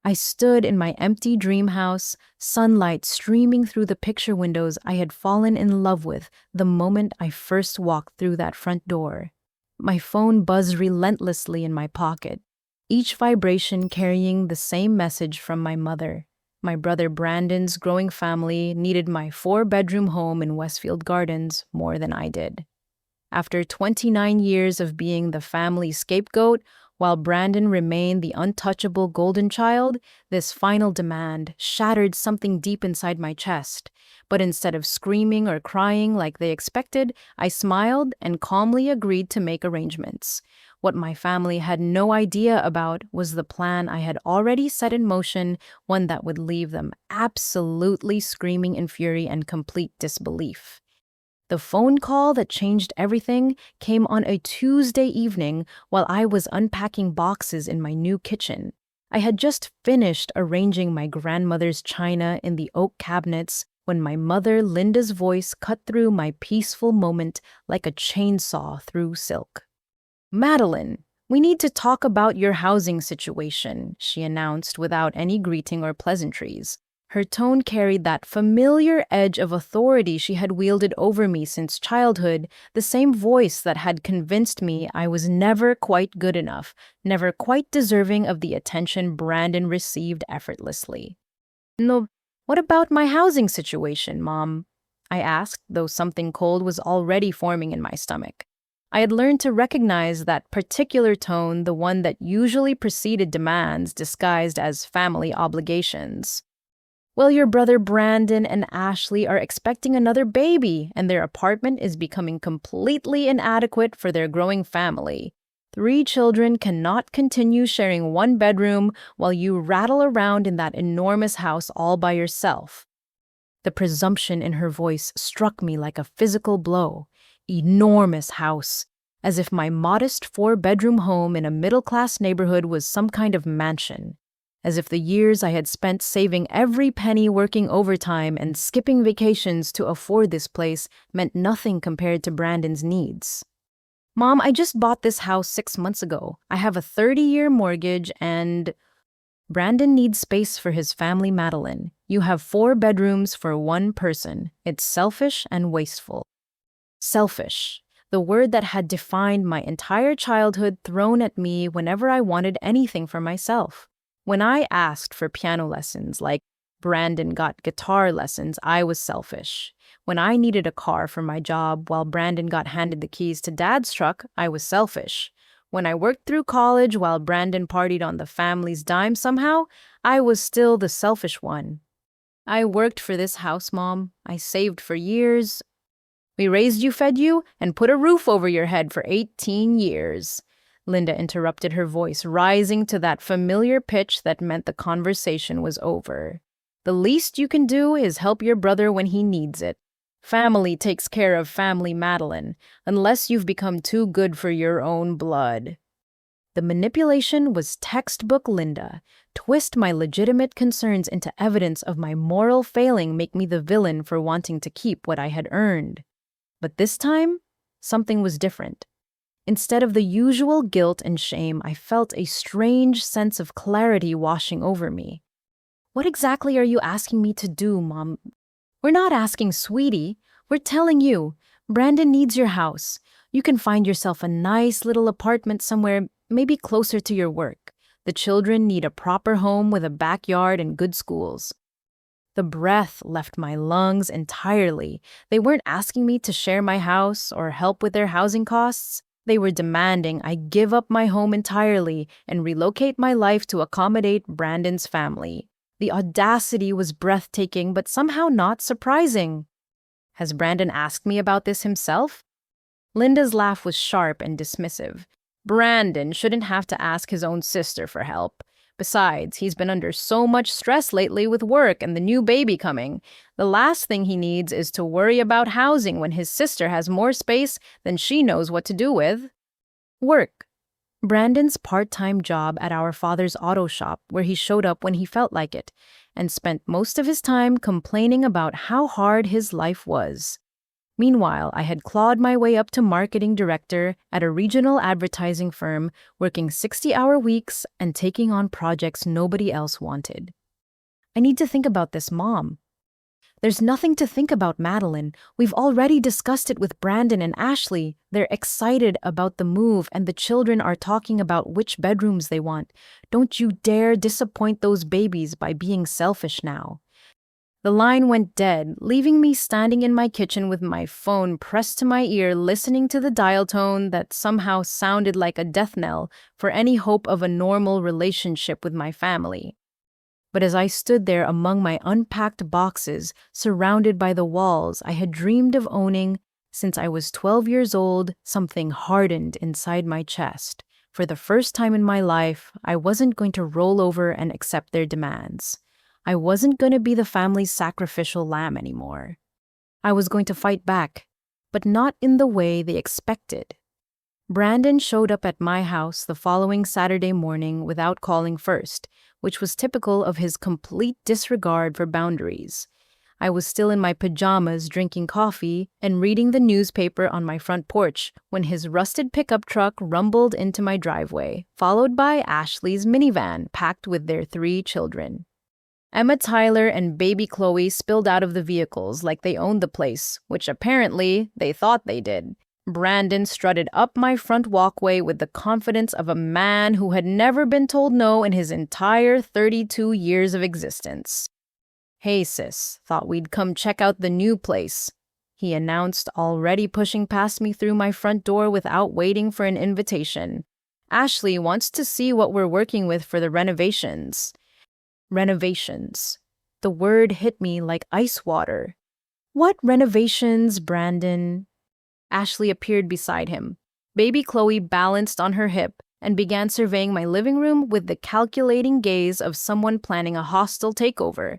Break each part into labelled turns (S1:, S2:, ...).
S1: I stood in my empty dream house, sunlight streaming through the picture windows I had fallen in love with the moment I first walked through that front door. My phone buzzed relentlessly in my pocket, each vibration carrying the same message from my mother. My brother Brandon's growing family needed my four-bedroom home in Westfield Gardens more than I did. After 29 years of being the family scapegoat, while Brandon remained the untouchable golden child, this final demand shattered something deep inside my chest. But instead of screaming or crying like they expected, I smiled and calmly agreed to make arrangements. What my family had no idea about was the plan I had already set in motion, one that would leave them absolutely screaming in fury and complete disbelief. The phone call that changed everything came on a Tuesday evening while I was unpacking boxes in my new kitchen. I had just finished arranging my grandmother's china in the oak cabinets when my mother Linda's voice cut through my peaceful moment like a chainsaw through silk. "Madeline, we need to talk about your housing situation," she announced without any greeting or pleasantries. Her tone carried that familiar edge of authority she had wielded over me since childhood, the same voice that had convinced me I was never quite good enough, never quite deserving of the attention Brandon received effortlessly. "No, what about my housing situation, Mom?" I asked, though something cold was already forming in my stomach. I had learned to recognize that particular tone, the one that usually preceded demands disguised as family obligations. "Well, your brother Brandon and Ashley are expecting another baby, and their apartment is becoming completely inadequate for their growing family. 3 children cannot continue sharing one bedroom while you rattle around in that enormous house all by yourself." The presumption in her voice struck me like a physical blow. Enormous house, as if my modest 4-bedroom home in a middle-class neighborhood was some kind of mansion. As if the years I had spent saving every penny, working overtime, and skipping vacations to afford this place meant nothing compared to Brandon's needs. "Mom, I just bought this house 6 months ago. I have a 30-year mortgage and—" "Brandon needs space for his family, Madeline. You have 4 bedrooms for one person. It's selfish and wasteful." Selfish. The word that had defined my entire childhood thrown at me whenever I wanted anything for myself. When I asked for piano lessons, like Brandon got guitar lessons, I was selfish. When I needed a car for my job while Brandon got handed the keys to Dad's truck, I was selfish. When I worked through college while Brandon partied on the family's dime somehow, I was still the selfish one. "I worked for this house, Mom. I saved for years. We raised you, fed you, and put a roof over your head for 18 years. Linda interrupted, her voice rising to that familiar pitch that meant the conversation was over. "The least you can do is help your brother when he needs it. Family takes care of family, Madeline, unless you've become too good for your own blood." The manipulation was textbook Linda. Twist my legitimate concerns into evidence of my moral failing, make me the villain for wanting to keep what I had earned. But this time, something was different. Instead of the usual guilt and shame, I felt a strange sense of clarity washing over me. "What exactly are you asking me to do, Mom?" "We're not asking, sweetie. We're telling you. Brandon needs your house. You can find yourself a nice little apartment somewhere, maybe closer to your work. The children need a proper home with a backyard and good schools." The breath left my lungs entirely. They weren't asking me to share my house or help with their housing costs. They were demanding I give up my home entirely and relocate my life to accommodate Brandon's family. The audacity was breathtaking, but somehow not surprising. "Has Brandon asked me about this himself?" Linda's laugh was sharp and dismissive. "Brandon shouldn't have to ask his own sister for help. Besides, he's been under so much stress lately with work and the new baby coming. The last thing he needs is to worry about housing when his sister has more space than she knows what to do with." Work. Brandon's part-time job at our father's auto shop, where he showed up when he felt like it, and spent most of his time complaining about how hard his life was. Meanwhile, I had clawed my way up to marketing director at a regional advertising firm, working 60-hour weeks and taking on projects nobody else wanted. I need to think about this, Mom. There's nothing to think about, Madeline. We've already discussed it with Brandon and Ashley. They're excited about the move, and the children are talking about which bedrooms they want. Don't you dare disappoint those babies by being selfish now. The line went dead, leaving me standing in my kitchen with my phone pressed to my ear, listening to the dial tone that somehow sounded like a death knell for any hope of a normal relationship with my family. But as I stood there among my unpacked boxes, surrounded by the walls I had dreamed of owning since I was 12 years old, something hardened inside my chest. For the first time in my life, I wasn't going to roll over and accept their demands. I wasn't going to be the family's sacrificial lamb anymore. I was going to fight back, but not in the way they expected. Brandon showed up at my house the following Saturday morning without calling first, which was typical of his complete disregard for boundaries. I was still in my pajamas drinking coffee and reading the newspaper on my front porch when his rusted pickup truck rumbled into my driveway, followed by Ashley's minivan packed with their 3 children. Emma, Tyler, and baby Chloe spilled out of the vehicles like they owned the place, which apparently they thought they did. Brandon strutted up my front walkway with the confidence of a man who had never been told no in his entire 32 years of existence. "Hey sis, thought we'd come check out the new place," he announced, already pushing past me through my front door without waiting for an invitation. "Ashley wants to see what we're working with for the renovations." Renovations. The word hit me like ice water. "What renovations, Brandon?" Ashley appeared beside him. Baby Chloe balanced on her hip and began surveying my living room with the calculating gaze of someone planning a hostile takeover.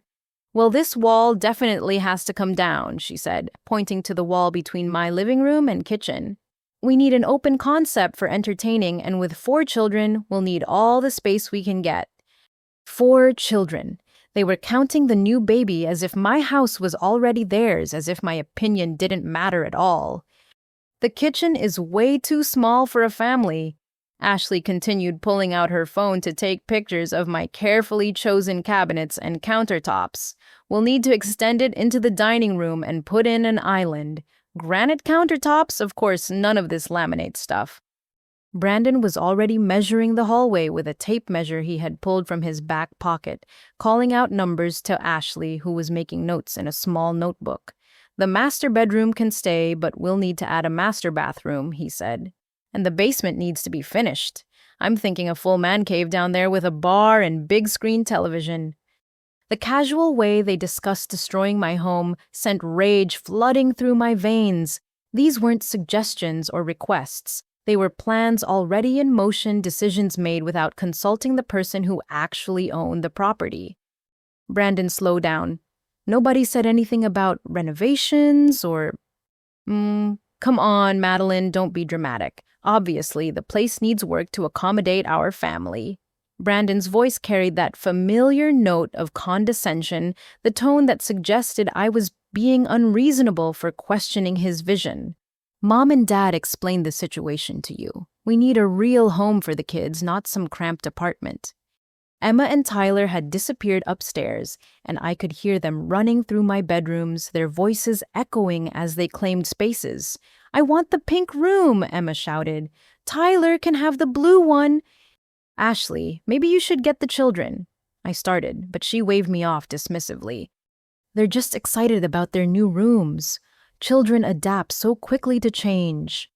S1: "Well, this wall definitely has to come down," she said, pointing to the wall between my living room and kitchen. "We need an open concept for entertaining, and with 4 children, we'll need all the space we can get." 4 children. They were counting the new baby as if my house was already theirs, as if my opinion didn't matter at all. "The kitchen is way too small for a family." Ashley continued, pulling out her phone to take pictures of my carefully chosen cabinets and countertops. "We'll need to extend it into the dining room and put in an island. Granite countertops? Of course, none of this laminate stuff." Brandon was already measuring the hallway with a tape measure he had pulled from his back pocket, calling out numbers to Ashley, who was making notes in a small notebook. "The master bedroom can stay, but we'll need to add a master bathroom," he said. "And the basement needs to be finished. I'm thinking a full man cave down there with a bar and big screen television." The casual way they discussed destroying my home sent rage flooding through my veins. These weren't suggestions or requests. They were plans already in motion, decisions made without consulting the person who actually owned the property. Brandon slowed down. "Nobody said anything about renovations or..." Come on, Madeline, don't be dramatic. Obviously, the place needs work to accommodate our family." Brandon's voice carried that familiar note of condescension, the tone that suggested I was being unreasonable for questioning his vision. "Mom and Dad explained the situation to you. We need a real home for the kids, not some cramped apartment." Emma and Tyler had disappeared upstairs, and I could hear them running through my bedrooms, their voices echoing as they claimed spaces. "I want the pink room," Emma shouted. "Tyler can have the blue one." "Ashley, maybe you should get the children," I started, but she waved me off dismissively. "They're just excited about their new rooms. Children adapt so quickly to change."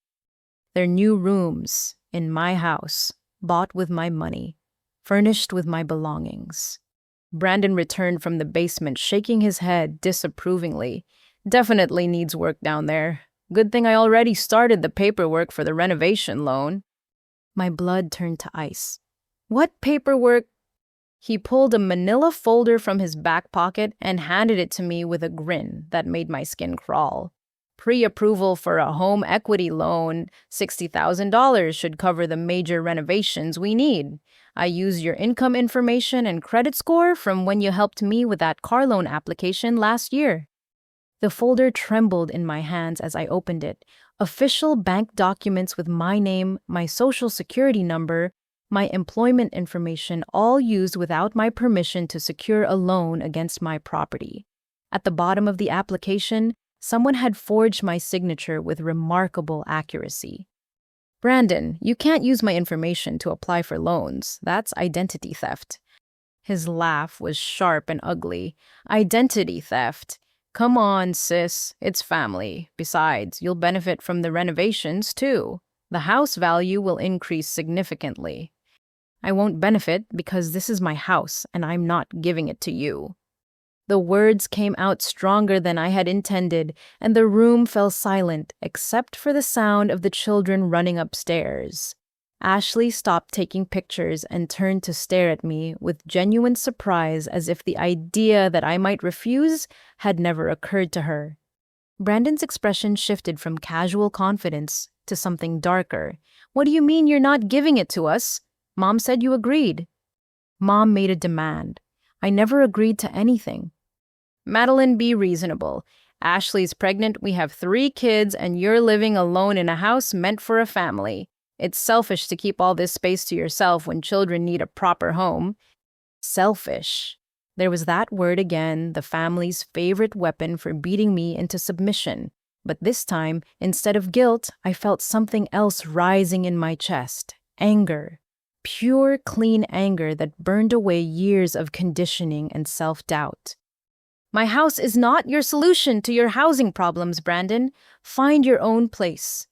S1: Their new rooms, in my house, bought with my money, furnished with my belongings. Brandon returned from the basement, shaking his head disapprovingly. "Definitely needs work down there. Good thing I already started the paperwork for the renovation loan." My blood turned to ice. "What paperwork?" He pulled a manila folder from his back pocket and handed it to me with a grin that made my skin crawl. "Pre-approval for a home equity loan. $60,000 should cover the major renovations we need. I used your income information and credit score from when you helped me with that car loan application last year." The folder trembled in my hands as I opened it. Official bank documents with my name, my social security number, my employment information, all used without my permission to secure a loan against my property. At the bottom of the application, someone had forged my signature with remarkable accuracy. Brandon, you can't use my information to apply for loans. That's identity theft. His laugh was sharp and ugly. Identity theft. Come on, sis. It's family. Besides, you'll benefit from the renovations, too. The house value will increase significantly. I won't benefit because this is my house and I'm not giving it to you. The words came out stronger than I had intended, and the room fell silent except for the sound of the children running upstairs. Ashley stopped taking pictures and turned to stare at me with genuine surprise, as if the idea that I might refuse had never occurred to her. Brandon's expression shifted from casual confidence to something darker. What do you mean you're not giving it to us? Mom said you agreed. Mom made a demand. I never agreed to anything. Madeline, be reasonable. Ashley's pregnant, we have 3 kids, and you're living alone in a house meant for a family. It's selfish to keep all this space to yourself when children need a proper home. Selfish. There was that word again, the family's favorite weapon for beating me into submission. But this time, instead of guilt, I felt something else rising in my chest. Anger. Pure, clean anger that burned away years of conditioning and self-doubt. My house is not your solution to your housing problems, Brandon. Find your own place.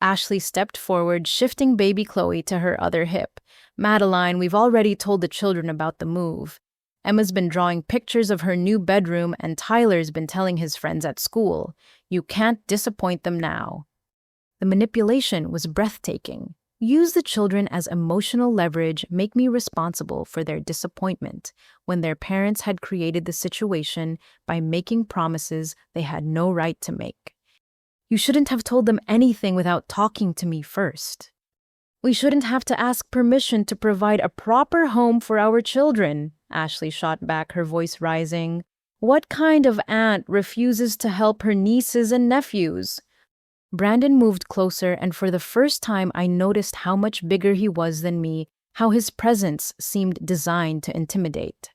S1: Ashley stepped forward, shifting baby Chloe to her other hip. Madeline, we've already told the children about the move. Emma's been drawing pictures of her new bedroom, and Tyler's been telling his friends at school. You can't disappoint them now. The manipulation was breathtaking. Use the children as emotional leverage, make me responsible for their disappointment when their parents had created the situation by making promises they had no right to make. You shouldn't have told them anything without talking to me first. We shouldn't have to ask permission to provide a proper home for our children, Ashley shot back, her voice rising. What kind of aunt refuses to help her nieces and nephews? Brandon moved closer, and for the first time I noticed how much bigger he was than me, how his presence seemed designed to intimidate.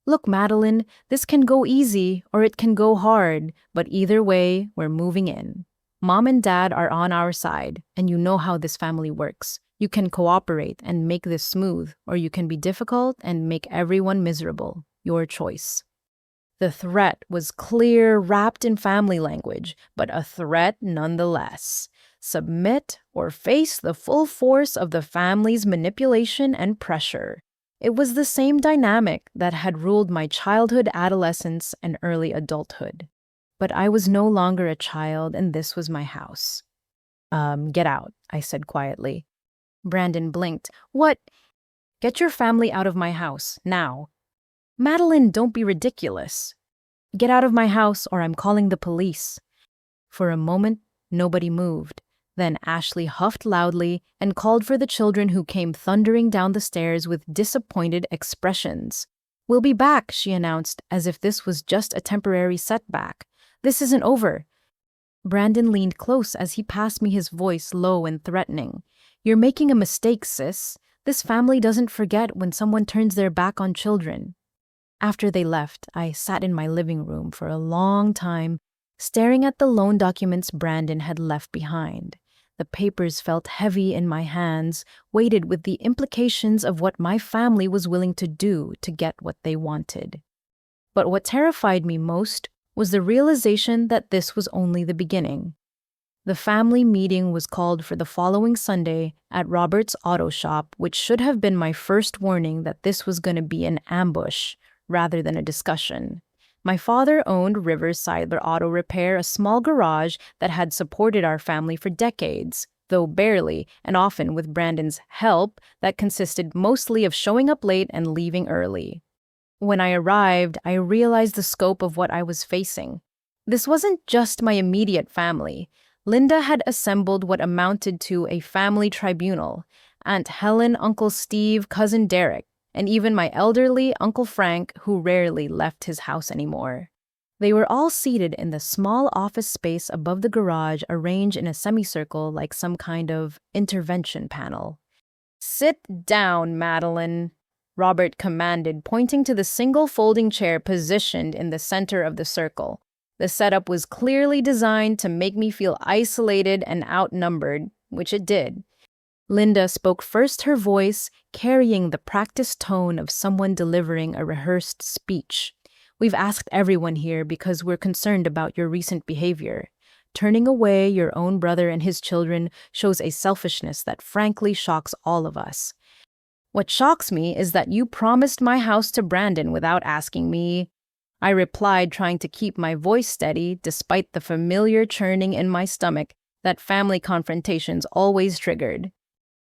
S1: Look, Madeline, this can go easy or it can go hard, but either way, we're moving in. Mom and Dad are on our side, and you know how this family works. You can cooperate and make this smooth, or you can be difficult and make everyone miserable. Your choice. The threat was clear, wrapped in family language, but a threat nonetheless. Submit or face the full force of the family's manipulation and pressure. It was the same dynamic that had ruled my childhood, adolescence, and early adulthood. But I was no longer a child, and this was my house. Get out, I said quietly. Brandon blinked. What? Get your family out of my house, now. Madeline, don't be ridiculous. Get out of my house or I'm calling the police. For a moment, nobody moved. Then Ashley huffed loudly and called for the children, who came thundering down the stairs with disappointed expressions. We'll be back, she announced, as if this was just a temporary setback. This isn't over. Brandon leaned close as he passed me, his voice low and threatening. You're making a mistake, sis. This family doesn't forget when someone turns their back on children. After they left, I sat in my living room for a long time, staring at the loan documents Brandon had left behind. The papers felt heavy in my hands, weighted with the implications of what my family was willing to do to get what they wanted. But what terrified me most was the realization that this was only the beginning. The family meeting was called for the following Sunday at Robert's auto shop, which should have been my first warning that this was going to be an ambush rather than a discussion. My father owned Riverside Auto Repair, a small garage that had supported our family for decades, though barely, and often with Brandon's help that consisted mostly of showing up late and leaving early. When I arrived, I realized the scope of what I was facing. This wasn't just my immediate family. Linda had assembled what amounted to a family tribunal. Aunt Helen, Uncle Steve, Cousin Derek, and even my elderly Uncle Frank, who rarely left his house anymore. They were all seated in the small office space above the garage, arranged in a semicircle like some kind of intervention panel. "Sit down, Madeline," Robert commanded, pointing to the single folding chair positioned in the center of the circle. The setup was clearly designed to make me feel isolated and outnumbered, which it did. Linda spoke first, her voice carrying the practiced tone of someone delivering a rehearsed speech. "We've asked everyone here because we're concerned about your recent behavior. Turning away your own brother and his children shows a selfishness that frankly shocks all of us. What shocks me is that you promised my house to Brandon without asking me," I replied, trying to keep my voice steady despite the familiar churning in my stomach that family confrontations always triggered.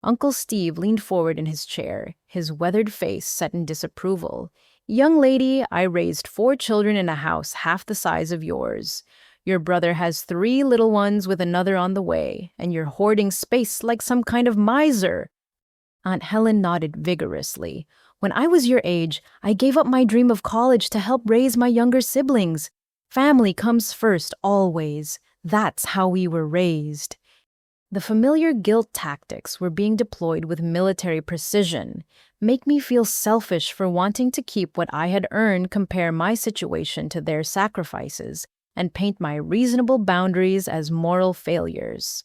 S1: Uncle Steve leaned forward in his chair, his weathered face set in disapproval. "Young lady, I raised 4 children in a house half the size of yours. Your brother has 3 little ones with another on the way, and you're hoarding space like some kind of miser." Aunt Helen nodded vigorously. "When I was your age, I gave up my dream of college to help raise my younger siblings. Family comes first, always. That's how we were raised." The familiar guilt tactics were being deployed with military precision. Make me feel selfish for wanting to keep what I had earned, compare my situation to their sacrifices, and paint my reasonable boundaries as moral failures.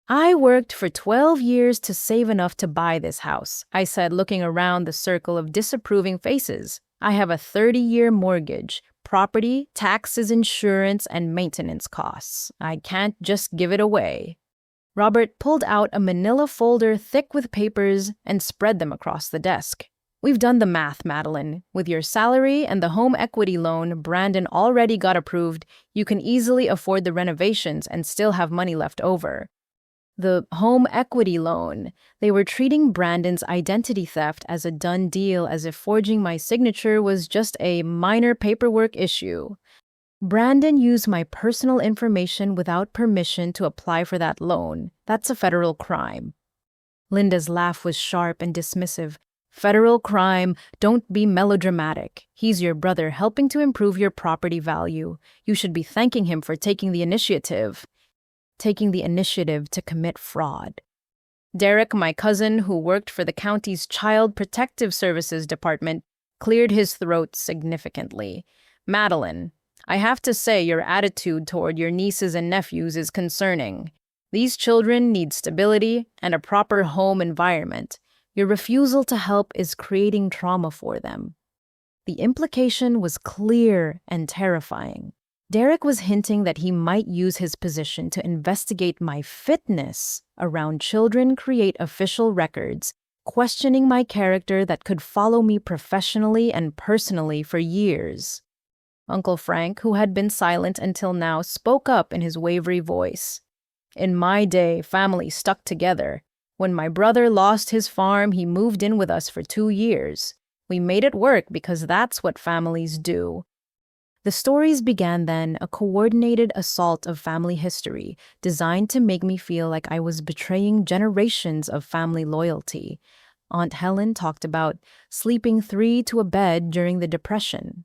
S1: "I worked for 12 years to save enough to buy this house," I said, looking around the circle of disapproving faces. "I have a 30-year mortgage, property, taxes, insurance, and maintenance costs. I can't just give it away." Robert pulled out a manila folder thick with papers and spread them across the desk. "We've done the math, Madeline. With your salary and the home equity loan Brandon already got approved, you can easily afford the renovations and still have money left over." The home equity loan. They were treating Brandon's identity theft as a done deal, as if forging my signature was just a minor paperwork issue. "Brandon used my personal information without permission to apply for that loan. That's a federal crime." Linda's laugh was sharp and dismissive. "Federal crime? Don't be melodramatic. He's your brother, helping to improve your property value. You should be thanking him for taking the initiative." Taking the initiative to commit fraud. Derek, my cousin, who worked for the county's Child Protective Services Department, cleared his throat significantly. "Madeline, I have to say your attitude toward your nieces and nephews is concerning. These children need stability and a proper home environment. Your refusal to help is creating trauma for them." The implication was clear and terrifying. Derek was hinting that he might use his position to investigate my fitness around children, create official records, questioning my character that could follow me professionally and personally for years. Uncle Frank, who had been silent until now, spoke up in his wavery voice. "In my day, families stuck together. When my brother lost his farm, he moved in with us for 2 years. We made it work because that's what families do." The stories began then, a coordinated assault of family history, designed to make me feel like I was betraying generations of family loyalty. Aunt Helen talked about sleeping 3 to a bed during the Depression.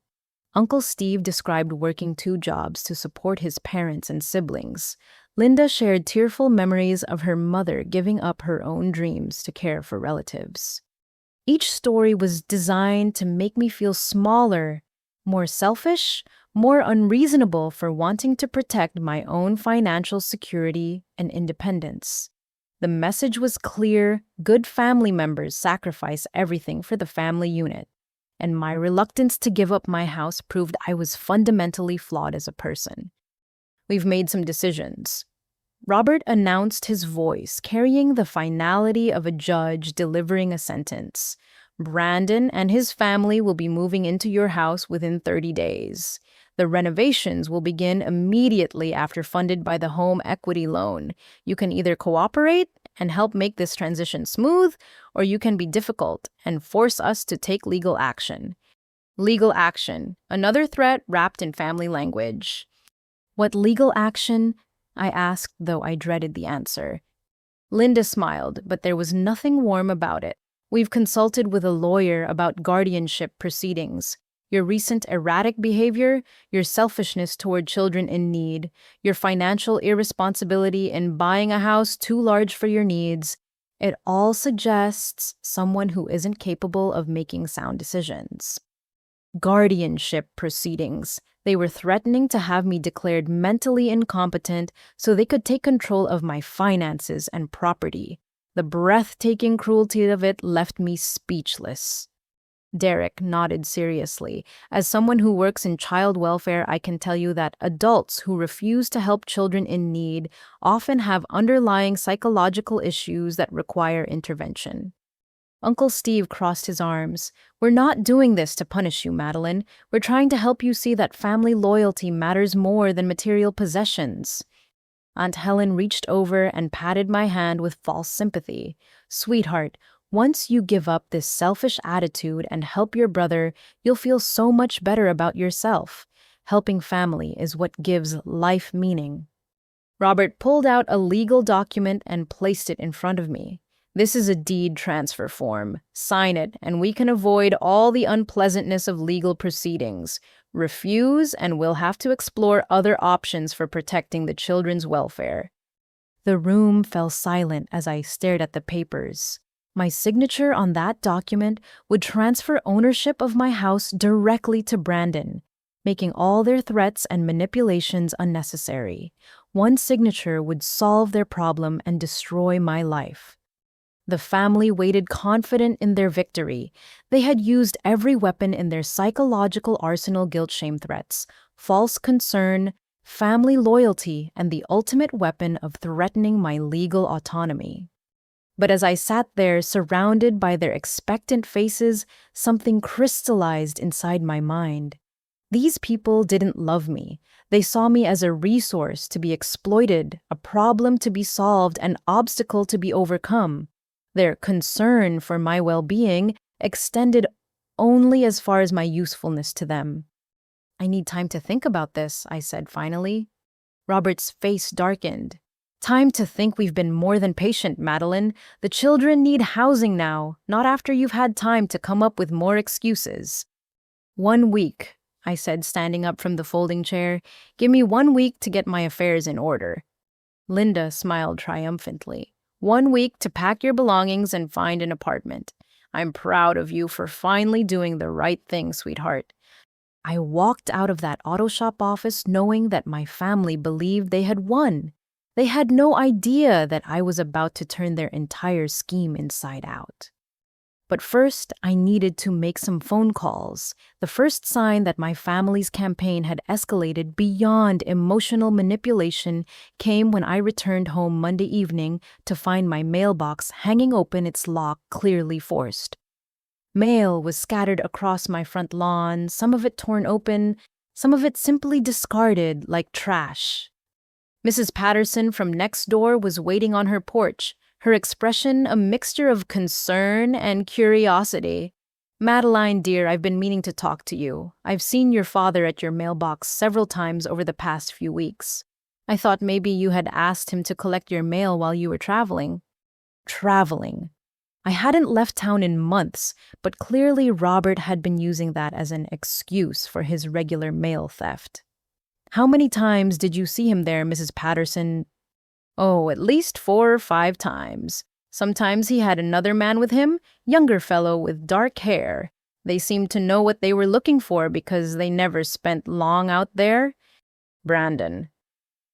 S1: Uncle Steve described working 2 jobs to support his parents and siblings. Linda shared tearful memories of her mother giving up her own dreams to care for relatives. Each story was designed to make me feel smaller, more selfish, more unreasonable for wanting to protect my own financial security and independence. The message was clear: good family members sacrifice everything for the family unit, and my reluctance to give up my house proved I was fundamentally flawed as a person. "We've made some decisions," Robert announced, his voice carrying the finality of a judge delivering a sentence. "Brandon and his family will be moving into your house within 30 days. The renovations will begin immediately after, funded by the home equity loan. You can either cooperate and help make this transition smooth, or you can be difficult and force us to take legal action." Legal action, another threat wrapped in family language. "What legal action?" I asked, though I dreaded the answer. Linda smiled, but there was nothing warm about it. "We've consulted with a lawyer about guardianship proceedings. Your recent erratic behavior, your selfishness toward children in need, your financial irresponsibility in buying a house too large for your needs, it all suggests someone who isn't capable of making sound decisions. Guardianship proceedings. They were threatening to have me declared mentally incompetent so they could take control of my finances and property. The breathtaking cruelty of it left me speechless. Derek nodded seriously. As someone who works in child welfare, I can tell you that adults who refuse to help children in need often have underlying psychological issues that require intervention. Uncle Steve crossed his arms. We're not doing this to punish you, Madeline. We're trying to help you see that family loyalty matters more than material possessions. Aunt Helen reached over and patted my hand with false sympathy. Sweetheart, once you give up this selfish attitude and help your brother, you'll feel so much better about yourself. Helping family is what gives life meaning. Robert pulled out a legal document and placed it in front of me. This is a deed transfer form. Sign it, and we can avoid all the unpleasantness of legal proceedings. Refuse, and we'll have to explore other options for protecting the children's welfare. The room fell silent as I stared at the papers. My signature on that document would transfer ownership of my house directly to Brandon, making all their threats and manipulations unnecessary. One signature would solve their problem and destroy my life. The family waited confident in their victory. They had used every weapon in their psychological arsenal: guilt-shame threats, false concern, family loyalty, and the ultimate weapon of threatening my legal autonomy. But as I sat there, surrounded by their expectant faces, something crystallized inside my mind. These people didn't love me. They saw me as a resource to be exploited, a problem to be solved, an obstacle to be overcome. Their concern for my well-being extended only as far as my usefulness to them. I need time to think about this, I said finally. Robert's face darkened. Time to think? We've been more than patient, Madeline. The children need housing now, not after you've had time to come up with more excuses. 1 week, I said, standing up from the folding chair. Give me 1 week to get my affairs in order. Linda smiled triumphantly. 1 week to pack your belongings and find an apartment. I'm proud of you for finally doing the right thing, sweetheart. I walked out of that auto shop office knowing that my family believed they had won. They had no idea that I was about to turn their entire scheme inside out. But first, I needed to make some phone calls. The first sign that my family's campaign had escalated beyond emotional manipulation came when I returned home Monday evening to find my mailbox hanging open, its lock clearly forced. Mail was scattered across my front lawn, some of it torn open, some of it simply discarded like trash. Mrs. Patterson from next door was waiting on her porch, her expression a mixture of concern and curiosity. Madeline, dear, I've been meaning to talk to you. I've seen your father at your mailbox several times over the past few weeks. I thought maybe you had asked him to collect your mail while you were traveling. Traveling. I hadn't left town in months, but clearly Robert had been using that as an excuse for his regular mail theft. How many times did you see him there, Mrs. Patterson? Oh, at least 4 or 5 times. Sometimes he had another man with him, younger fellow with dark hair. They seemed to know what they were looking for because they never spent long out there. Brandon.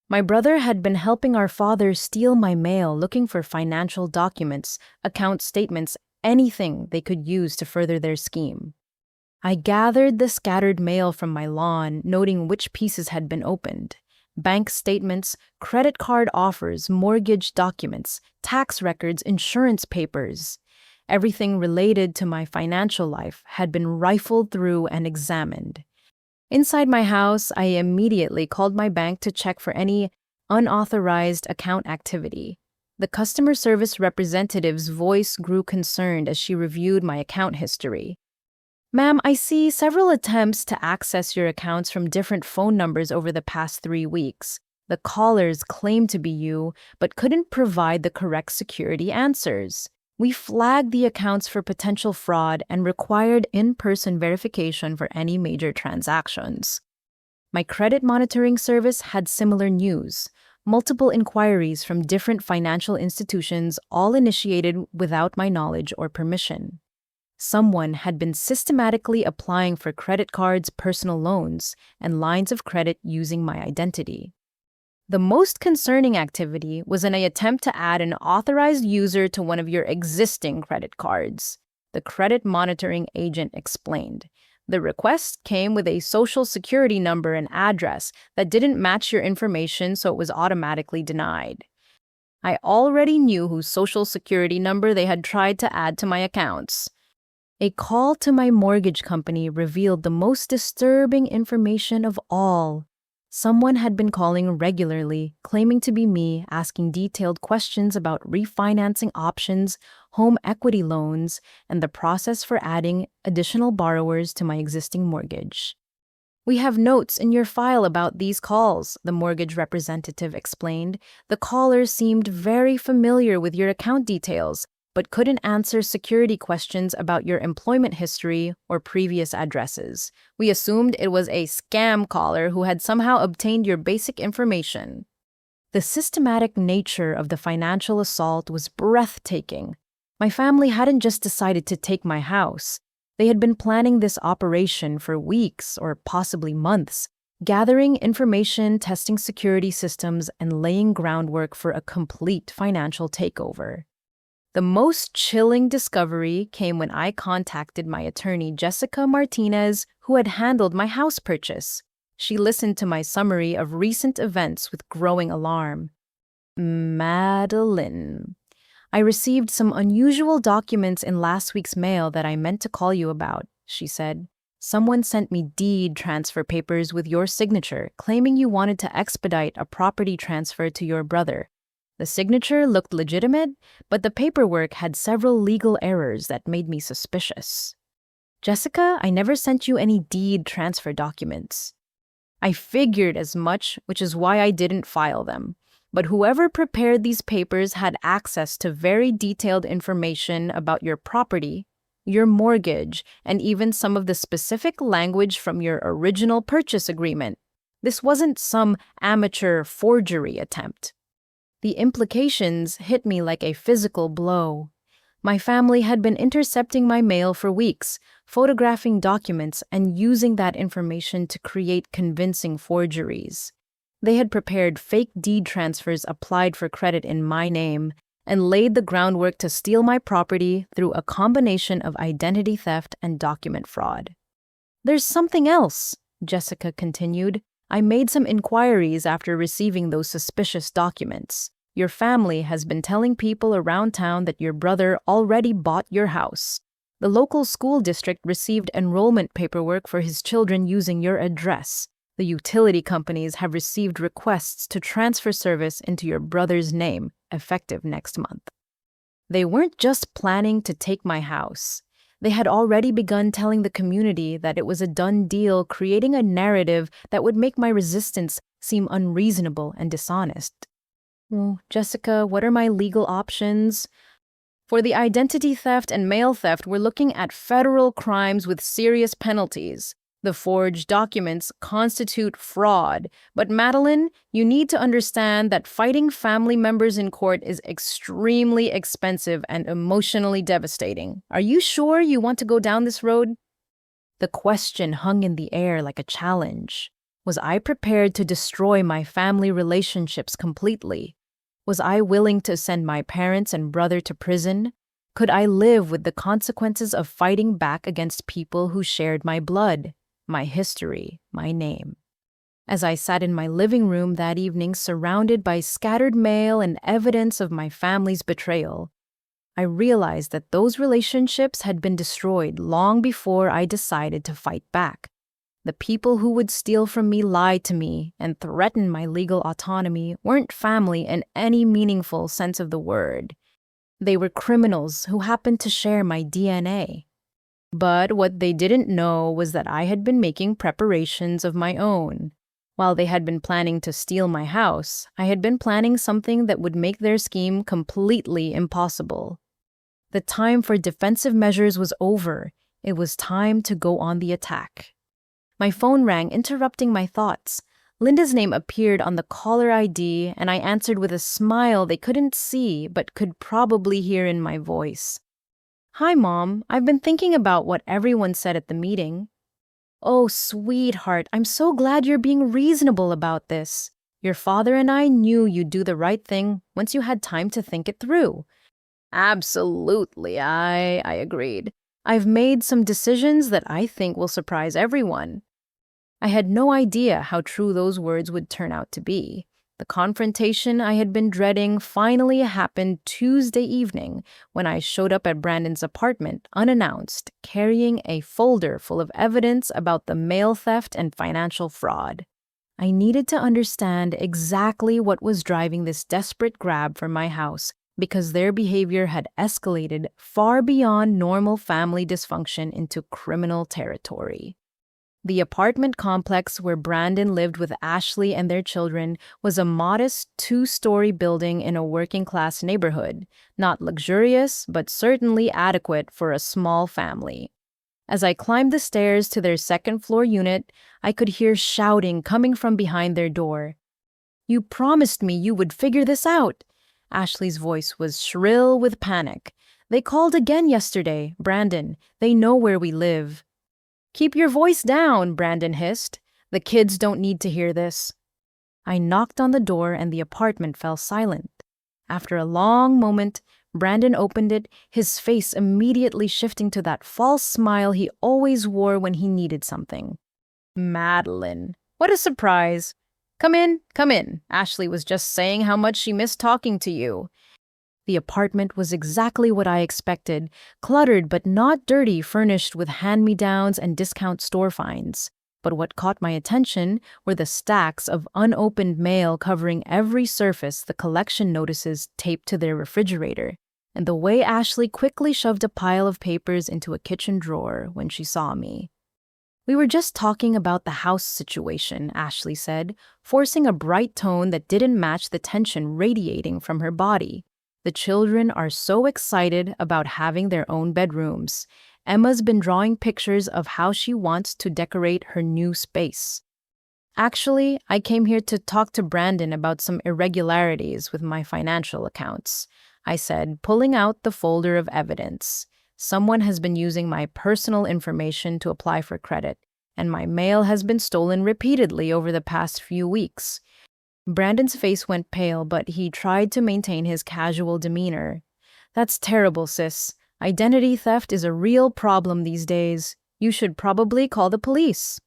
S1: My brother had been helping our father steal my mail, looking for financial documents, account statements, anything they could use to further their scheme. I gathered the scattered mail from my lawn, noting which pieces had been opened. Bank statements, credit card offers, mortgage documents, tax records, insurance papers. Everything related to my financial life had been rifled through and examined. Inside my house, I immediately called my bank to check for any unauthorized account activity. The customer service representative's voice grew concerned as she reviewed my account history. Ma'am, I see several attempts to access your accounts from different phone numbers over the past 3 weeks. The callers claimed to be you, but couldn't provide the correct security answers. We flagged the accounts for potential fraud and required in-person verification for any major transactions. My credit monitoring service had similar news. Multiple inquiries from different financial institutions, all initiated without my knowledge or permission. Someone had been systematically applying for credit cards, personal loans, and lines of credit using my identity. The most concerning activity was an attempt to add an authorized user to one of your existing credit cards, the credit monitoring agent explained. The request came with a social security number and address that didn't match your information, so it was automatically denied. I already knew whose social security number they had tried to add to my accounts. A call to my mortgage company revealed the most disturbing information of all. Someone had been calling regularly, claiming to be me, asking detailed questions about refinancing options, home equity loans, and the process for adding additional borrowers to my existing mortgage. "We have notes in your file about these calls," the mortgage representative explained. "The caller seemed very familiar with your account details, but couldn't answer security questions about your employment history or previous addresses. We assumed it was a scam caller who had somehow obtained your basic information." The systematic nature of the financial assault was breathtaking. My family hadn't just decided to take my house. They had been planning this operation for weeks or possibly months, gathering information, testing security systems, and laying groundwork for a complete financial takeover. The most chilling discovery came when I contacted my attorney, Jessica Martinez, who had handled my house purchase. She listened to my summary of recent events with growing alarm. "Madeline, I received some unusual documents in last week's mail that I meant to call you about," she said. "Someone sent me deed transfer papers with your signature, claiming you wanted to expedite a property transfer to your brother. The signature looked legitimate, but the paperwork had several legal errors that made me suspicious." "Jessica, I never sent you any deed transfer documents." "I figured as much, which is why I didn't file them. But whoever prepared these papers had access to very detailed information about your property, your mortgage, and even some of the specific language from your original purchase agreement. This wasn't some amateur forgery attempt." The implications hit me like a physical blow. My family had been intercepting my mail for weeks, photographing documents, and using that information to create convincing forgeries. They had prepared fake deed transfers applied for credit in my name and laid the groundwork to steal my property through a combination of identity theft and document fraud. "There's something else," Jessica continued. "I made some inquiries after receiving those suspicious documents. Your family has been telling people around town that your brother already bought your house. The local school district received enrollment paperwork for his children using your address. The utility companies have received requests to transfer service into your brother's name, effective next month." They weren't just planning to take my house. They had already begun telling the community that it was a done deal, creating a narrative that would make my resistance seem unreasonable and dishonest. "Well, Jessica, what are my legal options?" "For the identity theft and mail theft, we're looking at federal crimes with serious penalties. The forged documents constitute fraud. But Madeline, you need to understand that fighting family members in court is extremely expensive and emotionally devastating. Are you sure you want to go down this road?" The question hung in the air like a challenge. Was I prepared to destroy my family relationships completely? Was I willing to send my parents and brother to prison? Could I live with the consequences of fighting back against people who shared my blood, my history, my name? As I sat in my living room that evening, surrounded by scattered mail and evidence of my family's betrayal, I realized that those relationships had been destroyed long before I decided to fight back. The people who would steal from me, lie to me, and threaten my legal autonomy weren't family in any meaningful sense of the word. They were criminals who happened to share my DNA. But what they didn't know was that I had been making preparations of my own. While they had been planning to steal my house, I had been planning something that would make their scheme completely impossible. The time for defensive measures was over. It was time to go on the attack. My phone rang, interrupting my thoughts. Linda's name appeared on the caller ID, and I answered with a smile they couldn't see but could probably hear in my voice. "Hi, Mom. I've been thinking about what everyone said at the meeting." "Oh, sweetheart, I'm so glad you're being reasonable about this. Your father and I knew you'd do the right thing once you had time to think it through." "Absolutely, I agreed. I've made some decisions that I think will surprise everyone." I had no idea how true those words would turn out to be. The confrontation I had been dreading finally happened Tuesday evening when I showed up at Brandon's apartment unannounced, carrying a folder full of evidence about the mail theft and financial fraud. I needed to understand exactly what was driving this desperate grab for my house because their behavior had escalated far beyond normal family dysfunction into criminal territory. The apartment complex where Brandon lived with Ashley and their children was a modest two-story building in a working-class neighborhood, not luxurious, but certainly adequate for a small family. As I climbed the stairs to their second-floor unit, I could hear shouting coming from behind their door. "You promised me you would figure this out." Ashley's voice was shrill with panic. "They called again yesterday, Brandon. They know where we live." "Keep your voice down," Brandon hissed. "The kids don't need to hear this." I knocked on the door and the apartment fell silent. After a long moment, Brandon opened it, his face immediately shifting to that false smile he always wore when he needed something. "Madeline, what a surprise. Come in, come in. Ashley was just saying how much she missed talking to you." The apartment was exactly what I expected, cluttered but not dirty, furnished with hand-me-downs and discount store finds. But what caught my attention were the stacks of unopened mail covering every surface, the collection notices taped to their refrigerator, and the way Ashley quickly shoved a pile of papers into a kitchen drawer when she saw me. "We were just talking about the house situation," Ashley said, forcing a bright tone that didn't match the tension radiating from her body. "The children are so excited about having their own bedrooms. Emma's been drawing pictures of how she wants to decorate her new space." "Actually, I came here to talk to Brandon about some irregularities with my financial accounts," I said, pulling out the folder of evidence. "Someone has been using my personal information to apply for credit, and my mail has been stolen repeatedly over the past few weeks." Brandon's face went pale, but he tried to maintain his casual demeanor. "That's terrible, sis. Identity theft is a real problem these days. You should probably call the police."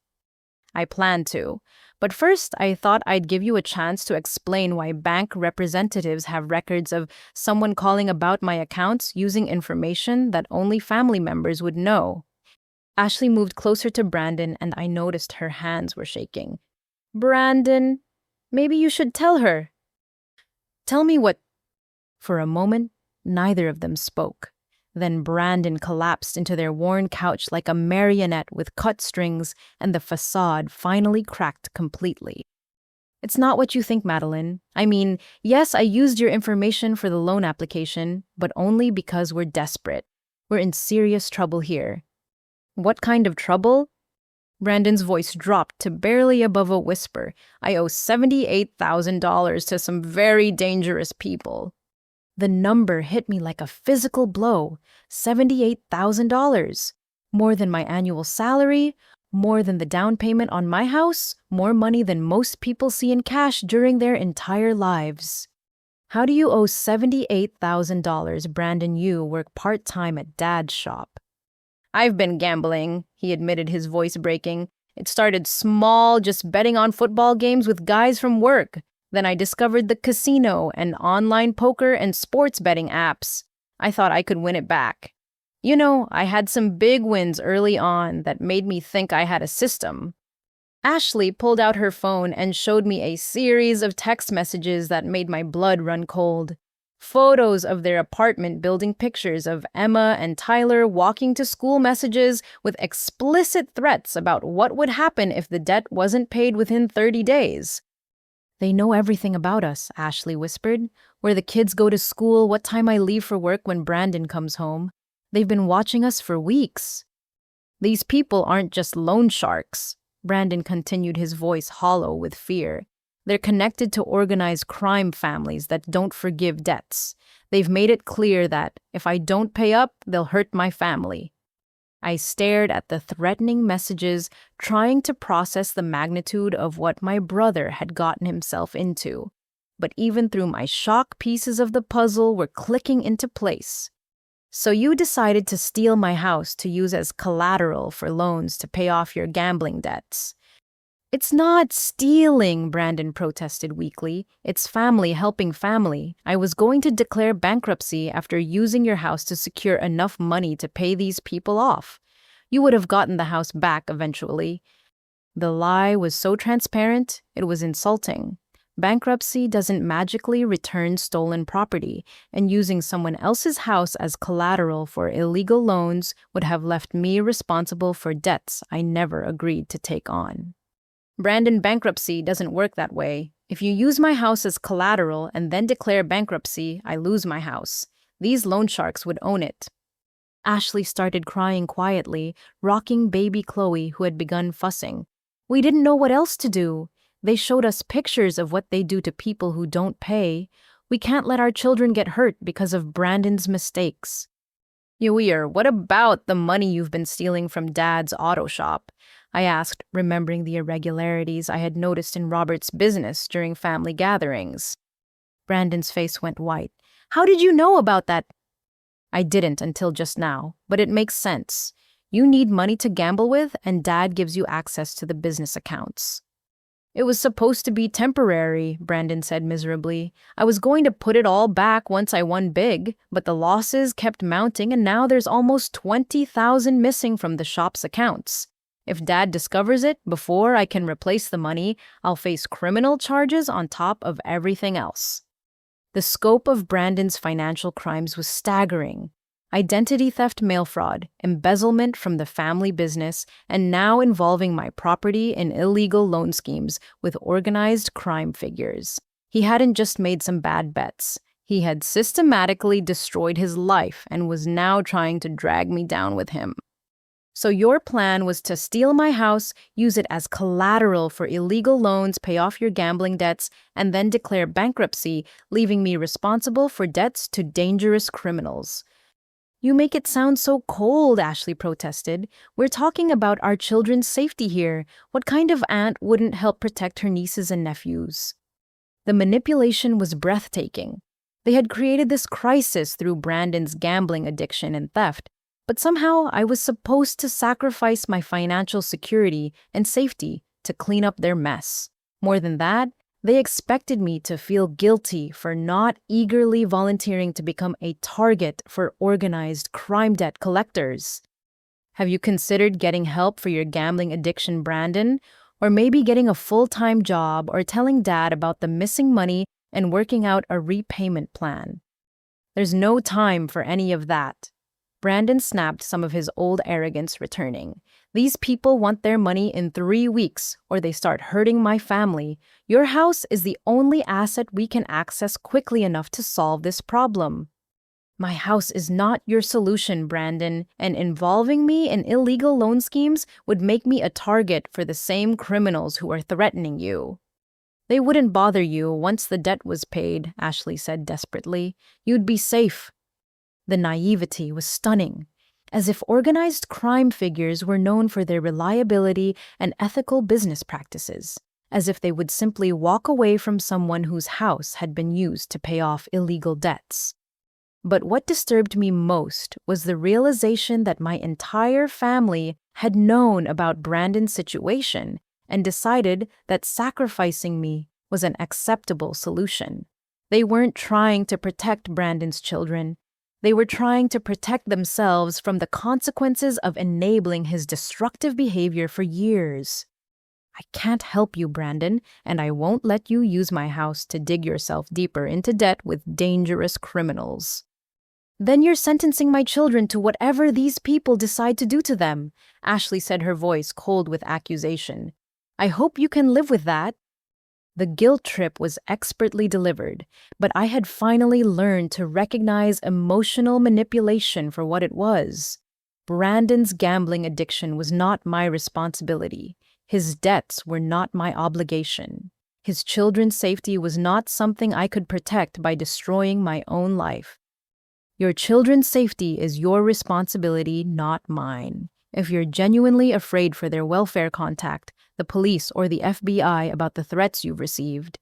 S1: "I plan to. But first, I thought I'd give you a chance to explain why bank representatives have records of someone calling about my accounts using information that only family members would know." Ashley moved closer to Brandon, and I noticed her hands were shaking. "Brandon, maybe you should tell her." "Tell me what—" For a moment, neither of them spoke. Then Brandon collapsed into their worn couch like a marionette with cut strings, and the facade finally cracked completely. "It's not what you think, Madeline. I mean, yes, I used your information for the loan application, but only because we're desperate. We're in serious trouble here." "What kind of trouble?" Brandon's voice dropped to barely above a whisper. "I owe $78,000 to some very dangerous people." The number hit me like a physical blow. $78,000. More than my annual salary, more than the down payment on my house, more money than most people see in cash during their entire lives. "How do you owe $78,000, Brandon? You work part-time at Dad's shop." "I've been gambling," he admitted, his voice breaking. "It started small, just betting on football games with guys from work. Then I discovered the casino and online poker and sports betting apps. I thought I could win it back. You know, I had some big wins early on that made me think I had a system." Ashley pulled out her phone and showed me a series of text messages that made my blood run cold. Photos of their apartment building, pictures of Emma and Tyler walking to school, messages with explicit threats about what would happen if the debt wasn't paid within 30 days. "They know everything about us," Ashley whispered. where the kids go to school, what time I leave for work when Brandon comes home. They've been watching us for weeks. These people aren't just loan sharks. Brandon continued, his voice hollow with fear. They're connected to organized crime families that don't forgive debts. They've made it clear that if I don't pay up, they'll hurt my family. I stared at the threatening messages, trying to process the magnitude of what my brother had gotten himself into. But even through my shock, pieces of the puzzle were clicking into place. So you decided to steal my house to use as collateral for loans to pay off your gambling debts. It's not stealing, Brandon protested weakly. It's family helping family. I was going to declare bankruptcy after using your house to secure enough money to pay these people off. You would have gotten the house back eventually. The lie was so transparent, it was insulting. Bankruptcy doesn't magically return stolen property, and using someone else's house as collateral for illegal loans would have left me responsible for debts I never agreed to take on. Brandon, bankruptcy doesn't work that way. If you use my house as collateral and then declare bankruptcy, I lose my house. These loan sharks would own it. Ashley started crying quietly, rocking baby Chloe, who had begun fussing. We didn't know what else to do. They showed us pictures of what they do to people who don't pay. We can't let our children get hurt because of Brandon's mistakes. Yuir, what about the money you've been stealing from Dad's auto shop? I asked, remembering the irregularities I had noticed in Robert's business during family gatherings. Brandon's face went white. How did you know about that? I didn't until just now, but it makes sense. You need money to gamble with, and Dad gives you access to the business accounts. It was supposed to be temporary, Brandon said miserably. I was going to put it all back once I won big, but the losses kept mounting and now there's almost $20,000 missing from the shop's accounts. If Dad discovers it before I can replace the money, I'll face criminal charges on top of everything else. The scope of Brandon's financial crimes was staggering. Identity theft, mail fraud, embezzlement from the family business, and now involving my property in illegal loan schemes with organized crime figures. He hadn't just made some bad bets. He had systematically destroyed his life and was now trying to drag me down with him. So your plan was to steal my house, use it as collateral for illegal loans, pay off your gambling debts, and then declare bankruptcy, leaving me responsible for debts to dangerous criminals. You make it sound so cold, Ashley protested. We're talking about our children's safety here. What kind of aunt wouldn't help protect her nieces and nephews? The manipulation was breathtaking. They had created this crisis through Brandon's gambling addiction and theft, but somehow I was supposed to sacrifice my financial security and safety to clean up their mess. More than that, they expected me to feel guilty for not eagerly volunteering to become a target for organized crime debt collectors. Have you considered getting help for your gambling addiction, Brandon? Or maybe getting a full-time job or telling Dad about the missing money and working out a repayment plan? There's no time for any of that. Brandon snapped, some of his old arrogance returning. These people want their money in 3 weeks, or they start hurting my family. Your house is the only asset we can access quickly enough to solve this problem. My house is not your solution, Brandon, and involving me in illegal loan schemes would make me a target for the same criminals who are threatening you. They wouldn't bother you once the debt was paid, Ashley said desperately. You'd be safe. The naivety was stunning, as if organized crime figures were known for their reliability and ethical business practices, as if they would simply walk away from someone whose house had been used to pay off illegal debts. But what disturbed me most was the realization that my entire family had known about Brandon's situation and decided that sacrificing me was an acceptable solution. They weren't trying to protect Brandon's children. They were trying to protect themselves from the consequences of enabling his destructive behavior for years. I can't help you, Brandon, and I won't let you use my house to dig yourself deeper into debt with dangerous criminals. Then you're sentencing my children to whatever these people decide to do to them, Ashley said, her voice cold with accusation. I hope you can live with that. The guilt trip was expertly delivered, but I had finally learned to recognize emotional manipulation for what it was. Brandon's gambling addiction was not my responsibility. His debts were not my obligation. His children's safety was not something I could protect by destroying my own life. Your children's safety is your responsibility, not mine. If you're genuinely afraid for their welfare, contact the police or the FBI about the threats you've received.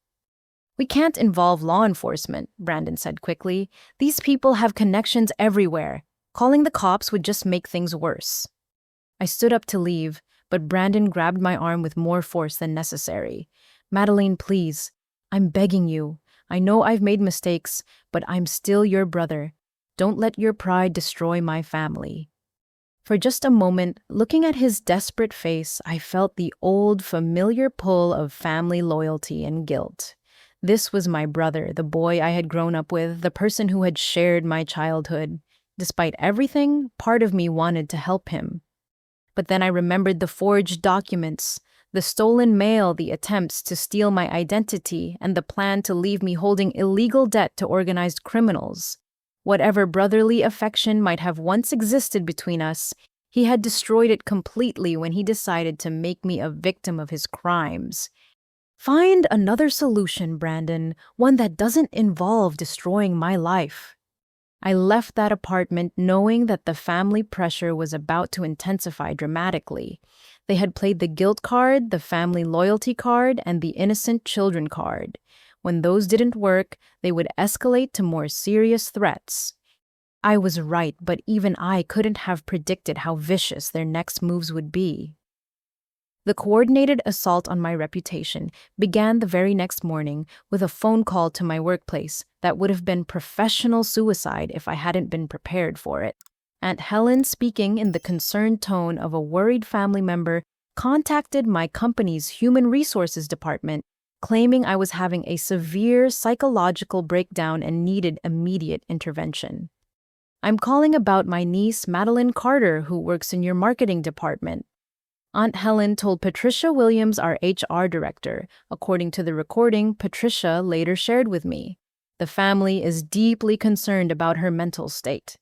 S1: We can't involve law enforcement, Brandon said quickly. These people have connections everywhere. Calling the cops would just make things worse. I stood up to leave, but Brandon grabbed my arm with more force than necessary. Madeline, please. I'm begging you. I know I've made mistakes, but I'm still your brother. Don't let your pride destroy my family. For just a moment, looking at his desperate face, I felt the old, familiar pull of family loyalty and guilt. This was my brother, the boy I had grown up with, the person who had shared my childhood. Despite everything, part of me wanted to help him. But then I remembered the forged documents, the stolen mail, the attempts to steal my identity, and the plan to leave me holding illegal debt to organized criminals. Whatever brotherly affection might have once existed between us, he had destroyed it completely when he decided to make me a victim of his crimes. Find another solution, Brandon, one that doesn't involve destroying my life. I left that apartment knowing that the family pressure was about to intensify dramatically. They had played the guilt card, the family loyalty card, and the innocent children card. When those didn't work, they would escalate to more serious threats. I was right, but even I couldn't have predicted how vicious their next moves would be. The coordinated assault on my reputation began the very next morning with a phone call to my workplace that would have been professional suicide if I hadn't been prepared for it. Aunt Helen, speaking in the concerned tone of a worried family member, contacted my company's human resources department, claiming I was having a severe psychological breakdown and needed immediate intervention. I'm calling about my niece, Madeline Carter, who works in your marketing department. Aunt Helen told Patricia Williams, our HR director. According to the recording, Patricia later shared with me. The family is deeply concerned about her mental state.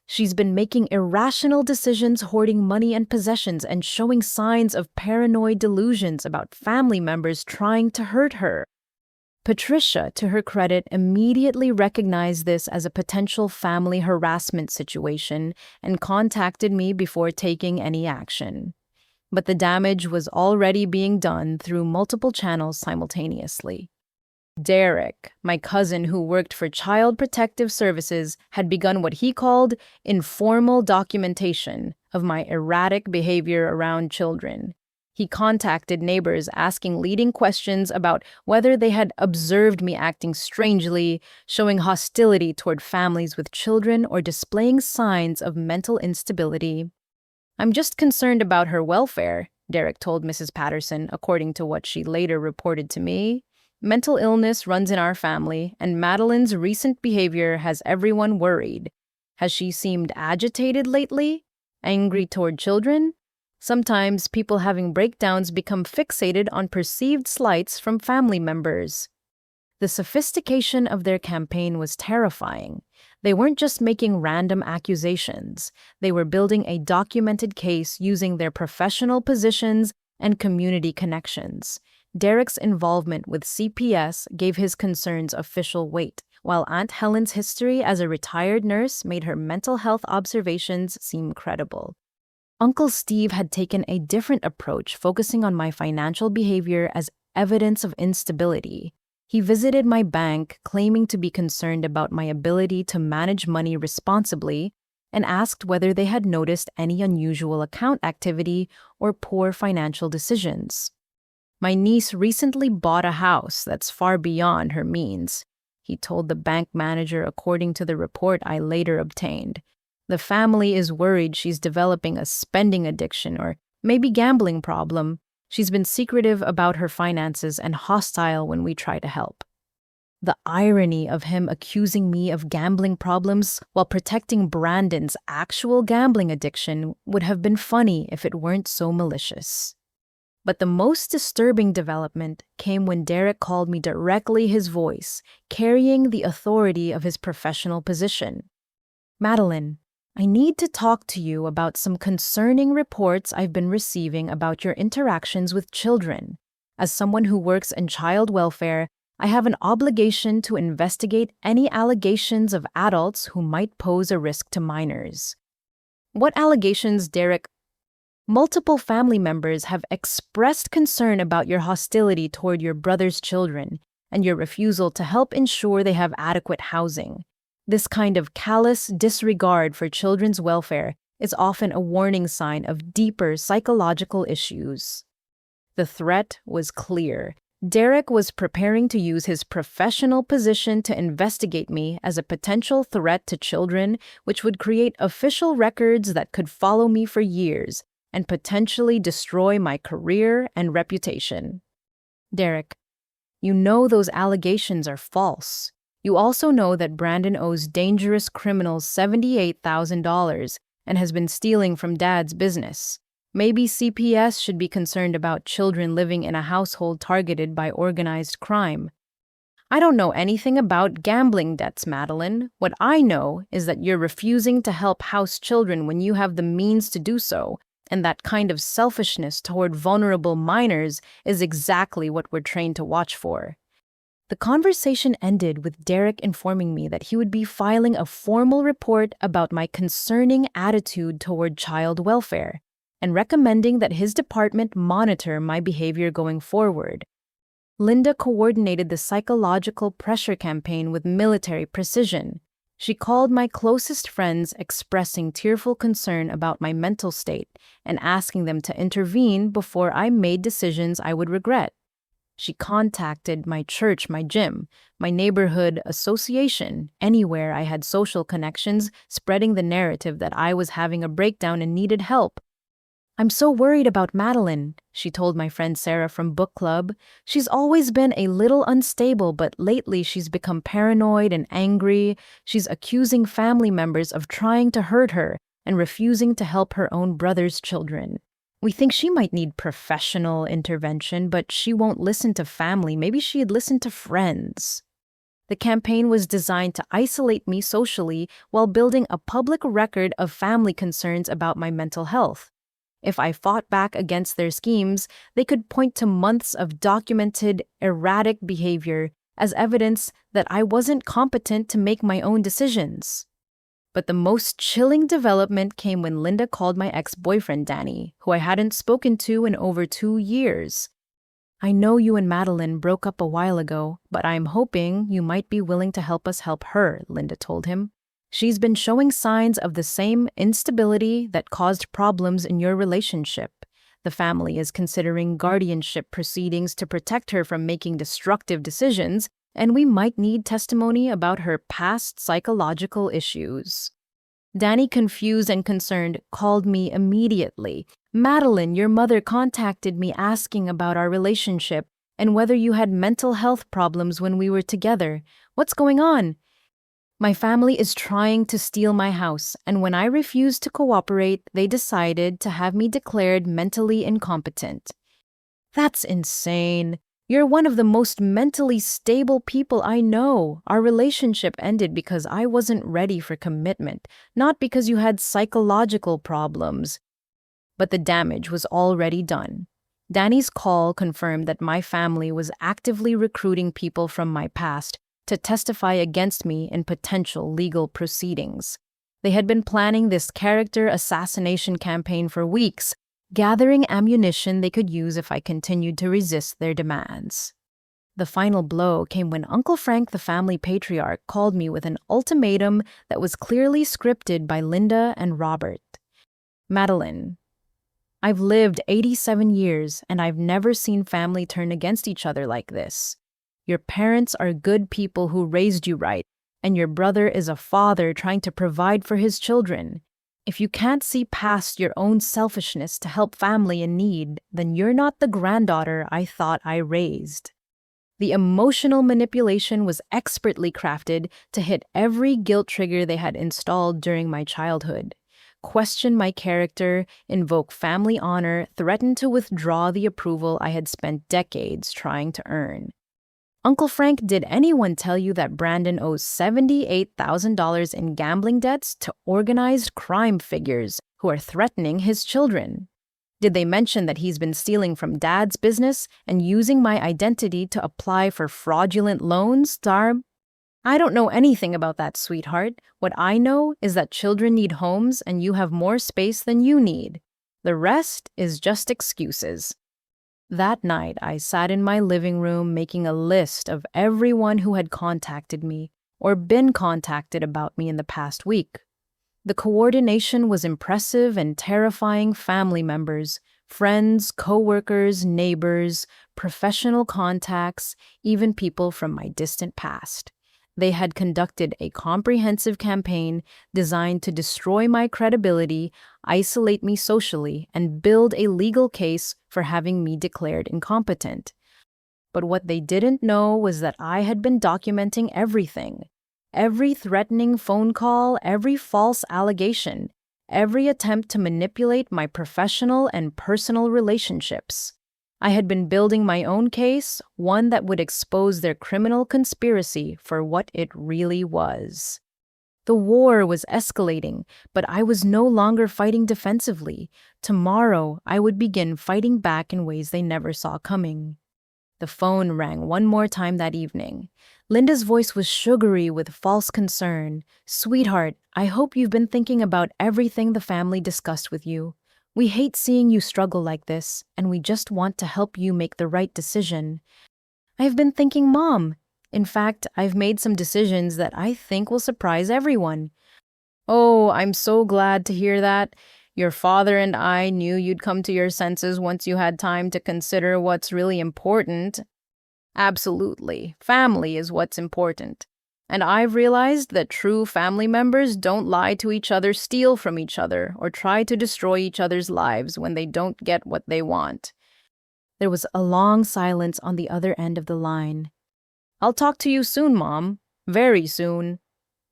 S1: She's been making irrational decisions, hoarding money and possessions, and showing signs of paranoid delusions about family members trying to hurt her. Patricia, to her credit, immediately recognized this as a potential family harassment situation and contacted me before taking any action. But the damage was already being done through multiple channels simultaneously. Derek, my cousin who worked for Child Protective Services, had begun what he called informal documentation of my erratic behavior around children. He contacted neighbors asking leading questions about whether they had observed me acting strangely, showing hostility toward families with children, or displaying signs of mental instability. I'm just concerned about her welfare, Derek told Mrs. Patterson, according to what she later reported to me. Mental illness runs in our family, and Madeline's recent behavior has everyone worried. Has she seemed agitated lately? Angry toward children? Sometimes people having breakdowns become fixated on perceived slights from family members. The sophistication of their campaign was terrifying. They weren't just making random accusations. They were building a documented case using their professional positions and community connections. Derek's involvement with CPS gave his concerns official weight, while Aunt Helen's history as a retired nurse made her mental health observations seem credible. Uncle Steve had taken a different approach, focusing on my financial behavior as evidence of instability. He visited my bank, claiming to be concerned about my ability to manage money responsibly, and asked whether they had noticed any unusual account activity or poor financial decisions. My niece recently bought a house that's far beyond her means, he told the bank manager, according to the report I later obtained. The family is worried she's developing a spending addiction or maybe gambling problem. She's been secretive about her finances and hostile when we try to help. The irony of him accusing me of gambling problems while protecting Brandon's actual gambling addiction would have been funny if it weren't so malicious. But the most disturbing development came when Derek called me directly, his voice carrying the authority of his professional position. Madeline, I need to talk to you about some concerning reports I've been receiving about your interactions with children. As someone who works in child welfare, I have an obligation to investigate any allegations of adults who might pose a risk to minors. What allegations, Derek? Multiple family members have expressed concern about your hostility toward your brother's children and your refusal to help ensure they have adequate housing. This kind of callous disregard for children's welfare is often a warning sign of deeper psychological issues. The threat was clear. Derek was preparing to use his professional position to investigate me as a potential threat to children, which would create official records that could follow me for years and potentially destroy my career and reputation. Derek, you know those allegations are false. You also know that Brandon owes dangerous criminals $78,000 and has been stealing from Dad's business. Maybe CPS should be concerned about children living in a household targeted by organized crime. I don't know anything about gambling debts, Madeline. What I know is that you're refusing to help house children when you have the means to do so, and that kind of selfishness toward vulnerable minors is exactly what we're trained to watch for. The conversation ended with Derek informing me that he would be filing a formal report about my concerning attitude toward child welfare and recommending that his department monitor my behavior going forward. Linda coordinated the psychological pressure campaign with military precision. She called my closest friends, expressing tearful concern about my mental state and asking them to intervene before I made decisions I would regret. She contacted my church, my gym, my neighborhood association, anywhere I had social connections, spreading the narrative that I was having a breakdown and needed help. I'm so worried about Madeline, she told my friend Sarah from book club. She's always been a little unstable, but lately she's become paranoid and angry. She's accusing family members of trying to hurt her and refusing to help her own brother's children. We think she might need professional intervention, but she won't listen to family. Maybe she'd listen to friends. The campaign was designed to isolate me socially while building a public record of family concerns about my mental health. If I fought back against their schemes, they could point to months of documented, erratic behavior as evidence that I wasn't competent to make my own decisions. But the most chilling development came when Linda called my ex-boyfriend Danny, who I hadn't spoken to in over 2 years. I know you and Madeline broke up a while ago, but I'm hoping you might be willing to help us help her, Linda told him. She's been showing signs of the same instability that caused problems in your relationship. The family is considering guardianship proceedings to protect her from making destructive decisions, and we might need testimony about her past psychological issues. Danny, confused and concerned, called me immediately. Madeline, your mother contacted me asking about our relationship and whether you had mental health problems when we were together. What's going on? My family is trying to steal my house, and when I refused to cooperate, they decided to have me declared mentally incompetent. That's insane. You're one of the most mentally stable people I know. Our relationship ended because I wasn't ready for commitment, not because you had psychological problems. But the damage was already done. Danny's call confirmed that my family was actively recruiting people from my past to testify against me in potential legal proceedings. They had been planning this character assassination campaign for weeks, gathering ammunition they could use if I continued to resist their demands. The final blow came when Uncle Frank, the family patriarch, called me with an ultimatum that was clearly scripted by Linda and Robert. Madeline, I've lived 87 years and I've never seen family turn against each other like this. Your parents are good people who raised you right, and your brother is a father trying to provide for his children. If you can't see past your own selfishness to help family in need, then you're not the granddaughter I thought I raised. The emotional manipulation was expertly crafted to hit every guilt trigger they had installed during my childhood. question my character, invoke family honor, threaten to withdraw the approval I had spent decades trying to earn. Uncle Frank, did anyone tell you that Brandon owes $78,000 in gambling debts to organized crime figures who are threatening his children? Did they mention that he's been stealing from Dad's business and using my identity to apply for fraudulent loans, Darb? I don't know anything about that, sweetheart. What I know is that children need homes and you have more space than you need. The rest is just excuses. That night, I sat in my living room making a list of everyone who had contacted me or been contacted about me in the past week. The coordination was impressive and terrifying. Family members, friends, coworkers, neighbors, professional contacts, even people from my distant past. They had conducted a comprehensive campaign designed to destroy my credibility, isolate me socially, and build a legal case for having me declared incompetent. But what they didn't know was that I had been documenting everything. Every threatening phone call, every false allegation, every attempt to manipulate my professional and personal relationships. I had been building my own case, one that would expose their criminal conspiracy for what it really was. The war was escalating, but I was no longer fighting defensively. Tomorrow, I would begin fighting back in ways they never saw coming. The phone rang one more time that evening. Linda's voice was sugary with false concern. "Sweetheart, I hope you've been thinking about everything the family discussed with you. We hate seeing you struggle like this, and we just want to help you make the right decision." "I've been thinking, Mom. In fact, I've made some decisions that I think will surprise everyone." "Oh, I'm so glad to hear that. Your father and I knew you'd come to your senses once you had time to consider what's really important." "Absolutely. Family is what's important. And I've realized that true family members don't lie to each other, steal from each other, or try to destroy each other's lives when they don't get what they want." There was a long silence on the other end of the line. "I'll talk to you soon, Mom. Very soon."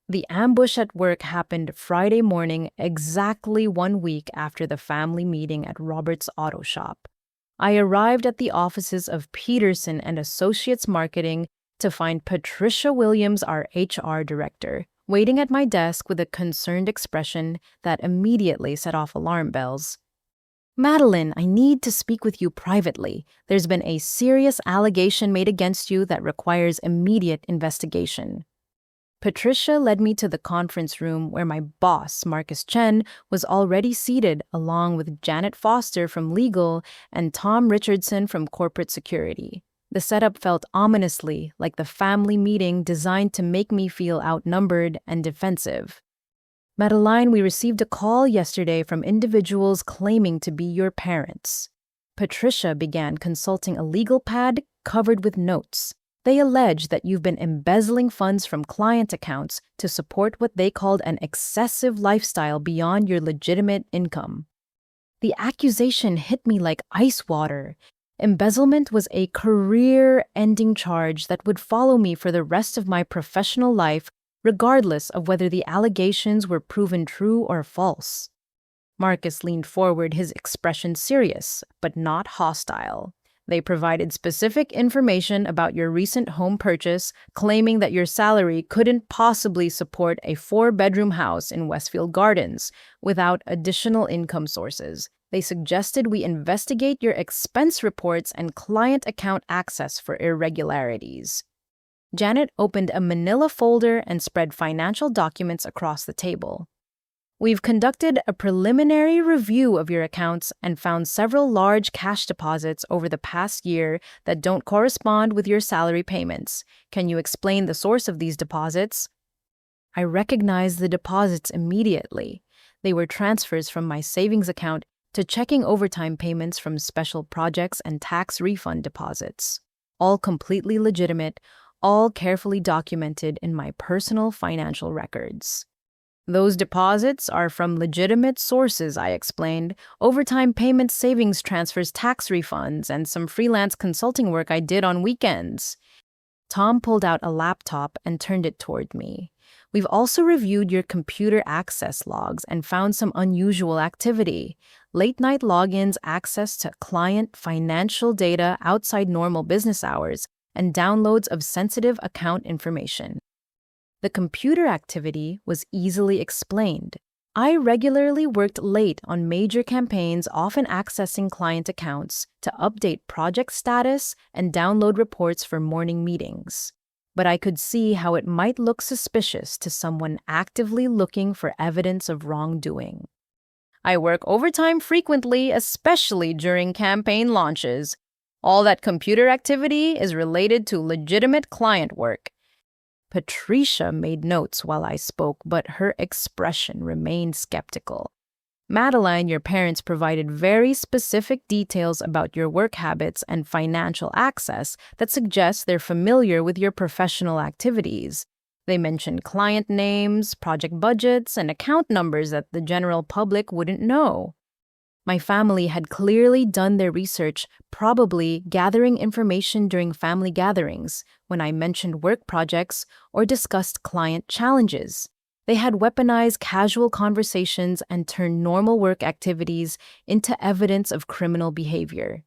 S1: The ambush at work happened Friday morning, exactly 1 week after the family meeting at Robert's auto shop. I arrived at the offices of Peterson and Associates Marketing to find Patricia Williams, our HR director, waiting at my desk with a concerned expression that immediately set off alarm bells. "Madeline, I need to speak with you privately. There's been a serious allegation made against you that requires immediate investigation." Patricia led me to the conference room where my boss, Marcus Chen, was already seated along with Janet Foster from legal and Tom Richardson from corporate security. The setup felt ominously like the family meeting designed to make me feel outnumbered and defensive. "Madeline, we received a call yesterday from individuals claiming to be your parents." Patricia began consulting a legal pad covered with notes. "They allege that you've been embezzling funds from client accounts to support what they called an excessive lifestyle beyond your legitimate income." The accusation hit me like ice water. Embezzlement was a career-ending charge that would follow me for the rest of my professional life, regardless of whether the allegations were proven true or false. Marcus leaned forward, his expression serious, but not hostile. "They provided specific information about your recent home purchase, claiming that your salary couldn't possibly support a 4-bedroom house in Westfield Gardens without additional income sources. They suggested we investigate your expense reports and client account access for irregularities." Janet opened a manila folder and spread financial documents across the table. "We've conducted a preliminary review of your accounts and found several large cash deposits over the past year that don't correspond with your salary payments. Can you explain the source of these deposits?" I recognized the deposits immediately. They were transfers from my savings account to checking overtime payments from special projects and tax refund deposits. All completely legitimate, all carefully documented in my personal financial records. "Those deposits are from legitimate sources," I explained. "Overtime payments, savings transfers, tax refunds, and some freelance consulting work I did on weekends." Tom pulled out a laptop and turned it toward me. We've also reviewed your computer access logs and found some unusual activity. Late night logins, access to client financial data outside normal business hours, and downloads of sensitive account information. The computer activity was easily explained. I regularly worked late on major campaigns, often accessing client accounts to update project status and download reports for morning meetings. But I could see how it might look suspicious to someone actively looking for evidence of wrongdoing. I work overtime frequently, especially during campaign launches. All that computer activity is related to legitimate client work. Patricia made notes while I spoke, but her expression remained skeptical. Madeline, your parents provided very specific details about your work habits and financial access that suggest they're familiar with your professional activities. They mentioned client names, project budgets, and account numbers that the general public wouldn't know. My family had clearly done their research, probably gathering information during family gatherings when I mentioned work projects or discussed client challenges. They had weaponized casual conversations and turned normal work activities into evidence of criminal behavior.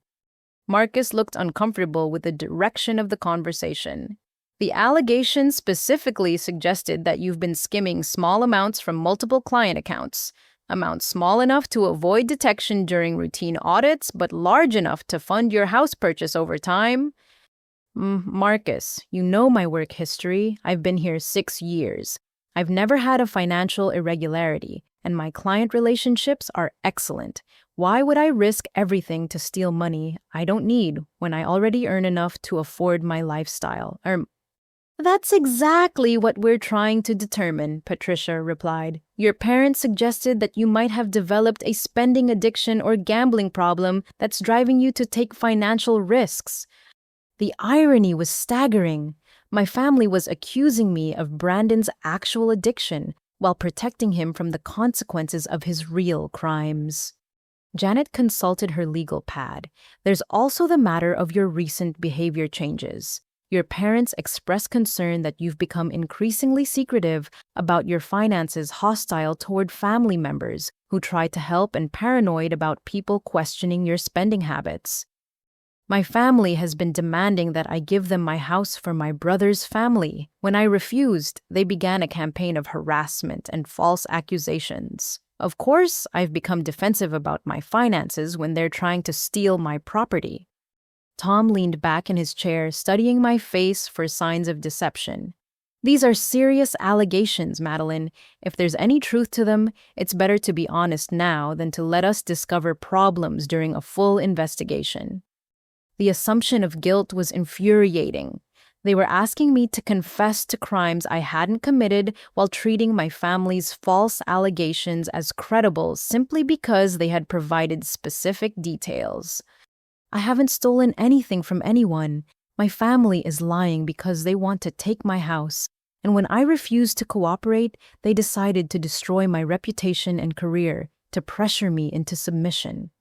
S1: Marcus looked uncomfortable with the direction of the conversation. The allegation specifically suggested that you've been skimming small amounts from multiple client accounts. Amounts small enough to avoid detection during routine audits, but large enough to fund your house purchase over time. Marcus, you know my work history. I've been here 6 years. I've never had a financial irregularity, and my client relationships are excellent. Why would I risk everything to steal money I don't need when I already earn enough to afford my lifestyle? That's exactly what we're trying to determine, Patricia replied. Your parents suggested that you might have developed a spending addiction or gambling problem that's driving you to take financial risks. The irony was staggering. My family was accusing me of Brandon's actual addiction while protecting him from the consequences of his real crimes. Janet consulted her legal pad. There's also the matter of your recent behavior changes. Your parents express concern that you've become increasingly secretive about your finances, hostile toward family members who try to help, and paranoid about people questioning your spending habits. My family has been demanding that I give them my house for my brother's family. When I refused, they began a campaign of harassment and false accusations. Of course, I've become defensive about my finances when they're trying to steal my property. Tom leaned back in his chair, studying my face for signs of deception. These are serious allegations, Madeline. If there's any truth to them, it's better to be honest now than to let us discover problems during a full investigation. The assumption of guilt was infuriating. They were asking me to confess to crimes I hadn't committed while treating my family's false allegations as credible simply because they had provided specific details. I haven't stolen anything from anyone. My family is lying because they want to take my house, and when I refused to cooperate, they decided to destroy my reputation and career, to pressure me into submission.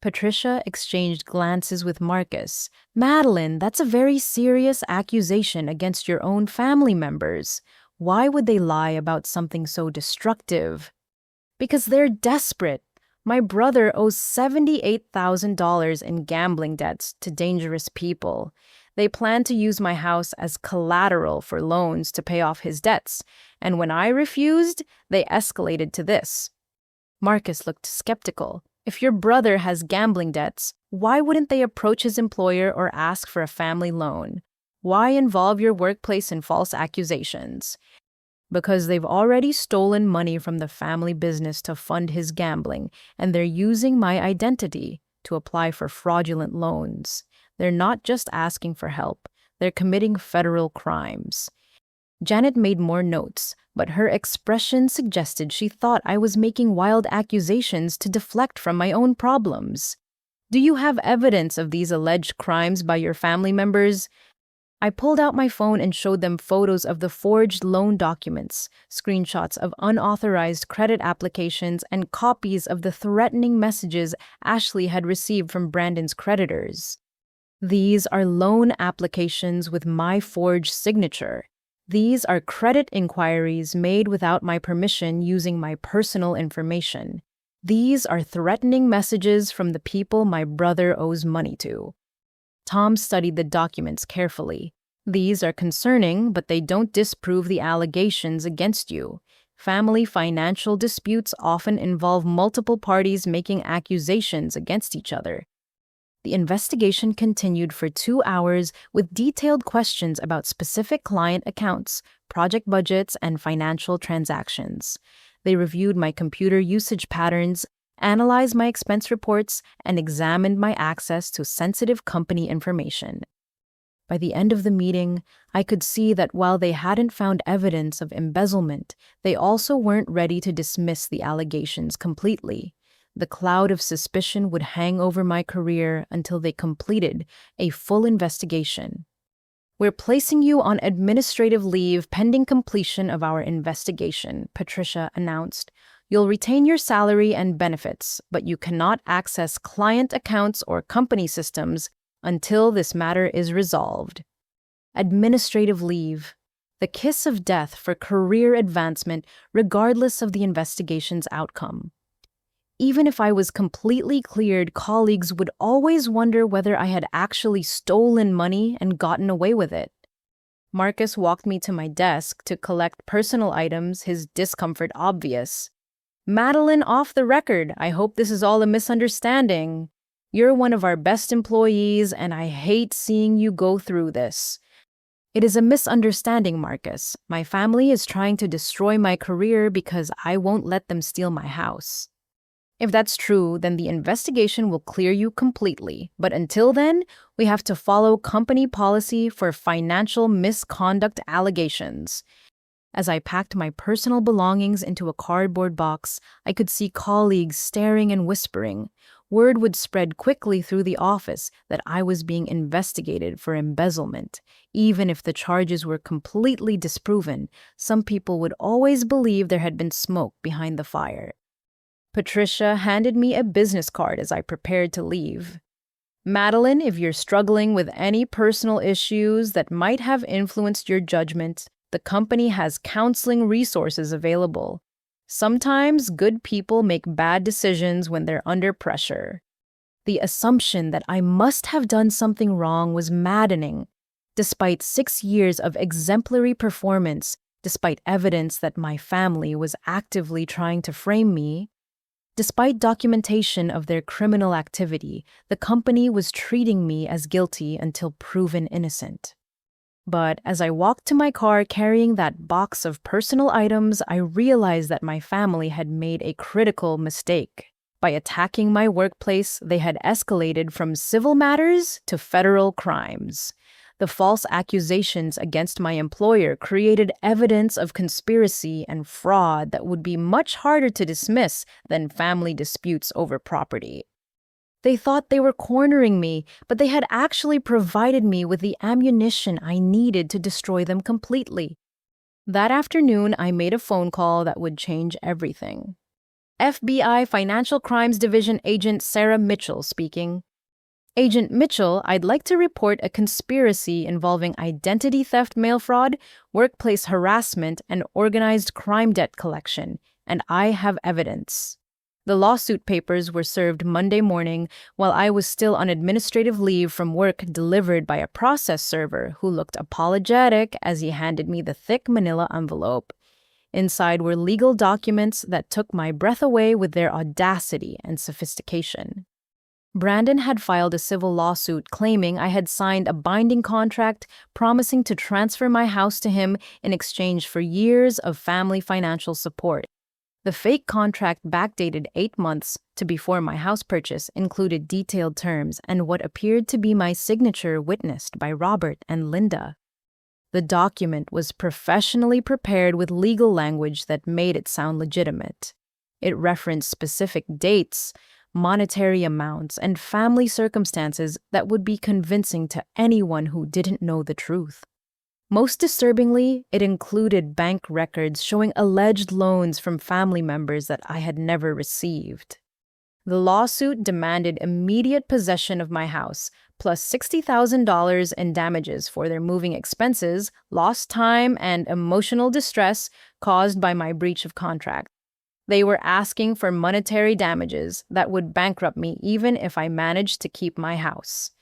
S1: Patricia exchanged glances with Marcus. Madeline, that's a very serious accusation against your own family members. Why would they lie about something so destructive? Because they're desperate. My brother owes $78,000 in gambling debts to dangerous people. They plan to use my house as collateral for loans to pay off his debts, and when I refused, they escalated to this. Marcus looked skeptical. If your brother has gambling debts, why wouldn't they approach his employer or ask for a family loan? Why involve your workplace in false accusations? Because they've already stolen money from the family business to fund his gambling, and they're using my identity to apply for fraudulent loans. They're not just asking for help, they're committing federal crimes. Janet made more notes, but her expression suggested she thought I was making wild accusations to deflect from my own problems. Do you have evidence of these alleged crimes by your family members? I pulled out my phone and showed them photos of the forged loan documents, screenshots of unauthorized credit applications, and copies of the threatening messages Ashley had received from Brandon's creditors. These are loan applications with my forged signature. These are credit inquiries made without my permission using my personal information. These are threatening messages from the people my brother owes money to. Tom studied the documents carefully. These are concerning, but they don't disprove the allegations against you. Family financial disputes often involve multiple parties making accusations against each other. The investigation continued for 2 hours with detailed questions about specific client accounts, project budgets, and financial transactions. They reviewed my computer usage patterns, analyzed my expense reports, and examined my access to sensitive company information. By the end of the meeting, I could see that while they hadn't found evidence of embezzlement, they also weren't ready to dismiss the allegations completely. The cloud of suspicion would hang over my career until they completed a full investigation. "We're placing you on administrative leave pending completion of our investigation," Patricia announced. "You'll retain your salary and benefits, but you cannot access client accounts or company systems until this matter is resolved." Administrative leave. The kiss of death for career advancement, regardless of the investigation's outcome. Even if I was completely cleared, colleagues would always wonder whether I had actually stolen money and gotten away with it. Marcus walked me to my desk to collect personal items, his discomfort obvious. "Madeline, off the record, I hope this is all a misunderstanding. You're one of our best employees, and I hate seeing you go through this." "It is a misunderstanding, Marcus. My family is trying to destroy my career because I won't let them steal my house." "If that's true, then the investigation will clear you completely. But until then, we have to follow company policy for financial misconduct allegations." As I packed my personal belongings into a cardboard box, I could see colleagues staring and whispering. Word would spread quickly through the office that I was being investigated for embezzlement. Even if the charges were completely disproven, some people would always believe there had been smoke behind the fire. Patricia handed me a business card as I prepared to leave. "Madeline, if you're struggling with any personal issues that might have influenced your judgment, the company has counseling resources available. Sometimes good people make bad decisions when they're under pressure." The assumption that I must have done something wrong was maddening. Despite 6 years of exemplary performance, despite evidence that my family was actively trying to frame me, despite documentation of their criminal activity, the company was treating me as guilty until proven innocent. But as I walked to my car carrying that box of personal items, I realized that my family had made a critical mistake. By attacking my workplace, they had escalated from civil matters to federal crimes. The false accusations against my employer created evidence of conspiracy and fraud that would be much harder to dismiss than family disputes over property. They thought they were cornering me, but they had actually provided me with the ammunition I needed to destroy them completely. That afternoon, I made a phone call that would change everything. "FBI Financial Crimes Division Agent Sarah Mitchell speaking." "Agent Mitchell, I'd like to report a conspiracy involving identity theft, mail fraud, workplace harassment, and organized crime debt collection, and I have evidence." The lawsuit papers were served Monday morning while I was still on administrative leave from work, delivered by a process server who looked apologetic as he handed me the thick manila envelope. Inside were legal documents that took my breath away with their audacity and sophistication. Brandon had filed a civil lawsuit claiming I had signed a binding contract promising to transfer my house to him in exchange for years of family financial support. The fake contract, backdated 8 months to before my house purchase, included detailed terms and what appeared to be my signature witnessed by Robert and Linda. The document was professionally prepared with legal language that made it sound legitimate. It referenced specific dates, monetary amounts, and family circumstances that would be convincing to anyone who didn't know the truth. Most disturbingly, it included bank records showing alleged loans from family members that I had never received. The lawsuit demanded immediate possession of my house, plus $60,000 in damages for their moving expenses, lost time, and emotional distress caused by my breach of contract. They were asking for monetary damages that would bankrupt me even if I managed to keep my house.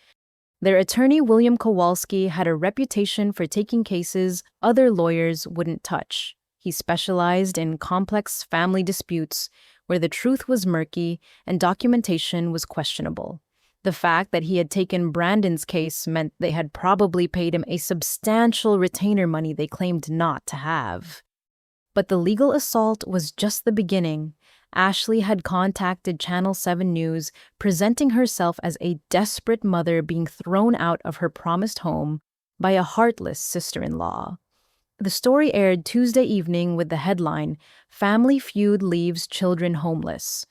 S1: Their attorney, William Kowalski, had a reputation for taking cases other lawyers wouldn't touch. He specialized in complex family disputes where the truth was murky and documentation was questionable. The fact that he had taken Brandon's case meant they had probably paid him a substantial retainer money they claimed not to have. But the legal assault was just the beginning. Ashley had contacted Channel 7 News, presenting herself as a desperate mother being thrown out of her promised home by a heartless sister-in-law. The story aired Tuesday evening with the headline, "Family Feud Leaves Children Homeless."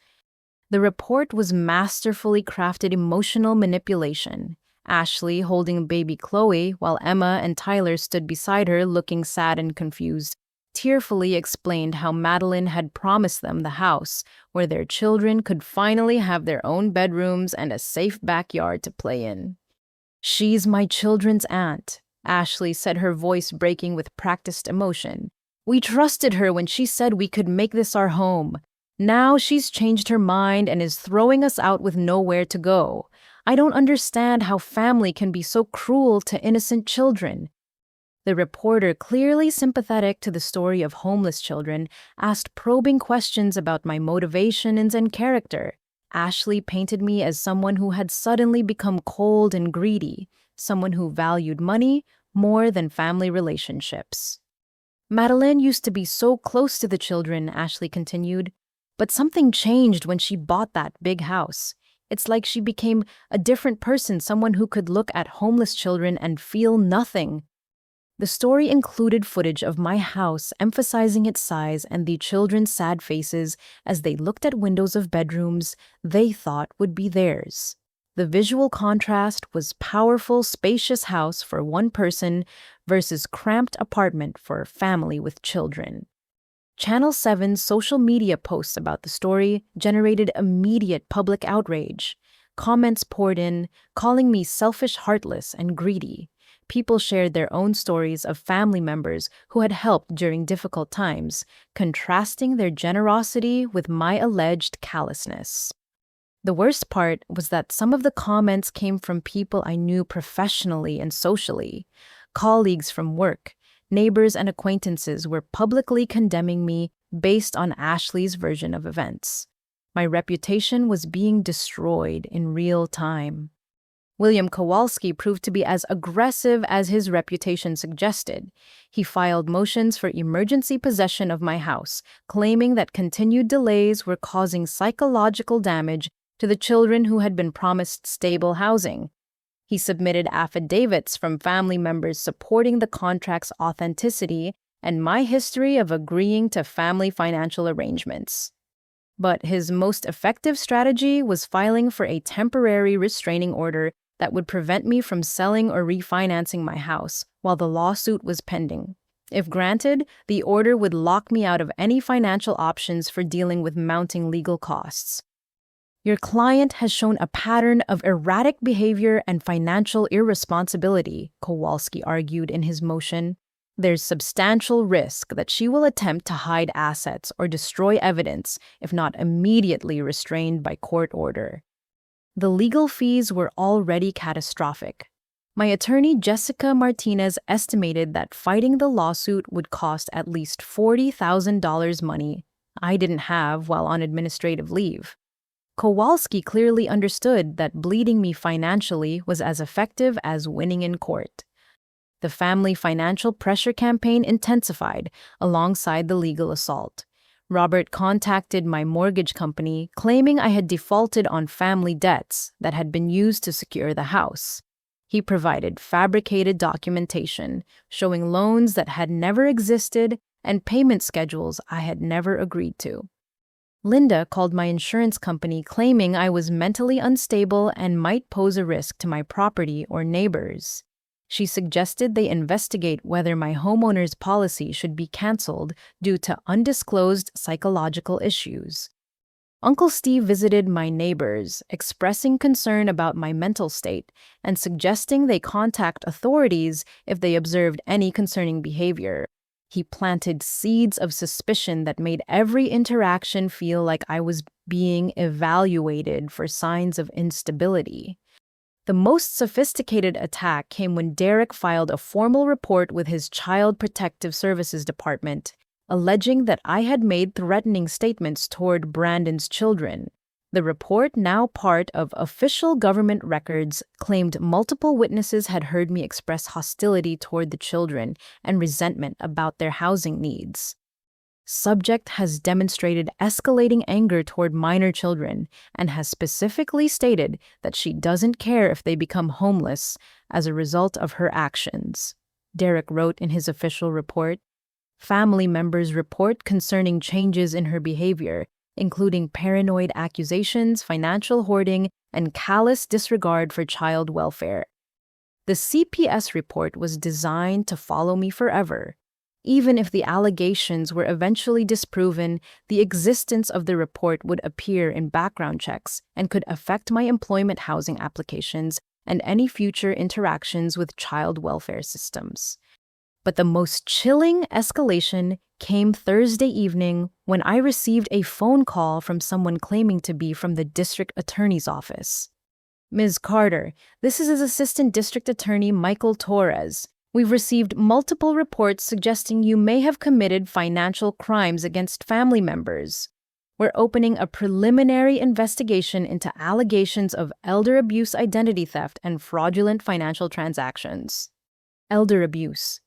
S1: The report was masterfully crafted emotional manipulation. Ashley holding baby Chloe while Emma and Tyler stood beside her looking sad and confused, tearfully explained how Madeline had promised them the house where their children could finally have their own bedrooms and a safe backyard to play in. "She's my children's aunt," Ashley said, her voice breaking with practiced emotion. "We trusted her when she said we could make this our home. Now she's changed her mind and is throwing us out with nowhere to go. I don't understand how family can be so cruel to innocent children." The reporter, clearly sympathetic to the story of homeless children, asked probing questions about my motivations and character. Ashley painted me as someone who had suddenly become cold and greedy, someone who valued money more than family relationships. "Madeline used to be so close to the children," Ashley continued, "but something changed when she bought that big house. It's like she became a different person, someone who could look at homeless children and feel nothing." The story included footage of my house, emphasizing its size and the children's sad faces as they looked at windows of bedrooms they thought would be theirs. The visual contrast was powerful, spacious house for one person versus cramped apartment for a family with children. Channel 7's social media posts about the story generated immediate public outrage. Comments poured in, calling me selfish, heartless, and greedy. People shared their own stories of family members who had helped during difficult times, contrasting their generosity with my alleged callousness. The worst part was that some of the comments came from people I knew professionally and socially. Colleagues from work, neighbors, and acquaintances were publicly condemning me based on Ashley's version of events. My reputation was being destroyed in real time. William Kowalski proved to be as aggressive as his reputation suggested. He filed motions for emergency possession of my house, claiming that continued delays were causing psychological damage to the children who had been promised stable housing. He submitted affidavits from family members supporting the contract's authenticity and my history of agreeing to family financial arrangements. But his most effective strategy was filing for a temporary restraining order that would prevent me from selling or refinancing my house while the lawsuit was pending. If granted, the order would lock me out of any financial options for dealing with mounting legal costs. "Your client has shown a pattern of erratic behavior and financial irresponsibility," Kowalski argued in his motion. "There's substantial risk that she will attempt to hide assets or destroy evidence if not immediately restrained by court order." The legal fees were already catastrophic. My attorney, Jessica Martinez, estimated that fighting the lawsuit would cost at least $40,000 money I didn't have while on administrative leave. Kowalski clearly understood that bleeding me financially was as effective as winning in court. The family financial pressure campaign intensified alongside the legal assault. Robert contacted my mortgage company, claiming I had defaulted on family debts that had been used to secure the house. He provided fabricated documentation showing loans that had never existed and payment schedules I had never agreed to. Linda called my insurance company, claiming I was mentally unstable and might pose a risk to my property or neighbors. She suggested they investigate whether my homeowner's policy should be canceled due to undisclosed psychological issues. Uncle Steve visited my neighbors, expressing concern about my mental state and suggesting they contact authorities if they observed any concerning behavior. He planted seeds of suspicion that made every interaction feel like I was being evaluated for signs of instability. The most sophisticated attack came when Derek filed a formal report with his Child Protective Services Department, alleging that I had made threatening statements toward Brandon's children. The report, now part of official government records, claimed multiple witnesses had heard me express hostility toward the children and resentment about their housing needs. Subject has demonstrated escalating anger toward minor children and has specifically stated that she doesn't care if they become homeless as a result of her actions. Derek wrote in his official report. Family members report concerning changes in her behavior, including paranoid accusations, financial hoarding, and callous disregard for child welfare. The CPS report was designed to follow me forever. Even if the allegations were eventually disproven, the existence of the report would appear in background checks and could affect my employment housing applications and any future interactions with child welfare systems. But the most chilling escalation came Thursday evening when I received a phone call from someone claiming to be from the district attorney's office. Ms. Carter, this is his Assistant District Attorney Michael Torres. We've received multiple reports suggesting you may have committed financial crimes against family members. We're opening a preliminary investigation into allegations of elder abuse, identity theft, and fraudulent financial transactions. Elder abuse.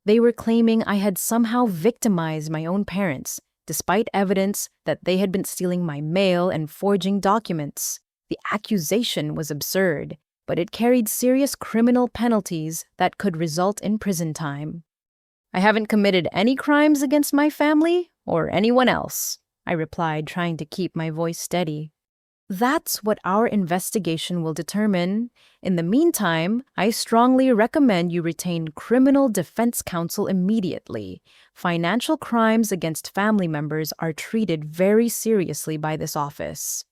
S1: They were claiming I had somehow victimized my own parents, despite evidence that they had been stealing my mail and forging documents. The accusation was absurd, but it carried serious criminal penalties that could result in prison time. I haven't committed any crimes against my family or anyone else, I replied, trying to keep my voice steady. That's what our investigation will determine. In the meantime, I strongly recommend you retain criminal defense counsel immediately. Financial crimes against family members are treated very seriously by this office.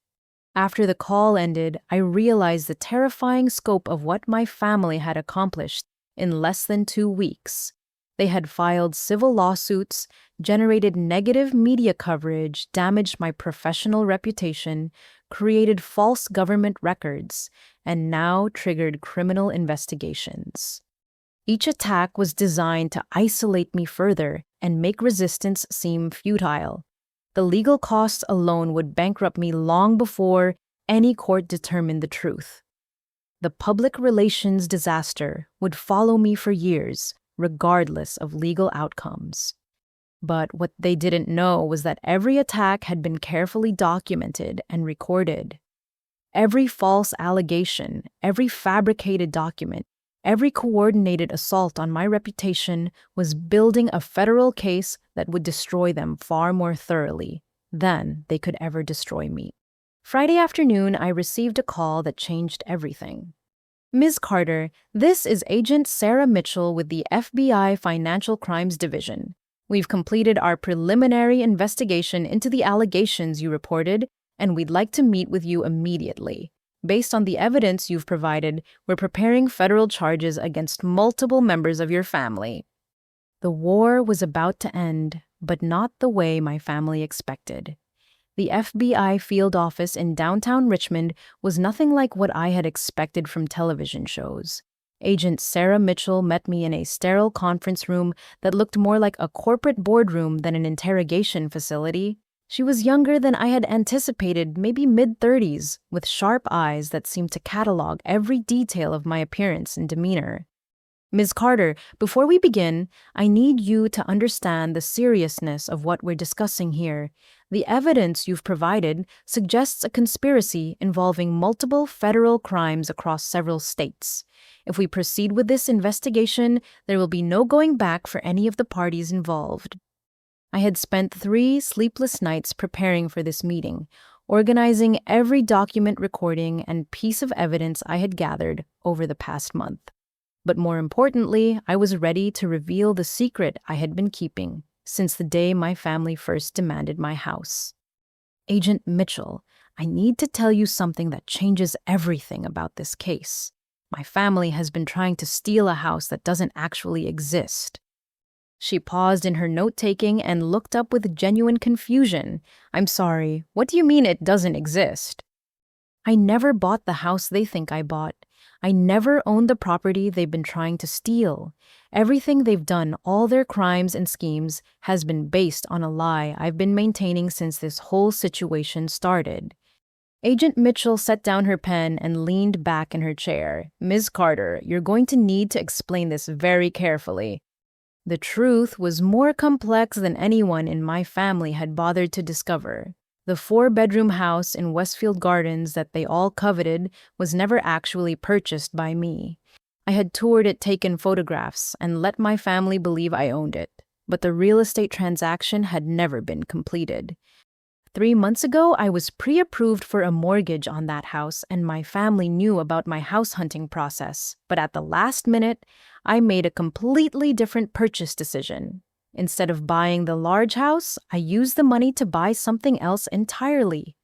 S1: After the call ended, I realized the terrifying scope of what my family had accomplished in less than 2 weeks. They had filed civil lawsuits, generated negative media coverage, damaged my professional reputation, created false government records, and now triggered criminal investigations. Each attack was designed to isolate me further and make resistance seem futile. The legal costs alone would bankrupt me long before any court determined the truth. The public relations disaster would follow me for years, regardless of legal outcomes. But what they didn't know was that every attack had been carefully documented and recorded. Every false allegation, every fabricated document, every coordinated assault on my reputation was building a federal case that would destroy them far more thoroughly than they could ever destroy me. Friday afternoon, I received a call that changed everything. Ms. Carter, this is Agent Sarah Mitchell with the FBI Financial Crimes Division. We've completed our preliminary investigation into the allegations you reported, and we'd like to meet with you immediately. Based on the evidence you've provided, we're preparing federal charges against multiple members of your family. The war was about to end, but not the way my family expected. The FBI field office in downtown Richmond was nothing like what I had expected from television shows. Agent Sarah Mitchell met me in a sterile conference room that looked more like a corporate boardroom than an interrogation facility. She was younger than I had anticipated, maybe mid-30s, with sharp eyes that seemed to catalog every detail of my appearance and demeanor. Ms. Carter, before we begin, I need you to understand the seriousness of what we're discussing here. The evidence you've provided suggests a conspiracy involving multiple federal crimes across several states. If we proceed with this investigation, there will be no going back for any of the parties involved. I had spent 3 sleepless nights preparing for this meeting, organizing every document, recording, and piece of evidence I had gathered over the past month. But more importantly, I was ready to reveal the secret I had been keeping since the day my family first demanded my house. Agent Mitchell, I need to tell you something that changes everything about this case. My family has been trying to steal a house that doesn't actually exist. She paused in her note-taking and looked up with genuine confusion. I'm sorry, what do you mean it doesn't exist? I never bought the house they think I bought. I never owned the property they've been trying to steal. Everything they've done, all their crimes and schemes, has been based on a lie I've been maintaining since this whole situation started. Agent Mitchell set down her pen and leaned back in her chair. Ms. Carter, you're going to need to explain this very carefully. The truth was more complex than anyone in my family had bothered to discover. The 4-bedroom house in Westfield Gardens that they all coveted was never actually purchased by me. I had toured it, taken photographs, and let my family believe I owned it, but the real estate transaction had never been completed. 3 months ago, I was pre-approved for a mortgage on that house, and my family knew about my house hunting process. But at the last minute, I made a completely different purchase decision. Instead of buying the large house, I used the money to buy something else entirely.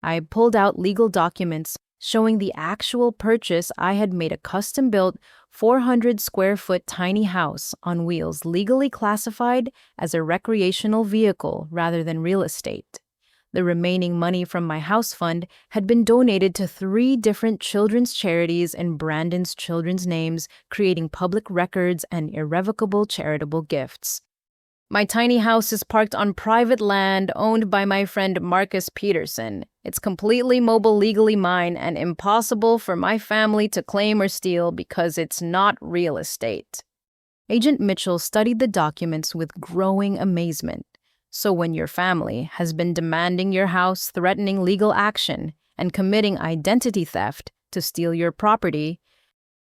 S1: I pulled out legal documents showing the actual purchase. I had made a custom-built 400-square-foot tiny house on wheels, legally classified as a recreational vehicle rather than real estate. The remaining money from my house fund had been donated to 3 different children's charities in Brandon's children's names, creating public records and irrevocable charitable gifts. My tiny house is parked on private land owned by my friend Marcus Peterson. It's completely mobile, legally mine, and impossible for my family to claim or steal because it's not real estate. Agent Mitchell studied the documents with growing amazement. So when your family has been demanding your house, threatening legal action, and committing identity theft to steal your property,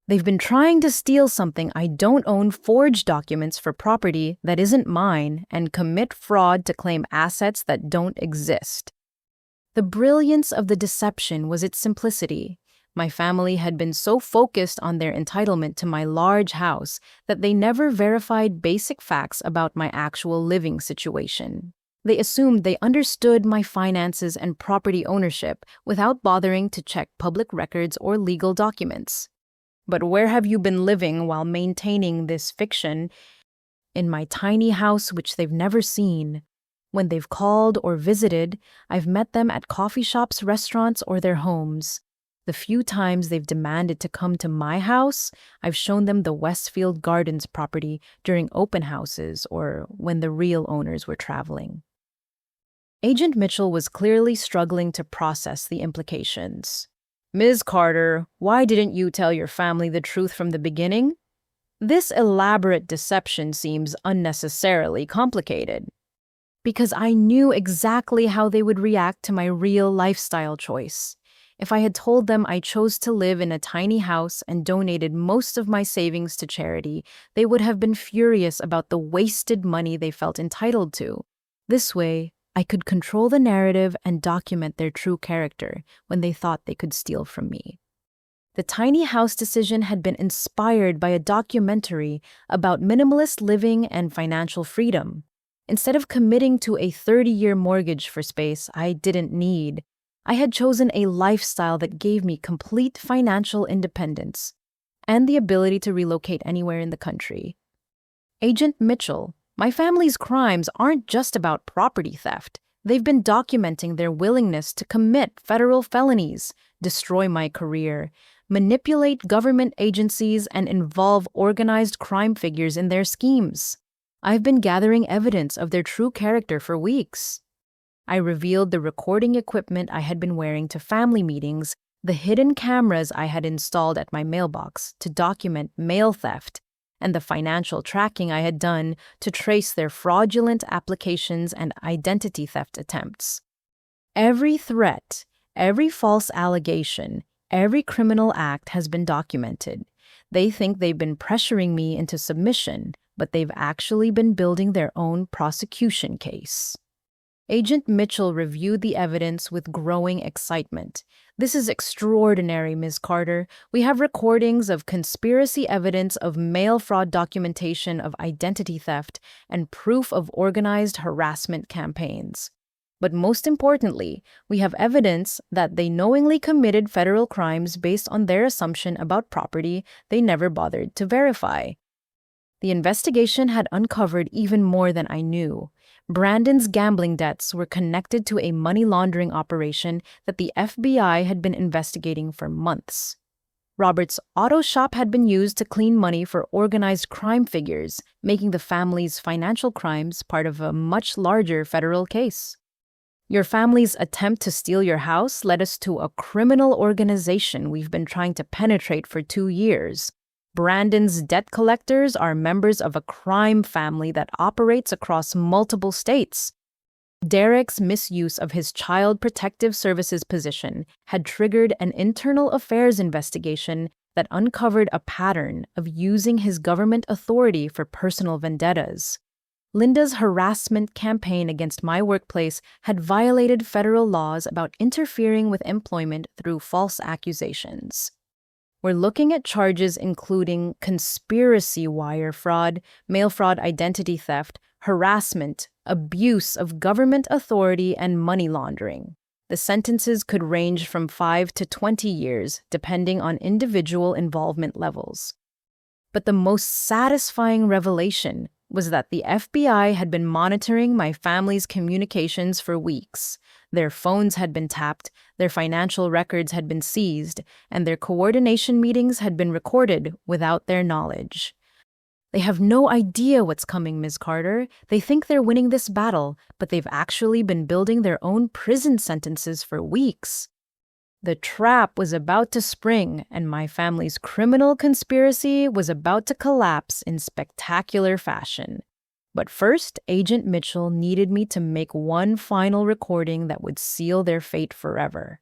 S1: they've been trying to steal something I don't own, forge documents for property that isn't mine, and commit fraud to claim assets that don't exist. The brilliance of the deception was its simplicity. My family had been so focused on their entitlement to my large house that they never verified basic facts about my actual living situation. They assumed they understood my finances and property ownership without bothering to check public records or legal documents. But where have you been living while maintaining this fiction? In my tiny house, which they've never seen. When they've called or visited, I've met them at coffee shops, restaurants, or their homes. The few times they've demanded to come to my house, I've shown them the Westfield Gardens property during open houses or when the real owners were traveling. Agent Mitchell was clearly struggling to process the implications. Ms. Carter, why didn't you tell your family the truth from the beginning? This elaborate deception seems unnecessarily complicated. Because I knew exactly how they would react to my real lifestyle choice. If I had told them I chose to live in a tiny house and donated most of my savings to charity, they would have been furious about the wasted money they felt entitled to. This way, I could control the narrative and document their true character when they thought they could steal from me. The tiny house decision had been inspired by a documentary about minimalist living and financial freedom. Instead of committing to a 30-year mortgage for space I didn't need, I had chosen a lifestyle that gave me complete financial independence and the ability to relocate anywhere in the country. Agent Mitchell, my family's crimes aren't just about property theft. They've been documenting their willingness to commit federal felonies, destroy my career, manipulate government agencies, and involve organized crime figures in their schemes. I've been gathering evidence of their true character for weeks. I revealed the recording equipment I had been wearing to family meetings, the hidden cameras I had installed at my mailbox to document mail theft, and the financial tracking I had done to trace their fraudulent applications and identity theft attempts. Every threat, every false allegation, every criminal act has been documented. They think they've been pressuring me into submission, but they've actually been building their own prosecution case. Agent Mitchell reviewed the evidence with growing excitement. This is extraordinary, Ms. Carter. We have recordings of conspiracy evidence of mail fraud, documentation of identity theft, and proof of organized harassment campaigns. But most importantly, we have evidence that they knowingly committed federal crimes based on their assumption about property they never bothered to verify. The investigation had uncovered even more than I knew. Brandon's gambling debts were connected to a money laundering operation that the FBI had been investigating for months. Robert's auto shop had been used to clean money for organized crime figures, making the family's financial crimes part of a much larger federal case. Your family's attempt to steal your house led us to a criminal organization we've been trying to penetrate for 2 years. Brandon's debt collectors are members of a crime family that operates across multiple states. Derek's misuse of his Child Protective Services position had triggered an internal affairs investigation that uncovered a pattern of using his government authority for personal vendettas. Linda's harassment campaign against my workplace had violated federal laws about interfering with employment through false accusations. We're looking at charges including conspiracy wire fraud, mail fraud identity theft, harassment, abuse of government authority, and money laundering. The sentences could range from 5 to 20 years, depending on individual involvement levels. But the most satisfying revelation was that the FBI had been monitoring my family's communications for weeks. Their phones had been tapped, their financial records had been seized, and their coordination meetings had been recorded without their knowledge. They have no idea what's coming, Ms. Carter. They think they're winning this battle, but they've actually been building their own prison sentences for weeks. The trap was about to spring, and my family's criminal conspiracy was about to collapse in spectacular fashion. But first, Agent Mitchell needed me to make one final recording that would seal their fate forever.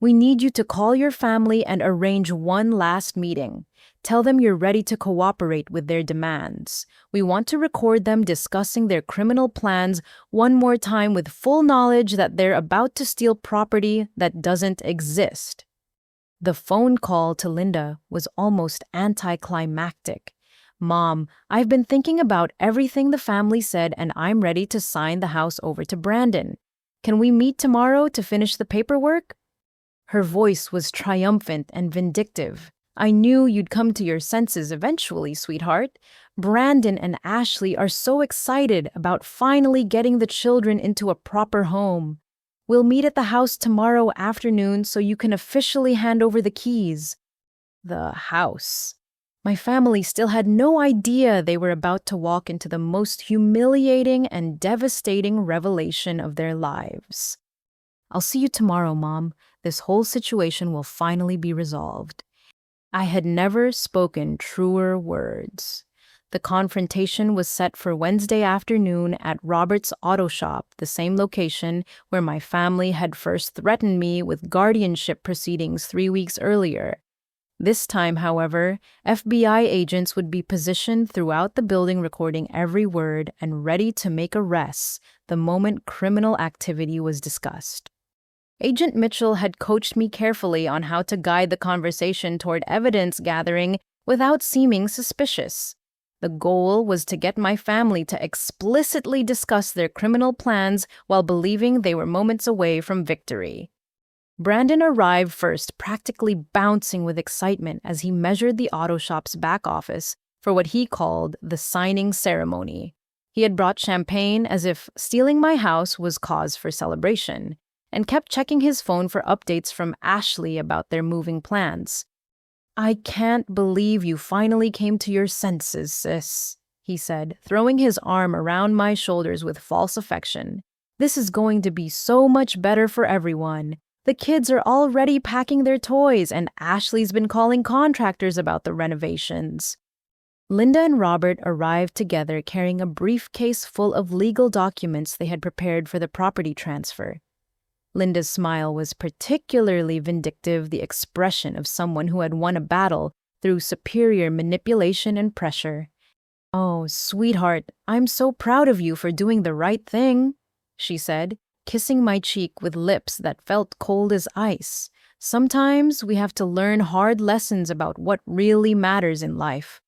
S1: We need you to call your family and arrange one last meeting. Tell them you're ready to cooperate with their demands. We want to record them discussing their criminal plans one more time with full knowledge that they're about to steal property that doesn't exist. The phone call to Linda was almost anticlimactic. Mom, I've been thinking about everything the family said and I'm ready to sign the house over to Brandon. Can we meet tomorrow to finish the paperwork? Her voice was triumphant and vindictive. I knew you'd come to your senses eventually, sweetheart. Brandon and Ashley are so excited about finally getting the children into a proper home. We'll meet at the house tomorrow afternoon so you can officially hand over the keys. The house. My family still had no idea they were about to walk into the most humiliating and devastating revelation of their lives. I'll see you tomorrow, Mom. This whole situation will finally be resolved. I had never spoken truer words. The confrontation was set for Wednesday afternoon at Robert's auto shop, the same location where my family had first threatened me with guardianship proceedings 3 weeks earlier. This time, however, FBI agents would be positioned throughout the building recording every word and ready to make arrests the moment criminal activity was discussed. Agent Mitchell had coached me carefully on how to guide the conversation toward evidence gathering without seeming suspicious. The goal was to get my family to explicitly discuss their criminal plans while believing they were moments away from victory. Brandon arrived first, practically bouncing with excitement as he measured the auto shop's back office for what he called the signing ceremony. He had brought champagne as if stealing my house was cause for celebration, and kept checking his phone for updates from Ashley about their moving plans. I can't believe you finally came to your senses, sis, he said, throwing his arm around my shoulders with false affection. This is going to be so much better for everyone. The kids are already packing their toys, and Ashley's been calling contractors about the renovations. Linda and Robert arrived together carrying a briefcase full of legal documents they had prepared for the property transfer. Linda's smile was particularly vindictive, the expression of someone who had won a battle through superior manipulation and pressure. "Oh, sweetheart, I'm so proud of you for doing the right thing," she said, kissing my cheek with lips that felt cold as ice. Sometimes we have to learn hard lessons about what really matters in life.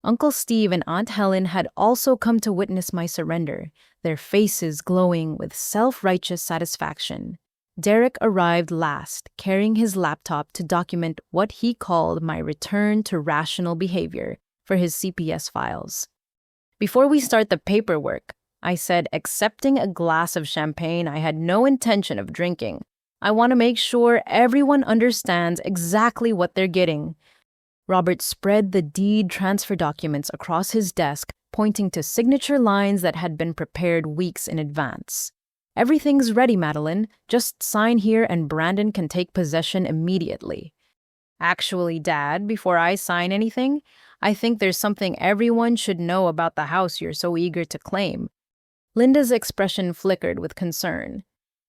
S1: Uncle Steve and Aunt Helen had also come to witness my surrender, their faces glowing with self-righteous satisfaction. Derek arrived last, carrying his laptop to document what he called my return to rational behavior for his CPS files. Before we start the paperwork, I said, accepting a glass of champagne I had no intention of drinking. I want to make sure everyone understands exactly what they're getting. Robert spread the deed transfer documents across his desk, pointing to signature lines that had been prepared weeks in advance. Everything's ready, Madeline. Just sign here and Brandon can take possession immediately. Actually, Dad, before I sign anything, I think there's something everyone should know about the house you're so eager to claim. Linda's expression flickered with concern.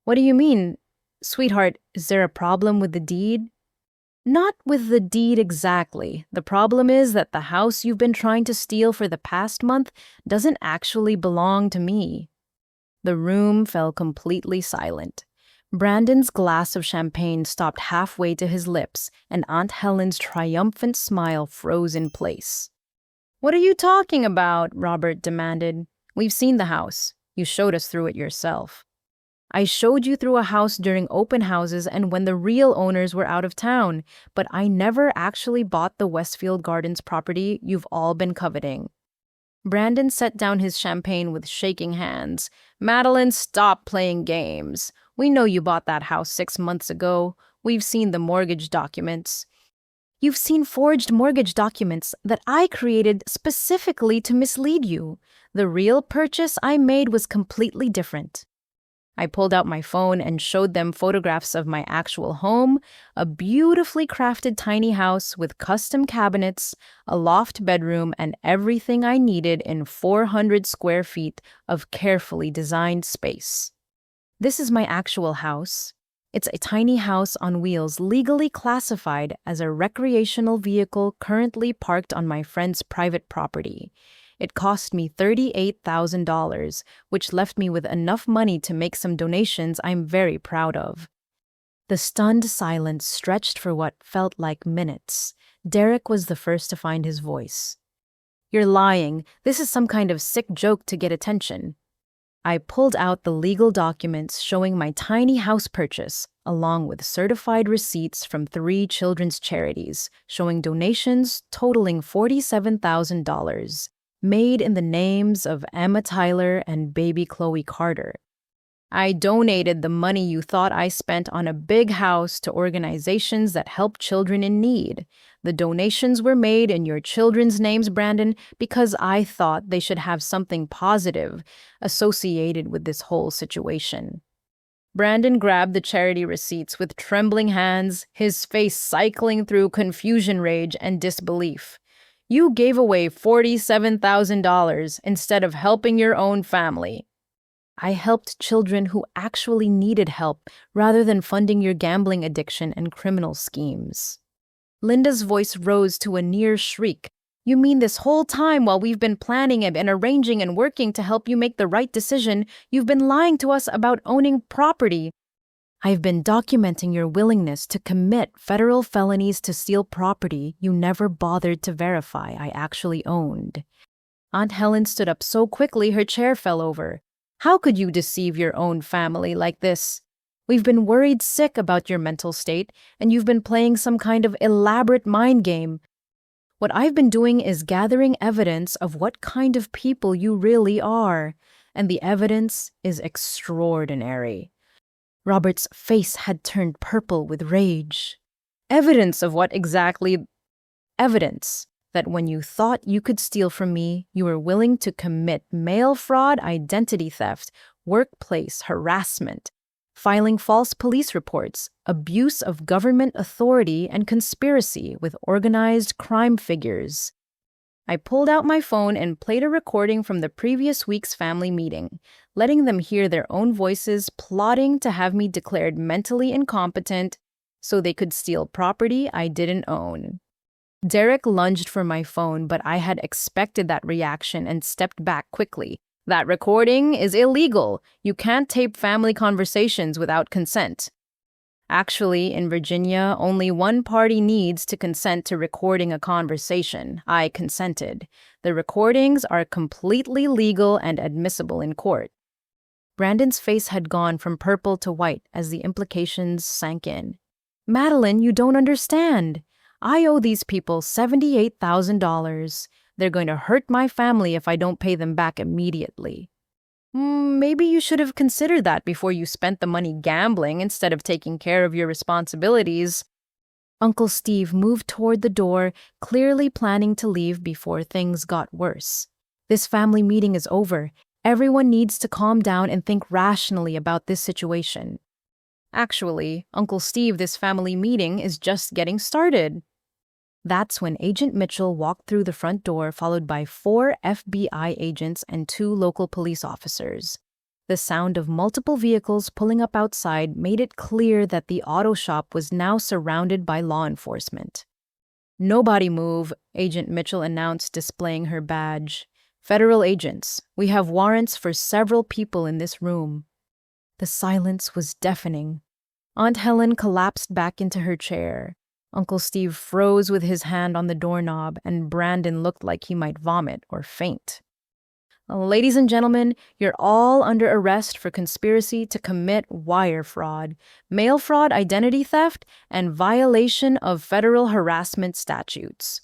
S1: What do you mean? Sweetheart, is there a problem with the deed? Not with the deed exactly. The problem is that the house you've been trying to steal for the past month doesn't actually belong to me. The room fell completely silent. Brandon's glass of champagne stopped halfway to his lips, and Aunt Helen's triumphant smile froze in place. What are you talking about? Robert demanded. We've seen the house. You showed us through it yourself. I showed you through a house during open houses and when the real owners were out of town, but I never actually bought the Westfield Gardens property you've all been coveting. Brandon set down his champagne with shaking hands. Madeline, stop playing games. We know you bought that house 6 months ago. We've seen the mortgage documents. You've seen forged mortgage documents that I created specifically to mislead you. The real purchase I made was completely different. I pulled out my phone and showed them photographs of my actual home, a beautifully crafted tiny house with custom cabinets, a loft bedroom, and everything I needed in 400 square feet of carefully designed space. This is my actual house. It's a tiny house on wheels legally classified as a recreational vehicle currently parked on my friend's private property. It cost me $38,000, which left me with enough money to make some donations I'm very proud of. The stunned silence stretched for what felt like minutes. Derek was the first to find his voice. You're lying. This is some kind of sick joke to get attention. I pulled out the legal documents showing my tiny house purchase, along with certified receipts from 3 children's charities, showing donations totaling $47,000. Made in the names of Emma Tyler and baby Chloe Carter. I donated the money you thought I spent on a big house to organizations that help children in need. The donations were made in your children's names, Brandon, because I thought they should have something positive associated with this whole situation. Brandon grabbed the charity receipts with trembling hands, his face cycling through confusion, rage, and disbelief. You gave away $47,000 instead of helping your own family. I helped children who actually needed help rather than funding your gambling addiction and criminal schemes. Linda's voice rose to a near shriek. You mean this whole time while we've been planning and arranging and working to help you make the right decision, you've been lying to us about owning property? I've been documenting your willingness to commit federal felonies to steal property you never bothered to verify I actually owned. Aunt Helen stood up so quickly her chair fell over. How could you deceive your own family like this? We've been worried sick about your mental state, and you've been playing some kind of elaborate mind game. What I've been doing is gathering evidence of what kind of people you really are, and the evidence is extraordinary. Robert's face had turned purple with rage. Evidence of what exactly? Evidence that when you thought you could steal from me, you were willing to commit mail fraud, identity theft, workplace harassment, filing false police reports, abuse of government authority, and conspiracy with organized crime figures. I pulled out my phone and played a recording from the previous week's family meeting, letting them hear their own voices plotting to have me declared mentally incompetent so they could steal property I didn't own. Derek lunged for my phone, but I had expected that reaction and stepped back quickly. That recording is illegal. You can't tape family conversations without consent. Actually, in Virginia, only one party needs to consent to recording a conversation. I consented. The recordings are completely legal and admissible in court. Brandon's face had gone from purple to white as the implications sank in. Madeline, you don't understand. I owe these people $78,000. They're going to hurt my family if I don't pay them back immediately. Maybe you should have considered that before you spent the money gambling instead of taking care of your responsibilities. Uncle Steve moved toward the door, clearly planning to leave before things got worse. This family meeting is over. Everyone needs to calm down and think rationally about this situation. Actually, Uncle Steve, this family meeting is just getting started. That's when Agent Mitchell walked through the front door, followed by 4 FBI agents and 2 local police officers. The sound of multiple vehicles pulling up outside made it clear that the auto shop was now surrounded by law enforcement. "Nobody move," Agent Mitchell announced, displaying her badge. "Federal agents, we have warrants for several people in this room." The silence was deafening. Aunt Helen collapsed back into her chair. Uncle Steve froze with his hand on the doorknob, and Brandon looked like he might vomit or faint. "Ladies and gentlemen, you're all under arrest for conspiracy to commit wire fraud, mail fraud, identity theft, and violation of federal harassment statutes."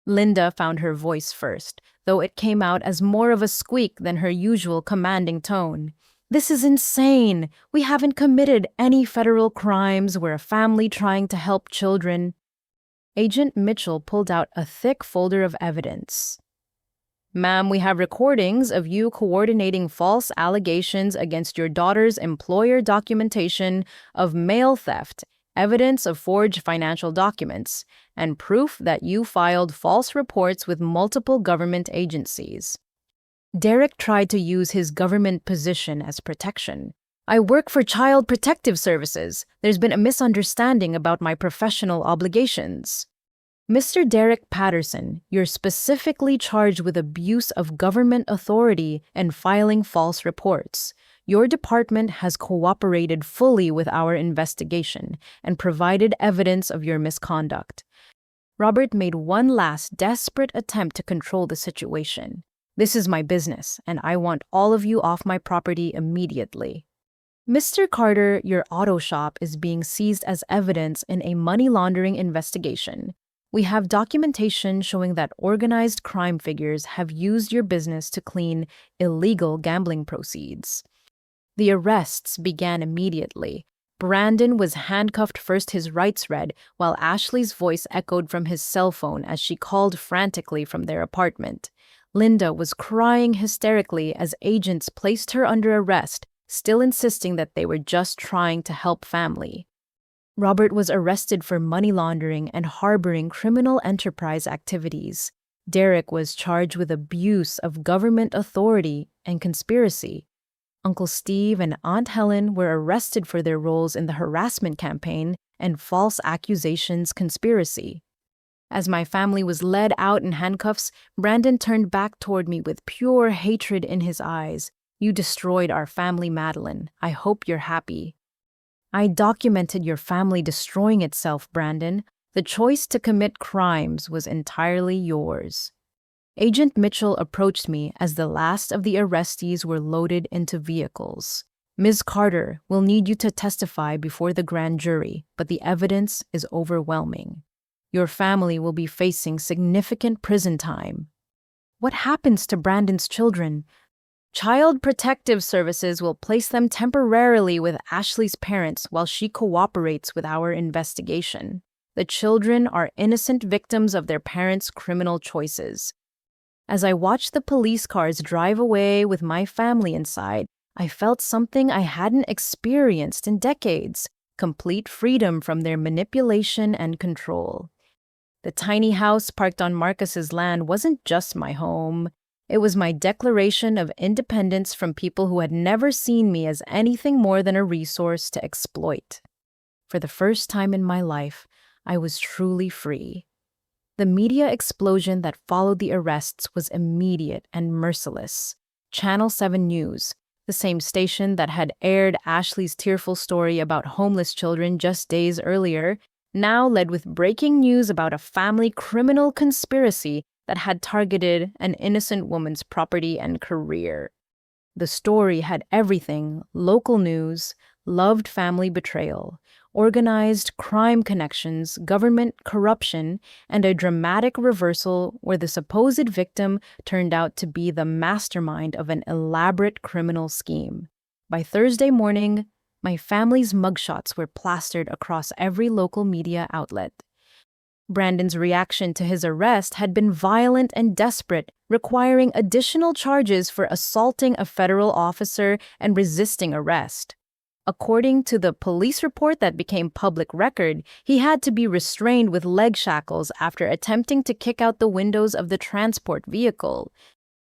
S1: Linda found her voice first, though it came out as more of a squeak than her usual commanding tone. "This is insane. We haven't committed any federal crimes. We're a family trying to help children." Agent Mitchell pulled out a thick folder of evidence. "Ma'am, we have recordings of you coordinating false allegations against your daughter's employer, documentation of mail theft, evidence of forged financial documents, and proof that you filed false reports with multiple government agencies." Derek tried to use his government position as protection. "I work for Child Protective Services. There's been a misunderstanding about my professional obligations." "Mr. Derek Patterson, you're specifically charged with abuse of government authority and filing false reports. Your department has cooperated fully with our investigation and provided evidence of your misconduct." Robert made one last desperate attempt to control the situation. "This is my business, and I want all of you off my property immediately." "Mr. Carter, your auto shop is being seized as evidence in a money laundering investigation. We have documentation showing that organized crime figures have used your business to clean illegal gambling proceeds." The arrests began immediately. Brandon was handcuffed first, his rights read, while Ashley's voice echoed from his cell phone as she called frantically from their apartment. Linda was crying hysterically as agents placed her under arrest, still insisting that they were just trying to help family. Robert was arrested for money laundering and harboring criminal enterprise activities. Derek was charged with abuse of government authority and conspiracy. Uncle Steve and Aunt Helen were arrested for their roles in the harassment campaign and false accusations conspiracy. As my family was led out in handcuffs, Brandon turned back toward me with pure hatred in his eyes. "You destroyed our family, Madeline. I hope you're happy." "I documented your family destroying itself, Brandon. The choice to commit crimes was entirely yours." Agent Mitchell approached me as the last of the arrestees were loaded into vehicles. "Ms. Carter, we'll need you to testify before the grand jury, but the evidence is overwhelming. Your family will be facing significant prison time." "What happens to Brandon's children?" "Child Protective Services will place them temporarily with Ashley's parents while she cooperates with our investigation. The children are innocent victims of their parents' criminal choices." As I watched the police cars drive away with my family inside, I felt something I hadn't experienced in decades: complete freedom from their manipulation and control. The tiny house parked on Marcus's land wasn't just my home. It was my declaration of independence from people who had never seen me as anything more than a resource to exploit. For the first time in my life, I was truly free. The media explosion that followed the arrests was immediate and merciless. Channel 7 News, The same station that had aired Ashley's tearful story about homeless children just days earlier, now led with breaking news about a family criminal conspiracy that had targeted an innocent woman's property and career. The story had everything: local news, loved family betrayal, organized crime connections, government corruption, and a dramatic reversal where the supposed victim turned out to be the mastermind of an elaborate criminal scheme. By Thursday morning, my family's mugshots were plastered across every local media outlet. Brandon's reaction to his arrest had been violent and desperate, requiring additional charges for assaulting a federal officer and resisting arrest. According to the police report that became public record, he had to be restrained with leg shackles after attempting to kick out the windows of the transport vehicle.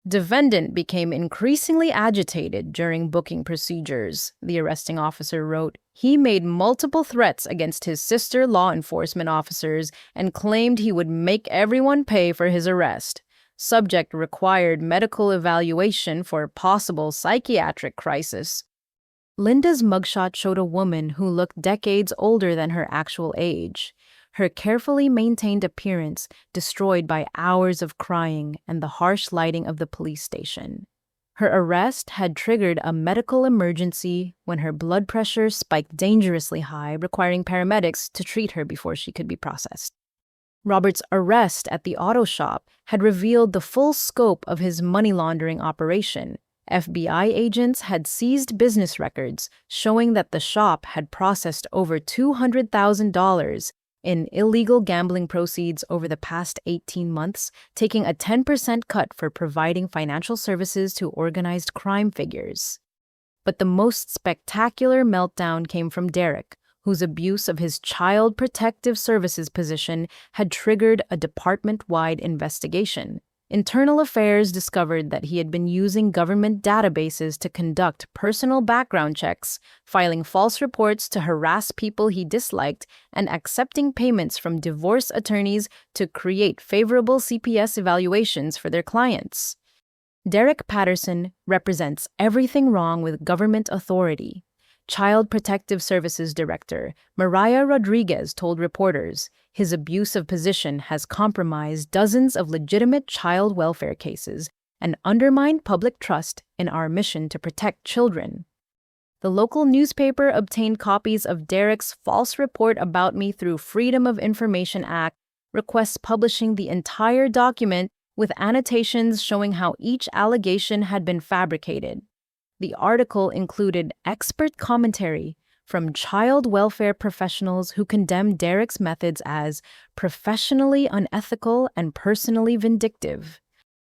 S1: Defendant became increasingly agitated during booking procedures, the arresting officer wrote. He made multiple threats against his sister law enforcement officers and claimed he would make everyone pay for his arrest. Subject required medical evaluation for possible psychiatric crisis. Linda's mugshot showed a woman who looked decades older than her actual age. Her carefully maintained appearance destroyed by hours of crying and the harsh lighting of the police station. Her arrest had triggered a medical emergency when her blood pressure spiked dangerously high, requiring paramedics to treat her before she could be processed. Robert's arrest at the auto shop had revealed the full scope of his money laundering operation. FBI agents had seized business records showing that the shop had processed over $200,000 in illegal gambling proceeds over the past 18 months, taking a 10% cut for providing financial services to organized crime figures. But the most spectacular meltdown came from Derek, whose abuse of his Child Protective Services position had triggered a department-wide investigation. Internal Affairs discovered that he had been using government databases to conduct personal background checks, filing false reports to harass people he disliked, and accepting payments from divorce attorneys to create favorable CPS evaluations for their clients. Derek Patterson represents everything wrong with government authority. Child Protective Services Director Mariah Rodriguez told reporters his abusive position has compromised dozens of legitimate child welfare cases and undermined public trust in our mission to protect children. The local newspaper obtained copies of Derek's false report about me through Freedom of Information Act requests, publishing the entire document with annotations showing how each allegation had been fabricated. The article included expert commentary from child welfare professionals who condemned Derek's methods as professionally unethical and personally vindictive.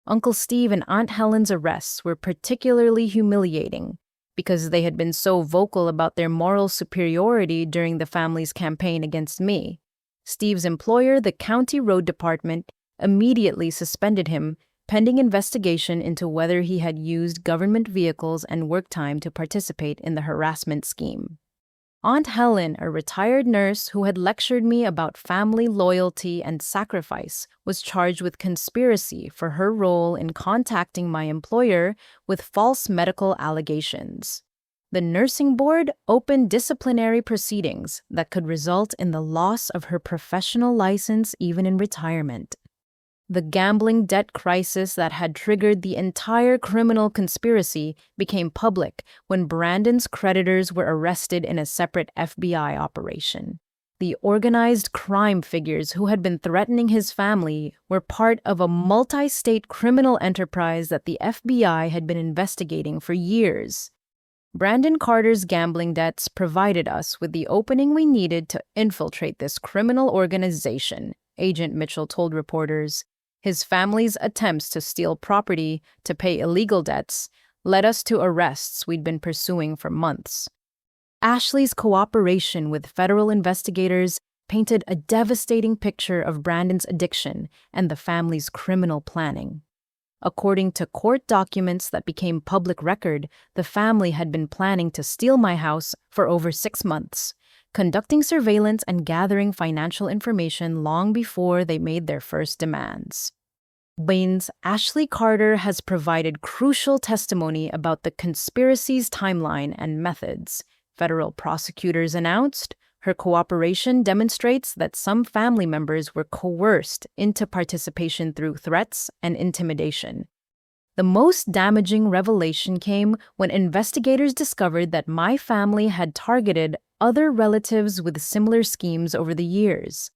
S1: Uncle Steve and Aunt Helen's arrests were particularly humiliating because they had been so vocal about their moral superiority during the family's campaign against me. Steve's employer, the county road department, immediately suspended him, pending investigation into whether he had used government vehicles and work time to participate in the harassment scheme. Aunt Helen, a retired nurse who had lectured me about family loyalty and sacrifice, was charged with conspiracy for her role in contacting my employer with false medical allegations. The nursing board opened disciplinary proceedings that could result in the loss of her professional license even in retirement. The gambling debt crisis that had triggered the entire criminal conspiracy became public when Brandon's creditors were arrested in a separate FBI operation. The organized crime figures who had been threatening his family were part of a multi-state criminal enterprise that the FBI had been investigating for years. Brandon Carter's gambling debts provided us with the opening we needed to infiltrate this criminal organization, Agent Mitchell told reporters. His family's attempts to steal property to pay illegal debts led us to arrests we'd been pursuing for months. Ashley's cooperation with federal investigators painted a devastating picture of Brandon's addiction and the family's criminal planning. According to court documents that became public record, the family had been planning to steal my house for over 6 months, conducting surveillance and gathering financial information long before they made their first demands. Wayne's Ashley Carter has provided crucial testimony about the conspiracy's timeline and methods. Federal prosecutors announced her cooperation demonstrates that some family members were coerced into participation through threats and intimidation. The most damaging revelation came when investigators discovered that my family had targeted other relatives with similar schemes over the years.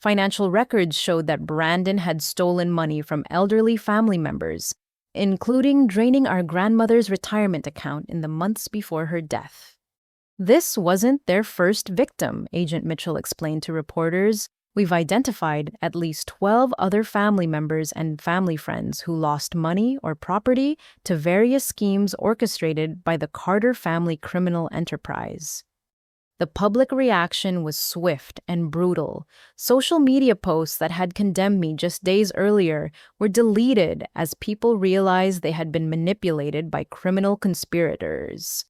S1: Financial records showed that Brandon had stolen money from elderly family members, including draining our grandmother's retirement account in the months before her death. This wasn't their first victim, Agent Mitchell explained to reporters. We've identified at least 12 other family members and family friends who lost money or property to various schemes orchestrated by the Carter family criminal enterprise. The public reaction was swift and brutal. Social media posts that had condemned me just days earlier were deleted as people realized they had been manipulated by criminal conspirators.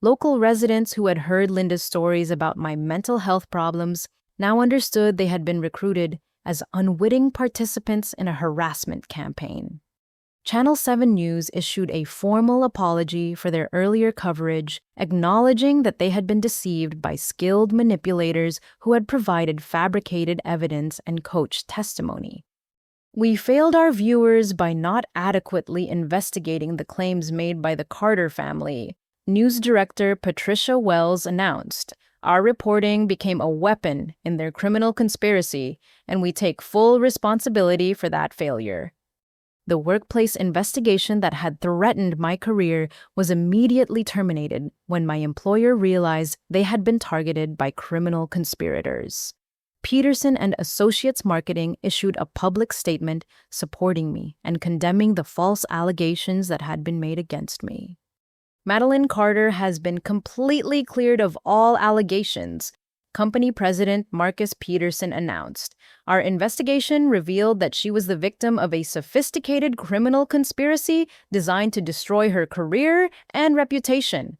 S1: Local residents who had heard Linda's stories about my mental health problems now understood they had been recruited as unwitting participants in a harassment campaign. Channel 7 News issued a formal apology for their earlier coverage, acknowledging that they had been deceived by skilled manipulators who had provided fabricated evidence and coached testimony. We failed our viewers by not adequately investigating the claims made by the Carter family, News Director Patricia Wells announced. Our reporting became a weapon in their criminal conspiracy, and we take full responsibility for that failure. The workplace investigation that had threatened my career was immediately terminated when my employer realized they had been targeted by criminal conspirators. Peterson and Associates Marketing issued a public statement supporting me and condemning the false allegations that had been made against me. Madeline Carter has been completely cleared of all allegations, company president Marcus Peterson announced. Our investigation revealed that she was the victim of a sophisticated criminal conspiracy designed to destroy her career and reputation.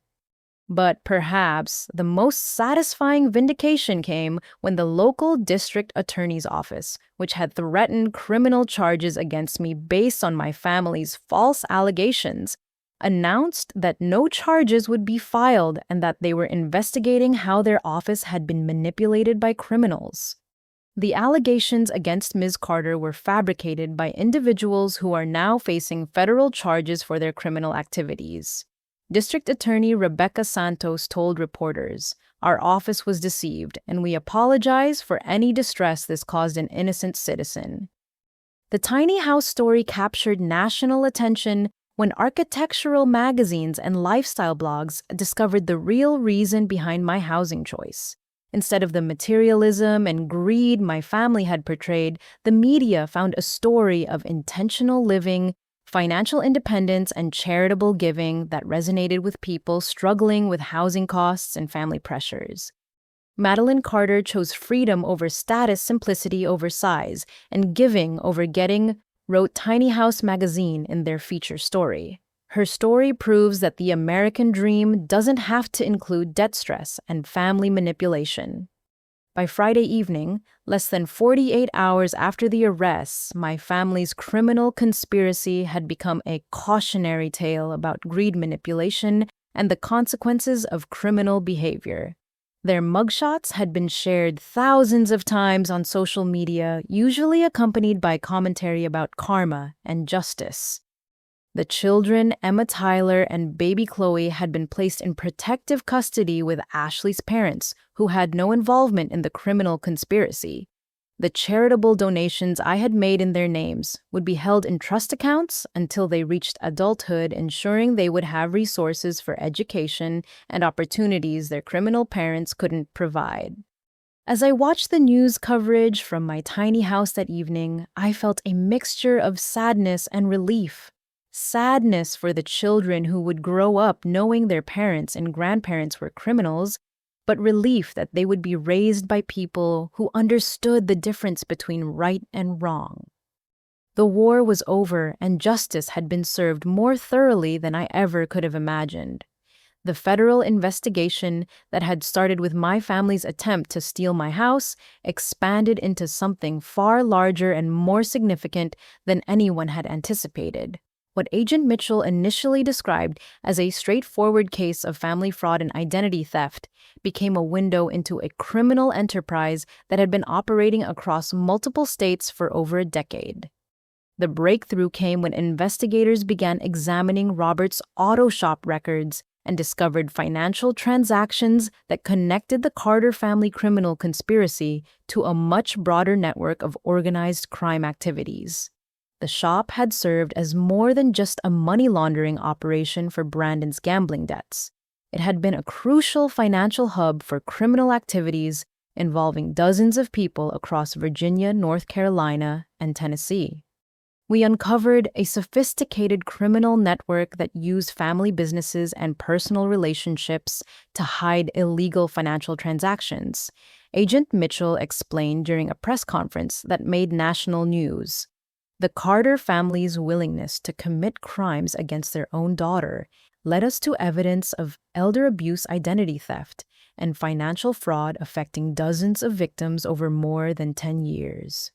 S1: But perhaps the most satisfying vindication came when the local district attorney's office, which had threatened criminal charges against me based on my family's false allegations, announced that no charges would be filed and that they were investigating how their office had been manipulated by criminals. The allegations against Ms. Carter were fabricated by individuals who are now facing federal charges for their criminal activities. District Attorney Rebecca Santos told reporters, "Our office was deceived, and we apologize for any distress this caused an innocent citizen." The tiny house story captured national attention when architectural magazines and lifestyle blogs discovered the real reason behind my housing choice. Instead of the materialism and greed my family had portrayed, the media found a story of intentional living, financial independence, and charitable giving that resonated with people struggling with housing costs and family pressures. Madeline Carter chose freedom over status, simplicity over size, and giving over getting, wrote Tiny House magazine in their feature story. Her story proves that the American dream doesn't have to include debt stress and family manipulation. By Friday evening, less than 48 hours after the arrests, my family's criminal conspiracy had become a cautionary tale about greed manipulation and the consequences of criminal behavior. Their mugshots had been shared thousands of times on social media, usually accompanied by commentary about karma and justice. The children, Emma Tyler and baby Chloe, had been placed in protective custody with Ashley's parents, who had no involvement in the criminal conspiracy. The charitable donations I had made in their names would be held in trust accounts until they reached adulthood, ensuring they would have resources for education and opportunities their criminal parents couldn't provide. As I watched the news coverage from my tiny house that evening, I felt a mixture of sadness and relief. Sadness for the children who would grow up knowing their parents and grandparents were criminals, but relief that they would be raised by people who understood the difference between right and wrong. The war was over and justice had been served more thoroughly than I ever could have imagined. The federal investigation that had started with my family's attempt to steal my house expanded into something far larger and more significant than anyone had anticipated. What Agent Mitchell initially described as a straightforward case of family fraud and identity theft became a window into a criminal enterprise that had been operating across multiple states for over a decade. The breakthrough came when investigators began examining Robert's auto shop records and discovered financial transactions that connected the Carter family criminal conspiracy to a much broader network of organized crime activities. The shop had served as more than just a money laundering operation for Brandon's gambling debts. It had been a crucial financial hub for criminal activities involving dozens of people across Virginia, North Carolina, and Tennessee. We uncovered a sophisticated criminal network that used family businesses and personal relationships to hide illegal financial transactions. Agent Mitchell explained during a press conference that made national news. The Carter family's willingness to commit crimes against their own daughter led us to evidence of elder abuse, identity theft, and financial fraud affecting dozens of victims over more than 10 years.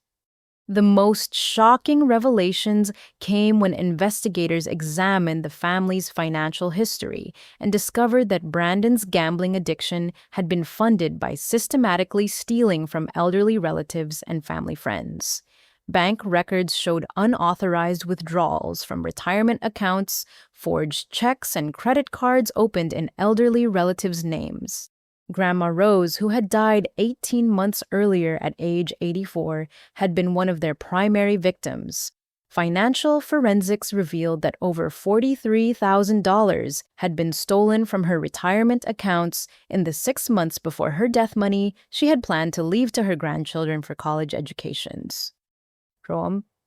S1: The most shocking revelations came when investigators examined the family's financial history and discovered that Brandon's gambling addiction had been funded by systematically stealing from elderly relatives and family friends. Bank records showed unauthorized withdrawals from retirement accounts, forged checks, and credit cards opened in elderly relatives' names. Grandma Rose, who had died 18 months earlier at age 84, had been one of their primary victims. Financial forensics revealed that over $43,000 had been stolen from her retirement accounts in the 6 months before her death money she had planned to leave to her grandchildren for college educations.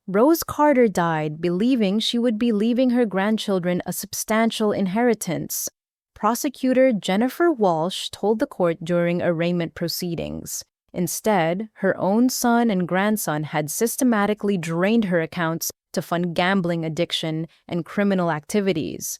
S1: Rose Carter died believing she would be leaving her grandchildren a substantial inheritance. Prosecutor Jennifer Walsh told the court during arraignment proceedings. Instead, her own son and grandson had systematically drained her accounts to fund gambling addiction and criminal activities.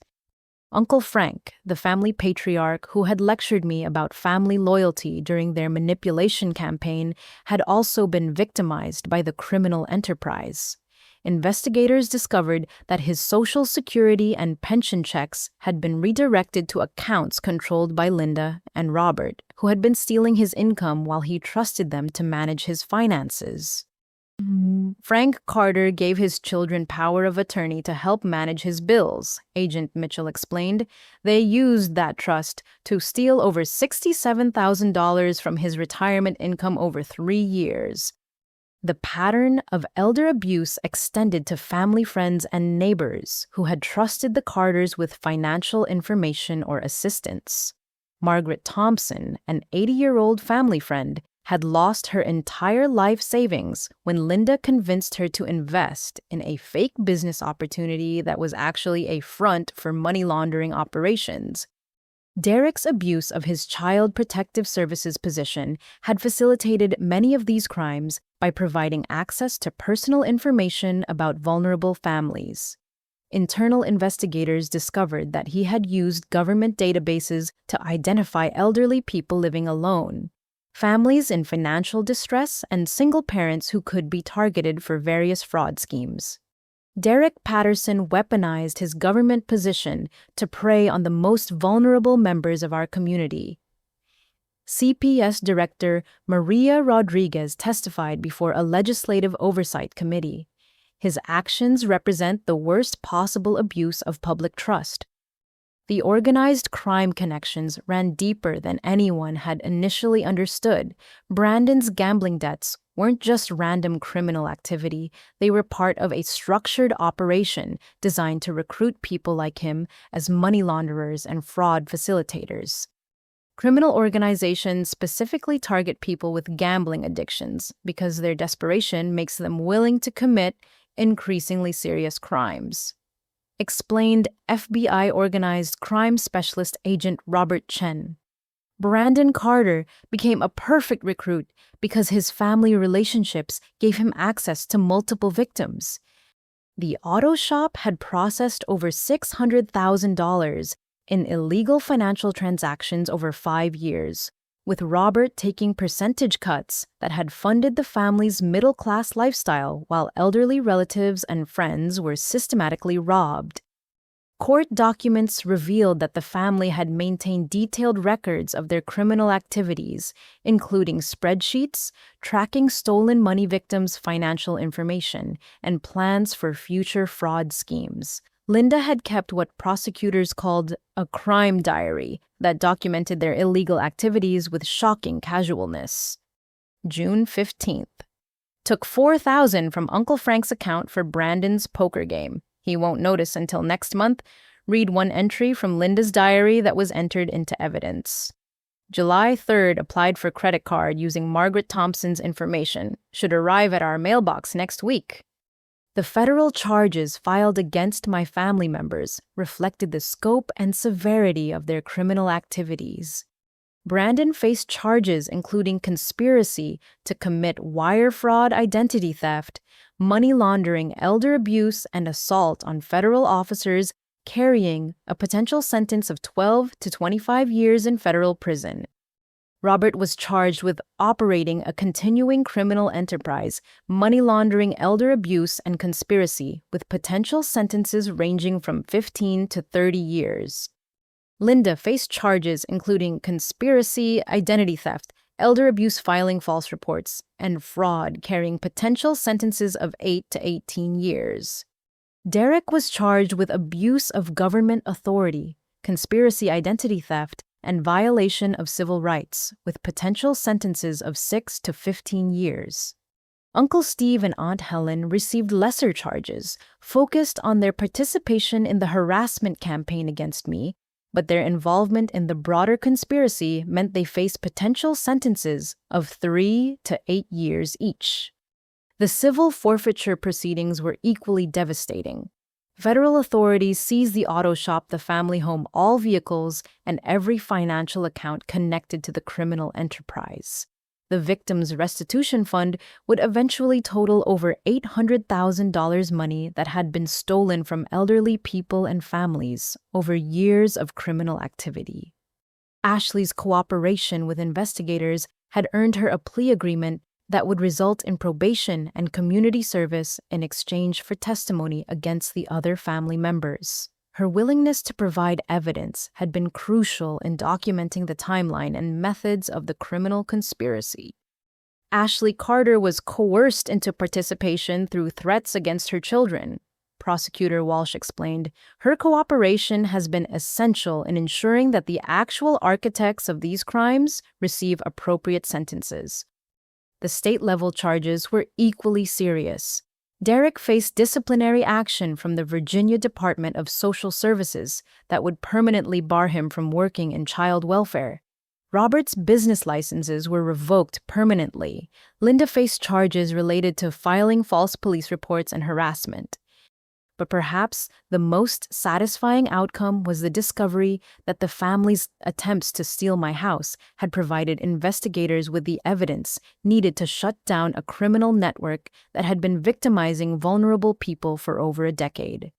S1: Uncle Frank, the family patriarch who had lectured me about family loyalty during their manipulation campaign, had also been victimized by the criminal enterprise. Investigators discovered that his Social Security and pension checks had been redirected to accounts controlled by Linda and Robert, who had been stealing his income while he trusted them to manage his finances. Frank Carter gave his children power of attorney to help manage his bills, Agent Mitchell explained. They used that trust to steal over $67,000 from his retirement income over 3 years. The pattern of elder abuse extended to family friends and neighbors who had trusted the Carters with financial information or assistance. Margaret Thompson, an 80-year-old family friend, had lost her entire life savings when Linda convinced her to invest in a fake business opportunity that was actually a front for money laundering operations. Derek's abuse of his Child Protective Services position had facilitated many of these crimes by providing access to personal information about vulnerable families. Internal investigators discovered that he had used government databases to identify elderly people living alone, families in financial distress, and single parents who could be targeted for various fraud schemes. Derek Patterson weaponized his government position to prey on the most vulnerable members of our community. CPS Director Maria Rodriguez testified before a legislative oversight committee. His actions represent the worst possible abuse of public trust. The organized crime connections ran deeper than anyone had initially understood. Brandon's gambling debts weren't just random criminal activity, they were part of a structured operation designed to recruit people like him as money launderers and fraud facilitators. Criminal organizations specifically target people with gambling addictions because their desperation makes them willing to commit increasingly serious crimes, explained FBI Organized Crime Specialist Agent Robert Chen. Brandon Carter became a perfect recruit because his family relationships gave him access to multiple victims. The auto shop had processed over $600,000 in illegal financial transactions over 5 years, with Robert taking percentage cuts that had funded the family's middle-class lifestyle while elderly relatives and friends were systematically robbed. Court documents revealed that the family had maintained detailed records of their criminal activities, including spreadsheets, tracking stolen money victims' financial information, and plans for future fraud schemes. Linda had kept what prosecutors called a crime diary that documented their illegal activities with shocking casualness. June 15th. Took $4,000 from Uncle Frank's account for Brandon's poker game. He won't notice until next month. Read one entry from Linda's diary that was entered into evidence. July 3rd, applied for credit card using Margaret Thompson's information. Should arrive at our mailbox next week. The federal charges filed against my family members reflected the scope and severity of their criminal activities. Brandon faced charges including conspiracy to commit wire fraud, identity theft, money laundering, elder abuse, and assault on federal officers, carrying a potential sentence of 12 to 25 years in federal prison. Robert was charged with operating a continuing criminal enterprise, money laundering, elder abuse, and conspiracy, with potential sentences ranging from 15 to 30 years. Linda faced charges including conspiracy, identity theft, elder abuse, filing false reports, and fraud, carrying potential sentences of 8 to 18 years. Derek was charged with abuse of government authority, conspiracy, identity theft, and violation of civil rights, with potential sentences of 6 to 15 years. Uncle Steve and Aunt Helen received lesser charges, focused on their participation in the harassment campaign against me, but their involvement in the broader conspiracy meant they faced potential sentences of 3 to 8 years each. The civil forfeiture proceedings were equally devastating. Federal authorities seized the auto shop, the family home, all vehicles, and every financial account connected to the criminal enterprise. The victims' restitution fund would eventually total over $800,000 money that had been stolen from elderly people and families over years of criminal activity. Ashley's cooperation with investigators had earned her a plea agreement that would result in probation and community service in exchange for testimony against the other family members. Her willingness to provide evidence had been crucial in documenting the timeline and methods of the criminal conspiracy. Ashley Carter was coerced into participation through threats against her children. Prosecutor Walsh explained, her cooperation has been essential in ensuring that the actual architects of these crimes receive appropriate sentences. The state-level charges were equally serious. Derek faced disciplinary action from the Virginia Department of Social Services that would permanently bar him from working in child welfare. Robert's business licenses were revoked permanently. Linda faced charges related to filing false police reports and harassment. But perhaps the most satisfying outcome was the discovery that the family's attempts to steal my house had provided investigators with the evidence needed to shut down a criminal network that had been victimizing vulnerable people for over a decade.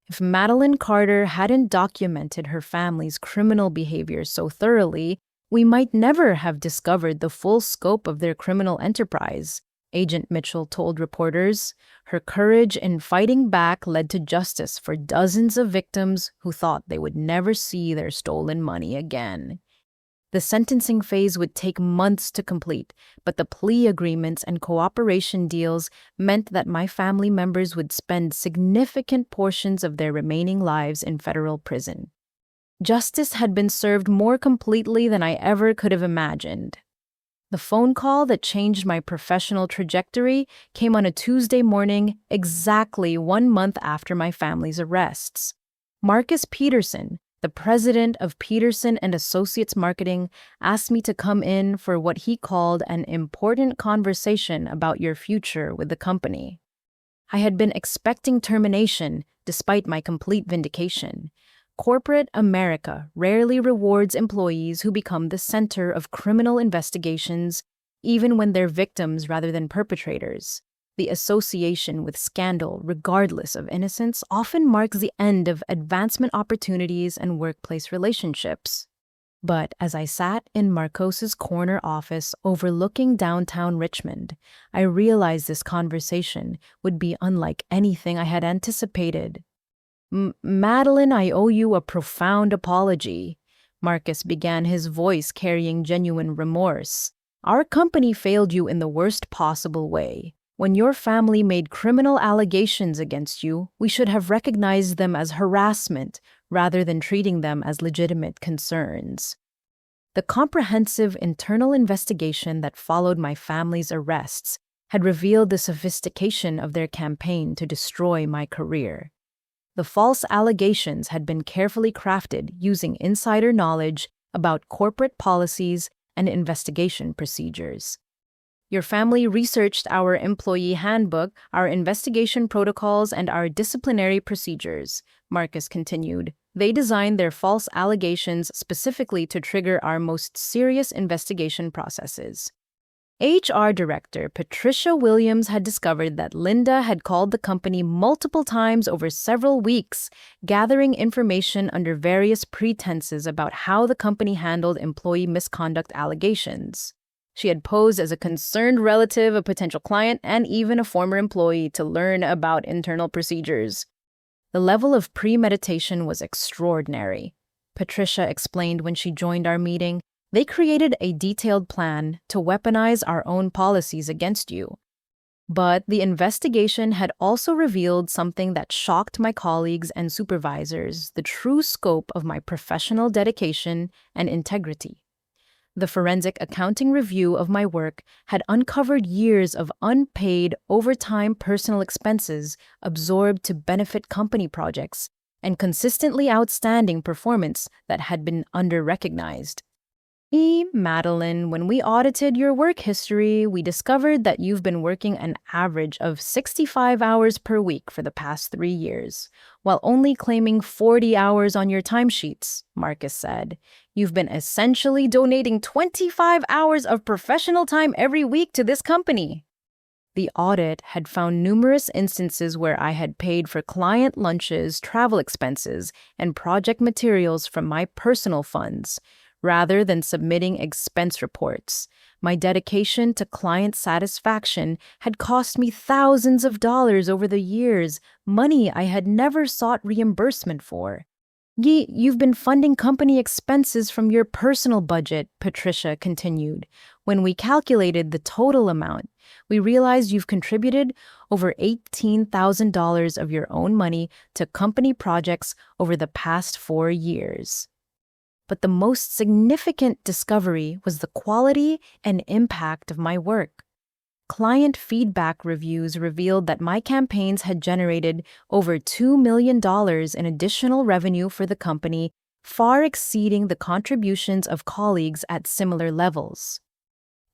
S1: If Madeline Carter hadn't documented her family's criminal behavior so thoroughly, we might never have discovered the full scope of their criminal enterprise. Agent Mitchell told reporters, her courage in fighting back led to justice for dozens of victims who thought they would never see their stolen money again. The sentencing phase would take months to complete, but the plea agreements and cooperation deals meant that my family members would spend significant portions of their remaining lives in federal prison. Justice had been served more completely than I ever could have imagined. The phone call that changed my professional trajectory came on a Tuesday morning, exactly 1 month after my family's arrests. Marcus Peterson, the president of Peterson and Associates Marketing, asked me to come in for what he called an important conversation about your future with the company. I had been expecting termination despite my complete vindication. Corporate America rarely rewards employees who become the center of criminal investigations, even when they're victims rather than perpetrators. The association with scandal, regardless of innocence, often marks the end of advancement opportunities and workplace relationships. But as I sat in Marcos's corner office overlooking downtown Richmond, I realized this conversation would be unlike anything I had anticipated. Madeline, I owe you a profound apology. Marcus began, his voice carrying genuine remorse. Our company failed you in the worst possible way. When your family made criminal allegations against you, we should have recognized them as harassment rather than treating them as legitimate concerns. The comprehensive internal investigation that followed my family's arrests had revealed the sophistication of their campaign to destroy my career. The false allegations had been carefully crafted using insider knowledge about corporate policies and investigation procedures. Your family researched our employee handbook, our investigation protocols, and our disciplinary procedures, Marcus continued. They designed their false allegations specifically to trigger our most serious investigation processes. HR Director Patricia Williams had discovered that Linda had called the company multiple times over several weeks, gathering information under various pretenses about how the company handled employee misconduct allegations. She had posed as a concerned relative, a potential client, and even a former employee to learn about internal procedures. The level of premeditation was extraordinary. Patricia explained when she joined our meeting. They created a detailed plan to weaponize our own policies against you. But the investigation had also revealed something that shocked my colleagues and supervisors: the true scope of my professional dedication and integrity. The forensic accounting review of my work had uncovered years of unpaid overtime personal expenses absorbed to benefit company projects and consistently outstanding performance that had been under-recognized. Madeline, when we audited your work history, we discovered that you've been working an average of 65 hours per week for the past 3 years, while only claiming 40 hours on your timesheets, Marcus said. You've been essentially donating 25 hours of professional time every week to this company. The audit had found numerous instances where I had paid for client lunches, travel expenses, and project materials from my personal funds, rather than submitting expense reports. My dedication to client satisfaction had cost me thousands of dollars over the years, money I had never sought reimbursement for. You've been funding company expenses from your personal budget, Patricia continued. When we calculated the total amount, we realized you've contributed over $18,000 of your own money to company projects over the past 4 years. But the most significant discovery was the quality and impact of my work. Client feedback reviews revealed that my campaigns had generated over $2 million in additional revenue for the company, far exceeding the contributions of colleagues at similar levels.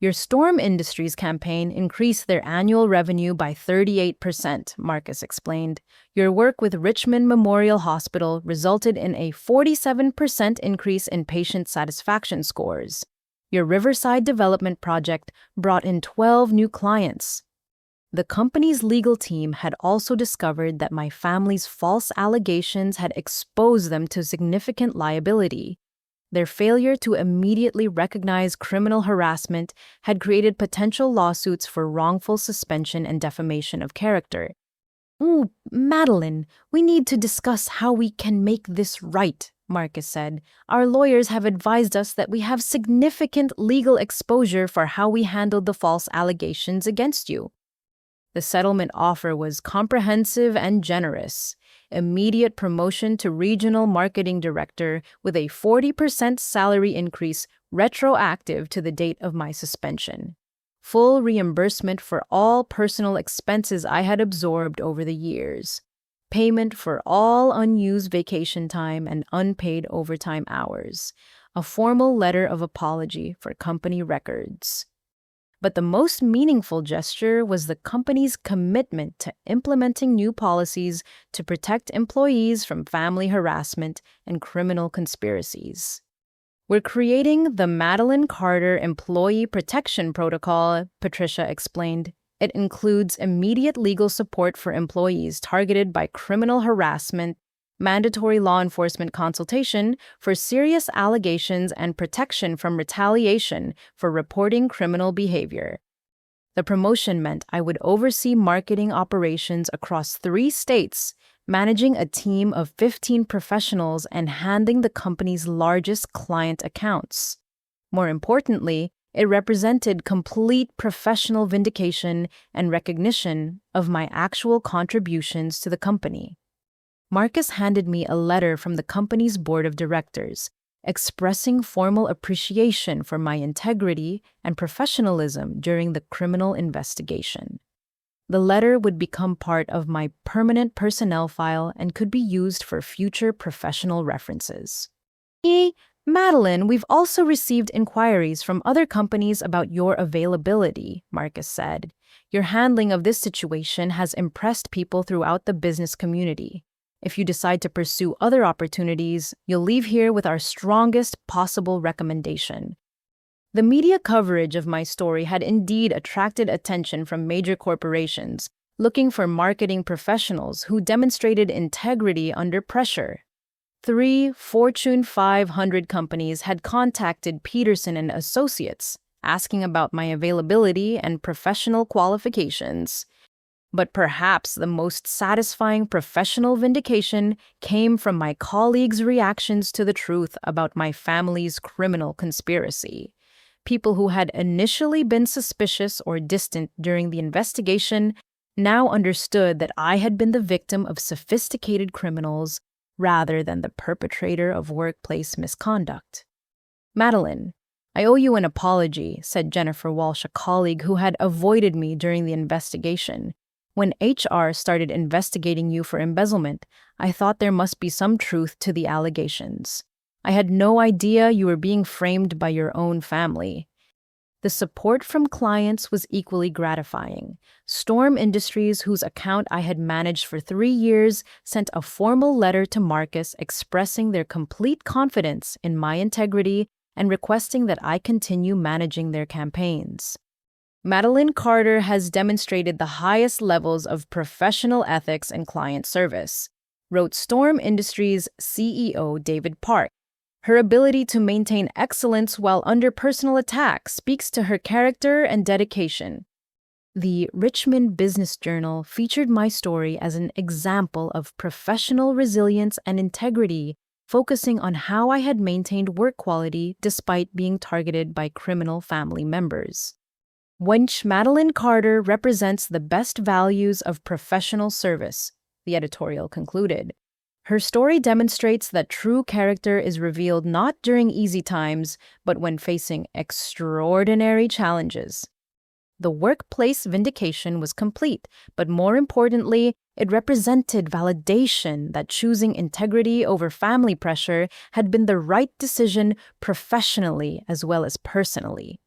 S1: Your Storm Industries campaign increased their annual revenue by 38%, Marcus explained. Your work with Richmond Memorial Hospital resulted in a 47% increase in patient satisfaction scores. Your Riverside Development project brought in 12 new clients. The company's legal team had also discovered that my family's false allegations had exposed them to significant liability. Their failure to immediately recognize criminal harassment had created potential lawsuits for wrongful suspension and defamation of character. Madeline, we need to discuss how we can make this right, Marcus said. Our lawyers have advised us that we have significant legal exposure for how we handled the false allegations against you. The settlement offer was comprehensive and generous. Immediate promotion to regional marketing director with a 40% salary increase retroactive to the date of my suspension. Full reimbursement for all personal expenses I had absorbed over the years. Payment for all unused vacation time and unpaid overtime hours. A formal letter of apology for company records. But the most meaningful gesture was the company's commitment to implementing new policies to protect employees from family harassment and criminal conspiracies. We're creating the Madeline Carter Employee Protection Protocol, Patricia explained. It includes immediate legal support for employees targeted by criminal harassment, mandatory law enforcement consultation for serious allegations, and protection from retaliation for reporting criminal behavior. The promotion meant I would oversee marketing operations across 3 states, managing a team of 15 professionals and handling the company's largest client accounts. More importantly, it represented complete professional vindication and recognition of my actual contributions to the company. Marcus handed me a letter from the company's board of directors, expressing formal appreciation for my integrity and professionalism during the criminal investigation. The letter would become part of my permanent personnel file and could be used for future professional references. Madeline, we've also received inquiries from other companies about your availability, Marcus said. Your handling of this situation has impressed people throughout the business community. If you decide to pursue other opportunities, you'll leave here with our strongest possible recommendation. The media coverage of my story had indeed attracted attention from major corporations, looking for marketing professionals who demonstrated integrity under pressure. 3 Fortune 500 companies had contacted Peterson and Associates, asking about my availability and professional qualifications. But perhaps the most satisfying professional vindication came from my colleagues' reactions to the truth about my family's criminal conspiracy. People who had initially been suspicious or distant during the investigation now understood that I had been the victim of sophisticated criminals rather than the perpetrator of workplace misconduct. Madeline, I owe you an apology, said Jennifer Walsh, a colleague who had avoided me during the investigation. When HR started investigating you for embezzlement, I thought there must be some truth to the allegations. I had no idea you were being framed by your own family. The support from clients was equally gratifying. Storm Industries, whose account I had managed for 3 years, sent a formal letter to Marcus expressing their complete confidence in my integrity and requesting that I continue managing their campaigns. Madeline Carter has demonstrated the highest levels of professional ethics and client service, wrote Storm Industries CEO David Park. Her ability to maintain excellence while under personal attack speaks to her character and dedication. The Richmond Business Journal featured my story as an example of professional resilience and integrity, focusing on how I had maintained work quality despite being targeted by criminal family members. Wench Madeline Carter represents the best values of professional service, the editorial concluded. Her story demonstrates that true character is revealed not during easy times, but when facing extraordinary challenges. The workplace vindication was complete, but more importantly, it represented validation that choosing integrity over family pressure had been the right decision professionally as well as personally.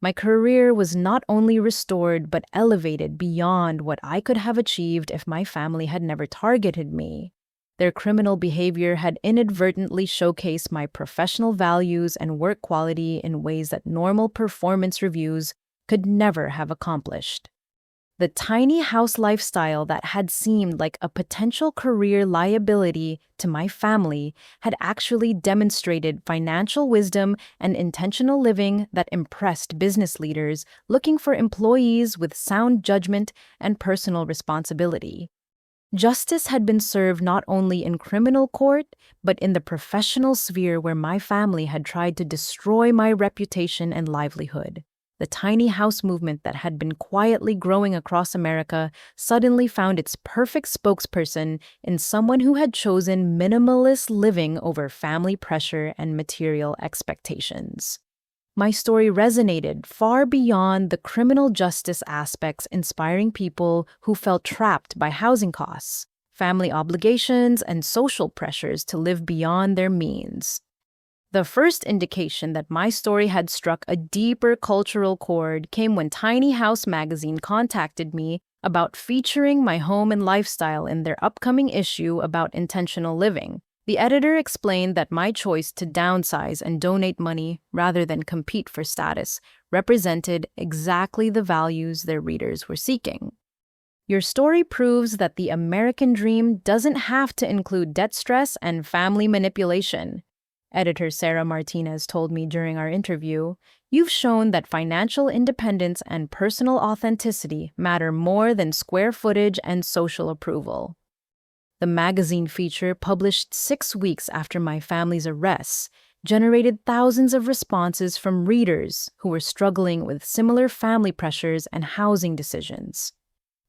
S1: My career was not only restored but elevated beyond what I could have achieved if my family had never targeted me. Their criminal behavior had inadvertently showcased my professional values and work quality in ways that normal performance reviews could never have accomplished. The tiny house lifestyle that had seemed like a potential career liability to my family had actually demonstrated financial wisdom and intentional living that impressed business leaders looking for employees with sound judgment and personal responsibility. Justice had been served not only in criminal court, but in the professional sphere where my family had tried to destroy my reputation and livelihood. The tiny house movement that had been quietly growing across America suddenly found its perfect spokesperson in someone who had chosen minimalist living over family pressure and material expectations. My story resonated far beyond the criminal justice aspects, inspiring people who felt trapped by housing costs, family obligations, and social pressures to live beyond their means. The first indication that my story had struck a deeper cultural chord came when Tiny House magazine contacted me about featuring my home and lifestyle in their upcoming issue about intentional living. The editor explained that my choice to downsize and donate money rather than compete for status represented exactly the values their readers were seeking. Your story proves that the American dream doesn't have to include debt stress and family manipulation. Editor Sarah Martinez told me during our interview, "You've shown that financial independence and personal authenticity matter more than square footage and social approval." The magazine feature, published 6 weeks after my family's arrests, generated thousands of responses from readers who were struggling with similar family pressures and housing decisions.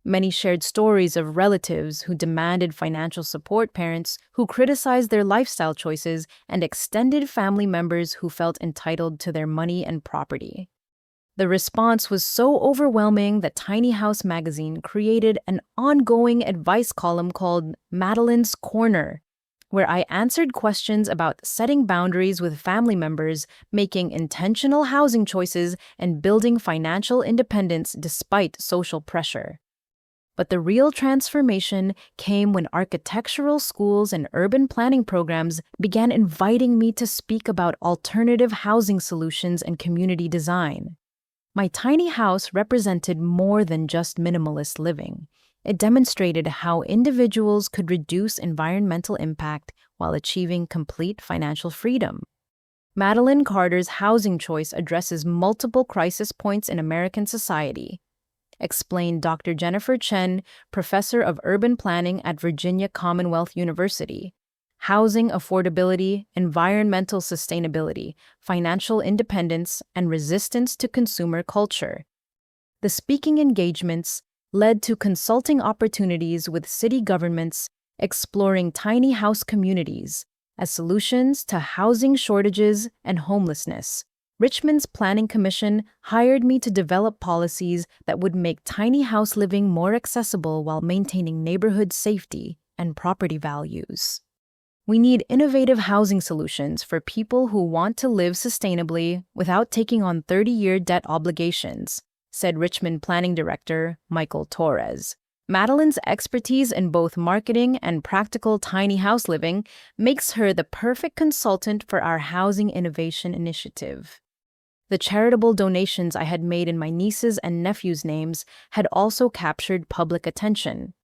S1: Many shared stories of relatives who demanded financial support, parents who criticized their lifestyle choices, and extended family members who felt entitled to their money and property. The response was so overwhelming that Tiny House magazine created an ongoing advice column called Madeline's Corner, where I answered questions about setting boundaries with family members, making intentional housing choices, and building financial independence despite social pressure. But the real transformation came when architectural schools and urban planning programs began inviting me to speak about alternative housing solutions and community design. My tiny house represented more than just minimalist living. It demonstrated how individuals could reduce environmental impact while achieving complete financial freedom. Madeline Carter's housing choice addresses multiple crisis points in American society, explained Dr. Jennifer Chen, professor of urban planning at Virginia Commonwealth University. Housing affordability, environmental sustainability, financial independence, and resistance to consumer culture. The speaking engagements led to consulting opportunities with city governments exploring tiny house communities as solutions to housing shortages and homelessness. Richmond's Planning Commission hired me to develop policies that would make tiny house living more accessible while maintaining neighborhood safety and property values. We need innovative housing solutions for people who want to live sustainably without taking on 30-year debt obligations, said Richmond Planning Director Michael Torres. Madeline's expertise in both marketing and practical tiny house living makes her the perfect consultant for our housing innovation initiative. The charitable donations I had made in my nieces' and nephews' names had also captured public attention.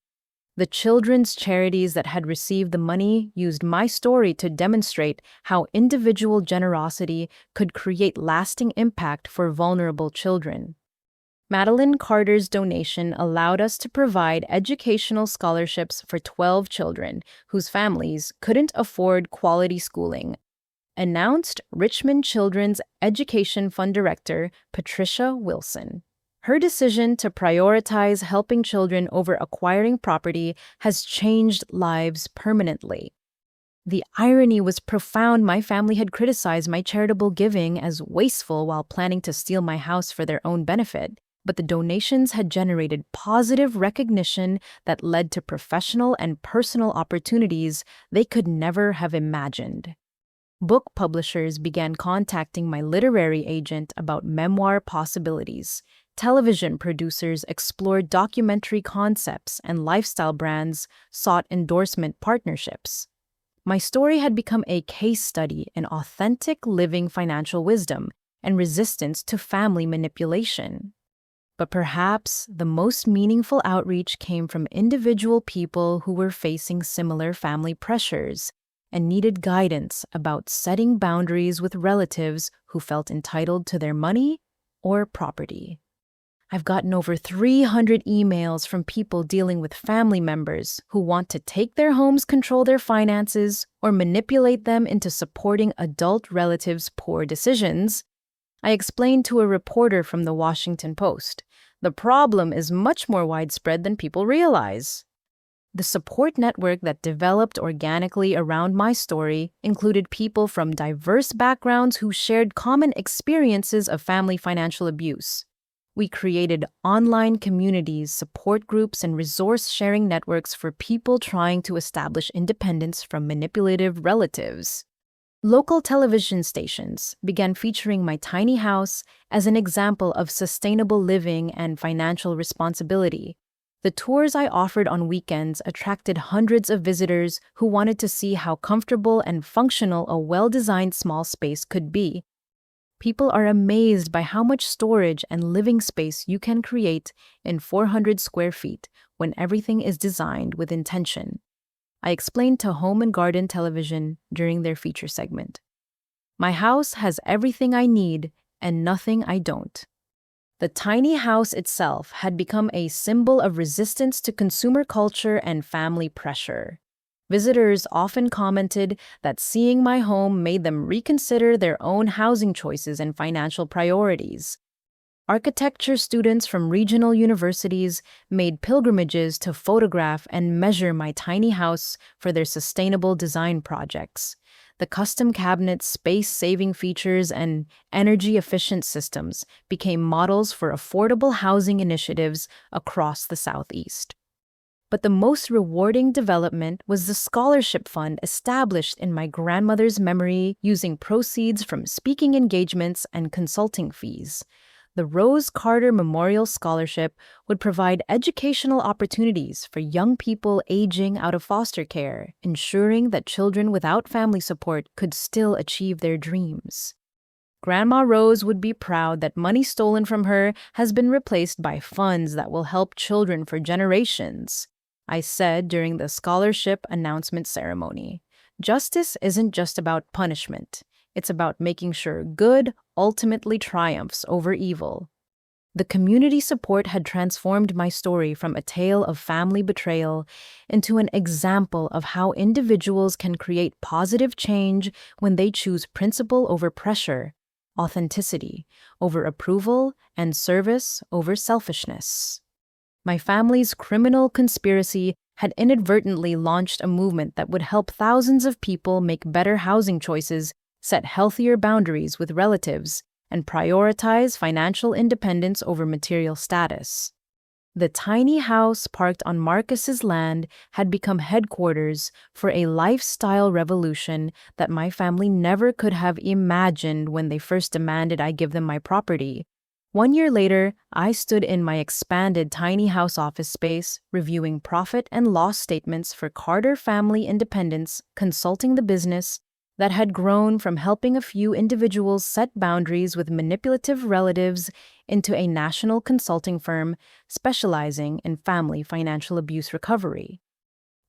S1: The children's charities that had received the money used my story to demonstrate how individual generosity could create lasting impact for vulnerable children. Madeline Carter's donation allowed us to provide educational scholarships for 12 children whose families couldn't afford quality schooling, announced Richmond Children's Education Fund Director Patricia Wilson. Her decision to prioritize helping children over acquiring property has changed lives permanently. The irony was profound. My family had criticized my charitable giving as wasteful while planning to steal my house for their own benefit, but the donations had generated positive recognition that led to professional and personal opportunities they could never have imagined. Book publishers began contacting my literary agent about memoir possibilities. Television producers explored documentary concepts, and lifestyle brands sought endorsement partnerships. My story had become a case study in authentic living financial wisdom and resistance to family manipulation. But perhaps the most meaningful outreach came from individual people who were facing similar family pressures and needed guidance about setting boundaries with relatives who felt entitled to their money or property. I've gotten over 300 emails from people dealing with family members who want to take their homes, control their finances, or manipulate them into supporting adult relatives' poor decisions. I explained to a reporter from the Washington Post, the problem is much more widespread than people realize. The support network that developed organically around my story included people from diverse backgrounds who shared common experiences of family financial abuse. We created online communities, support groups, and resource-sharing networks for people trying to establish independence from manipulative relatives. Local television stations began featuring my tiny house as an example of sustainable living and financial responsibility. The tours I offered on weekends attracted hundreds of visitors who wanted to see how comfortable and functional a well-designed small space could be. People are amazed by how much storage and living space you can create in 400 square feet when everything is designed with intention. I explained to Home and Garden Television during their feature segment. My house has everything I need and nothing I don't. The tiny house itself had become a symbol of resistance to consumer culture and family pressure. Visitors often commented that seeing my home made them reconsider their own housing choices and financial priorities. Architecture students from regional universities made pilgrimages to photograph and measure my tiny house for their sustainable design projects. The custom cabinets, space-saving features, and energy-efficient systems became models for affordable housing initiatives across the Southeast. But the most rewarding development was the scholarship fund established in my grandmother's memory using proceeds from speaking engagements and consulting fees. The Rose Carter Memorial Scholarship would provide educational opportunities for young people aging out of foster care, ensuring that children without family support could still achieve their dreams. Grandma Rose would be proud that money stolen from her has been replaced by funds that will help children for generations, I said during the scholarship announcement ceremony. Justice isn't just about punishment. It's about making sure good ultimately triumphs over evil. The community support had transformed my story from a tale of family betrayal into an example of how individuals can create positive change when they choose principle over pressure, authenticity over approval, and service over selfishness. My family's criminal conspiracy had inadvertently launched a movement that would help thousands of people make better housing choices, set healthier boundaries with relatives, and prioritize financial independence over material status. The tiny house parked on Marcus's land had become headquarters for a lifestyle revolution that my family never could have imagined when they first demanded I give them my property. 1 year later, I stood in my expanded tiny house office space, reviewing profit and loss statements for Carter Family Independence, consulting the business that had grown from helping a few individuals set boundaries with manipulative relatives into a national consulting firm specializing in family financial abuse recovery.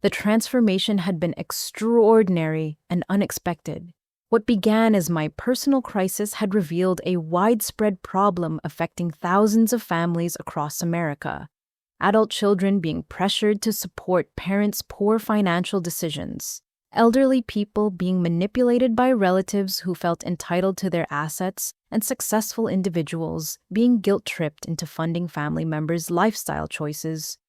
S1: The transformation had been extraordinary and unexpected. What began as my personal crisis had revealed a widespread problem affecting thousands of families across America. Adult children being pressured to support parents' poor financial decisions. Elderly people being manipulated by relatives who felt entitled to their assets, and successful individuals being guilt-tripped into funding family members' lifestyle choices.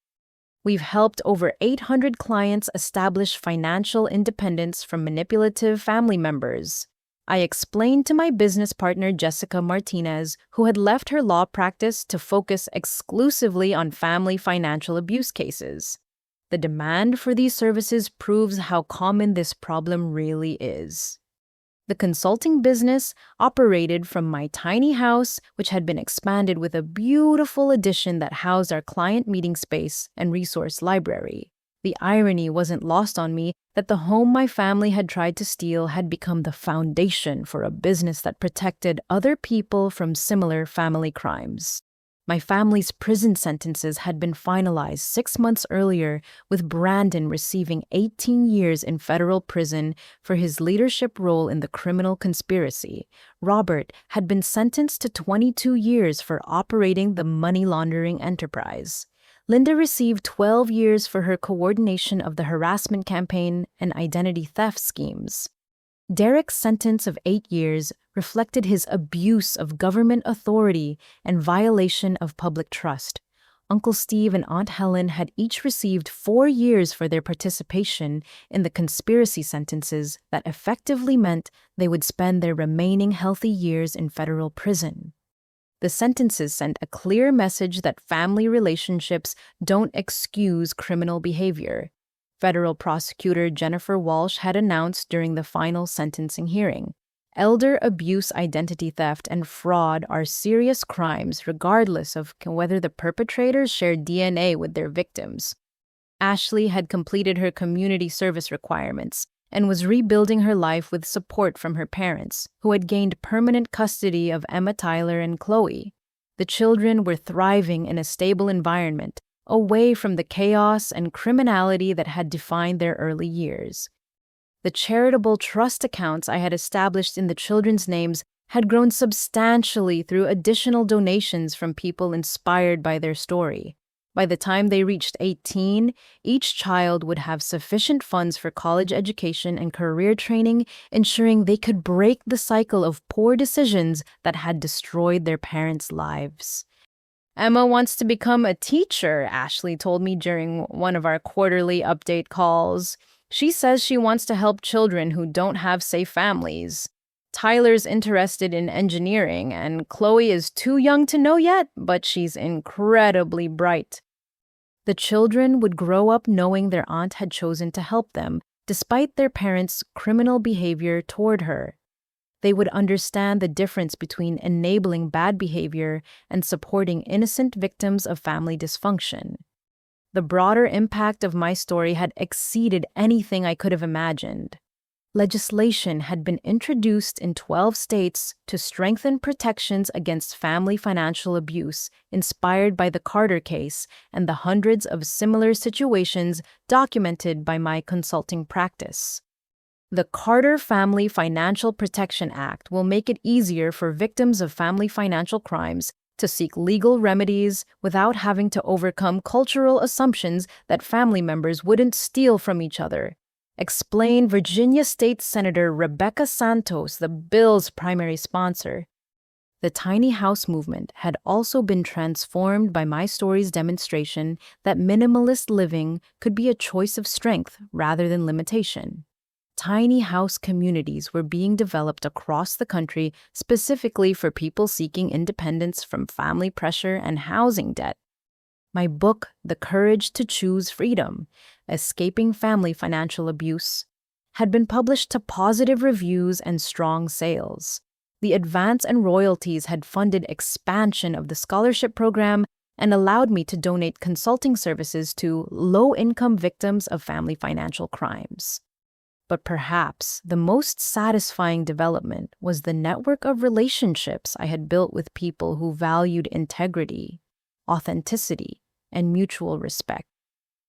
S1: We've helped over 800 clients establish financial independence from manipulative family members. I explained to my business partner Jessica Martinez, who had left her law practice to focus exclusively on family financial abuse cases. The demand for these services proves how common this problem really is. The consulting business operated from my tiny house, which had been expanded with a beautiful addition that housed our client meeting space and resource library. The irony wasn't lost on me that the home my family had tried to steal had become the foundation for a business that protected other people from similar family crimes. My family's prison sentences had been finalized 6 months earlier, with Brandon receiving 18 years in federal prison for his leadership role in the criminal conspiracy. Robert had been sentenced to 22 years for operating the money laundering enterprise. Linda received 12 years for her coordination of the harassment campaign and identity theft schemes. Derek's sentence of 8 years reflected his abuse of government authority and violation of public trust. Uncle Steve and Aunt Helen had each received 4 years for their participation in the conspiracy sentences that effectively meant they would spend their remaining healthy years in federal prison. The sentences sent a clear message that family relationships don't excuse criminal behavior. Federal prosecutor Jennifer Walsh had announced during the final sentencing hearing, Elder abuse, identity theft, and fraud are serious crimes regardless of whether the perpetrators share DNA with their victims. Ashley had completed her community service requirements and was rebuilding her life with support from her parents, who had gained permanent custody of Emma, Tyler, and Chloe. The children were thriving in a stable environment, away from the chaos and criminality that had defined their early years. The charitable trust accounts I had established in the children's names had grown substantially through additional donations from people inspired by their story. By the time they reached 18, each child would have sufficient funds for college education and career training, ensuring they could break the cycle of poor decisions that had destroyed their parents' lives. Emma wants to become a teacher, Ashley told me during one of our quarterly update calls. She says she wants to help children who don't have safe families. Tyler's interested in engineering, and Chloe is too young to know yet, but she's incredibly bright. The children would grow up knowing their aunt had chosen to help them, despite their parents' criminal behavior toward her. They would understand the difference between enabling bad behavior and supporting innocent victims of family dysfunction. The broader impact of my story had exceeded anything I could have imagined. Legislation had been introduced in 12 states to strengthen protections against family financial abuse, inspired by the Carter case and the hundreds of similar situations documented by my consulting practice. The Carter Family Financial Protection Act will make it easier for victims of family financial crimes to seek legal remedies without having to overcome cultural assumptions that family members wouldn't steal from each other, explained Virginia State Senator Rebecca Santos, the bill's primary sponsor. The tiny house movement had also been transformed by my story's demonstration that minimalist living could be a choice of strength rather than limitation. Tiny house communities were being developed across the country specifically for people seeking independence from family pressure and housing debt. My book, The Courage to Choose Freedom: Escaping Family Financial Abuse, had been published to positive reviews and strong sales. The advance and royalties had funded expansion of the scholarship program and allowed me to donate consulting services to low-income victims of family financial crimes. But perhaps the most satisfying development was the network of relationships I had built with people who valued integrity, authenticity, and mutual respect.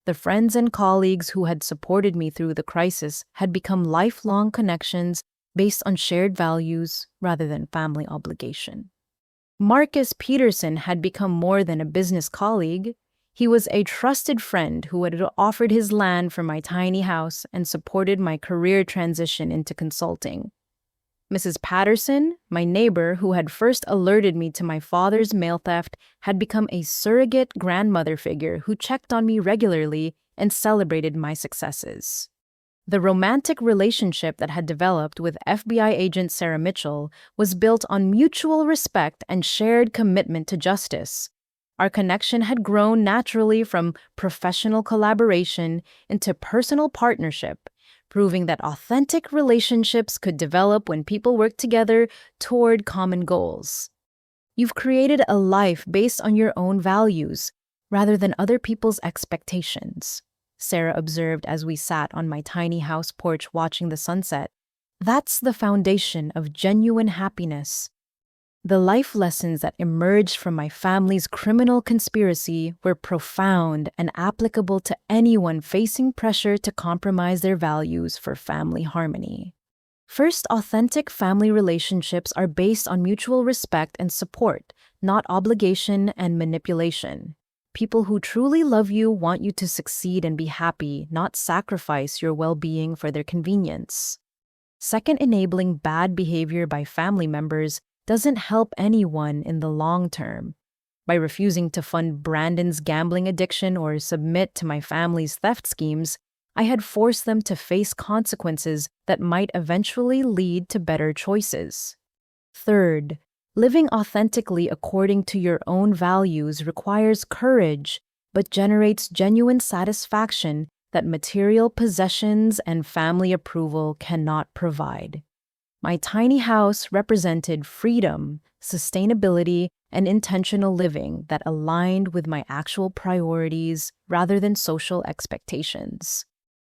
S1: The friends and colleagues who had supported me through the crisis had become lifelong connections based on shared values rather than family obligation. Marcus Peterson had become more than a business colleague. He was a trusted friend who had offered his land for my tiny house and supported my career transition into consulting. Mrs. Patterson, my neighbor who had first alerted me to my father's mail theft, had become a surrogate grandmother figure who checked on me regularly and celebrated my successes. The romantic relationship that had developed with FBI agent Sarah Mitchell was built on mutual respect and shared commitment to justice. Our connection had grown naturally from professional collaboration into personal partnership, proving that authentic relationships could develop when people work together toward common goals. You've created a life based on your own values, rather than other people's expectations, Sarah observed as we sat on my tiny house porch watching the sunset. That's the foundation of genuine happiness. The life lessons that emerged from my family's criminal conspiracy were profound and applicable to anyone facing pressure to compromise their values for family harmony. First, authentic family relationships are based on mutual respect and support, not obligation and manipulation. People who truly love you want you to succeed and be happy, not sacrifice your well-being for their convenience. Second, enabling bad behavior by family members doesn't help anyone in the long term. By refusing to fund Brandon's gambling addiction or submit to my family's theft schemes, I had forced them to face consequences that might eventually lead to better choices. Third, living authentically according to your own values requires courage, but generates genuine satisfaction that material possessions and family approval cannot provide. My tiny house represented freedom, sustainability, and intentional living that aligned with my actual priorities rather than social expectations.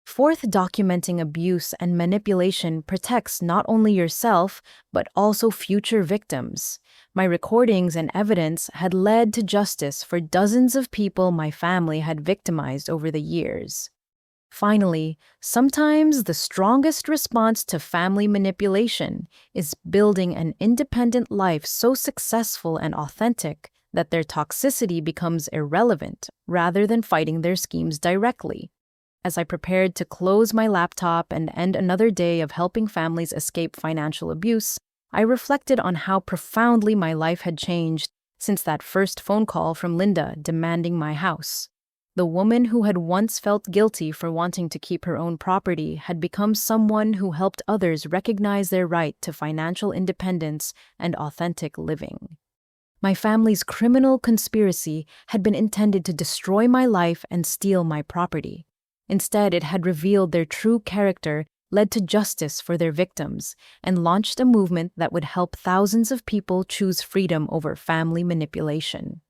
S1: Fourth, documenting abuse and manipulation protects not only yourself, but also future victims. My recordings and evidence had led to justice for dozens of people my family had victimized over the years. Finally, sometimes the strongest response to family manipulation is building an independent life so successful and authentic that their toxicity becomes irrelevant rather than fighting their schemes directly. As I prepared to close my laptop and end another day of helping families escape financial abuse, I reflected on how profoundly my life had changed since that first phone call from Linda demanding my house. The woman who had once felt guilty for wanting to keep her own property had become someone who helped others recognize their right to financial independence and authentic living. My family's criminal conspiracy had been intended to destroy my life and steal my property. Instead, it had revealed their true character, led to justice for their victims, and launched a movement that would help thousands of people choose freedom over family manipulation.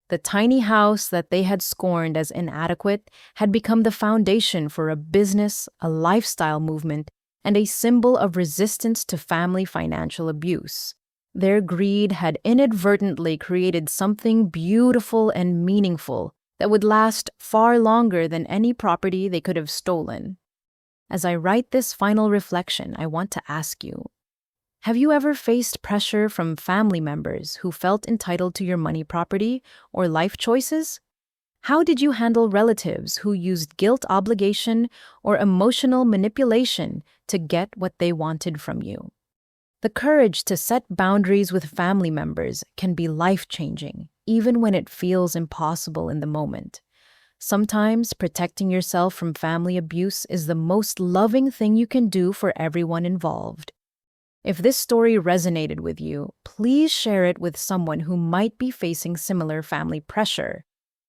S1: The tiny house that they had scorned as inadequate had become the foundation for a business, a lifestyle movement, and a symbol of resistance to family financial abuse. Their greed had inadvertently created something beautiful and meaningful that would last far longer than any property they could have stolen. As I write this final reflection, I want to ask you, have you ever faced pressure from family members who felt entitled to your money, property, or life choices? How did you handle relatives who used guilt, obligation, or emotional manipulation to get what they wanted from you? The courage to set boundaries with family members can be life-changing, even when it feels impossible in the moment. Sometimes protecting yourself from family abuse is the most loving thing you can do for everyone involved. If this story resonated with you, please share it with someone who might be facing similar family pressure.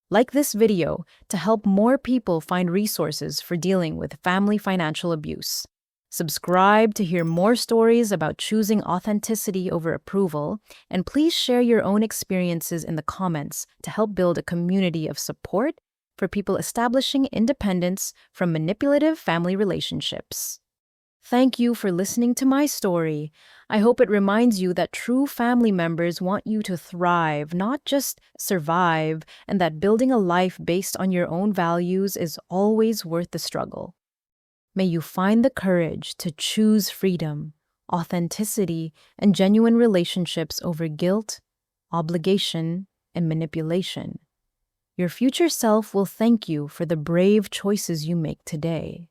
S1: Like this video to help more people find resources for dealing with family financial abuse. Subscribe to hear more stories about choosing authenticity over approval, and please share your own experiences in the comments to help build a community of support for people establishing independence from manipulative family relationships. Thank you for listening to my story. I hope it reminds you that true family members want you to thrive, not just survive, and that building a life based on your own values is always worth the struggle. May you find the courage to choose freedom, authenticity, and genuine relationships over guilt, obligation, and manipulation. Your future self will thank you for the brave choices you make today.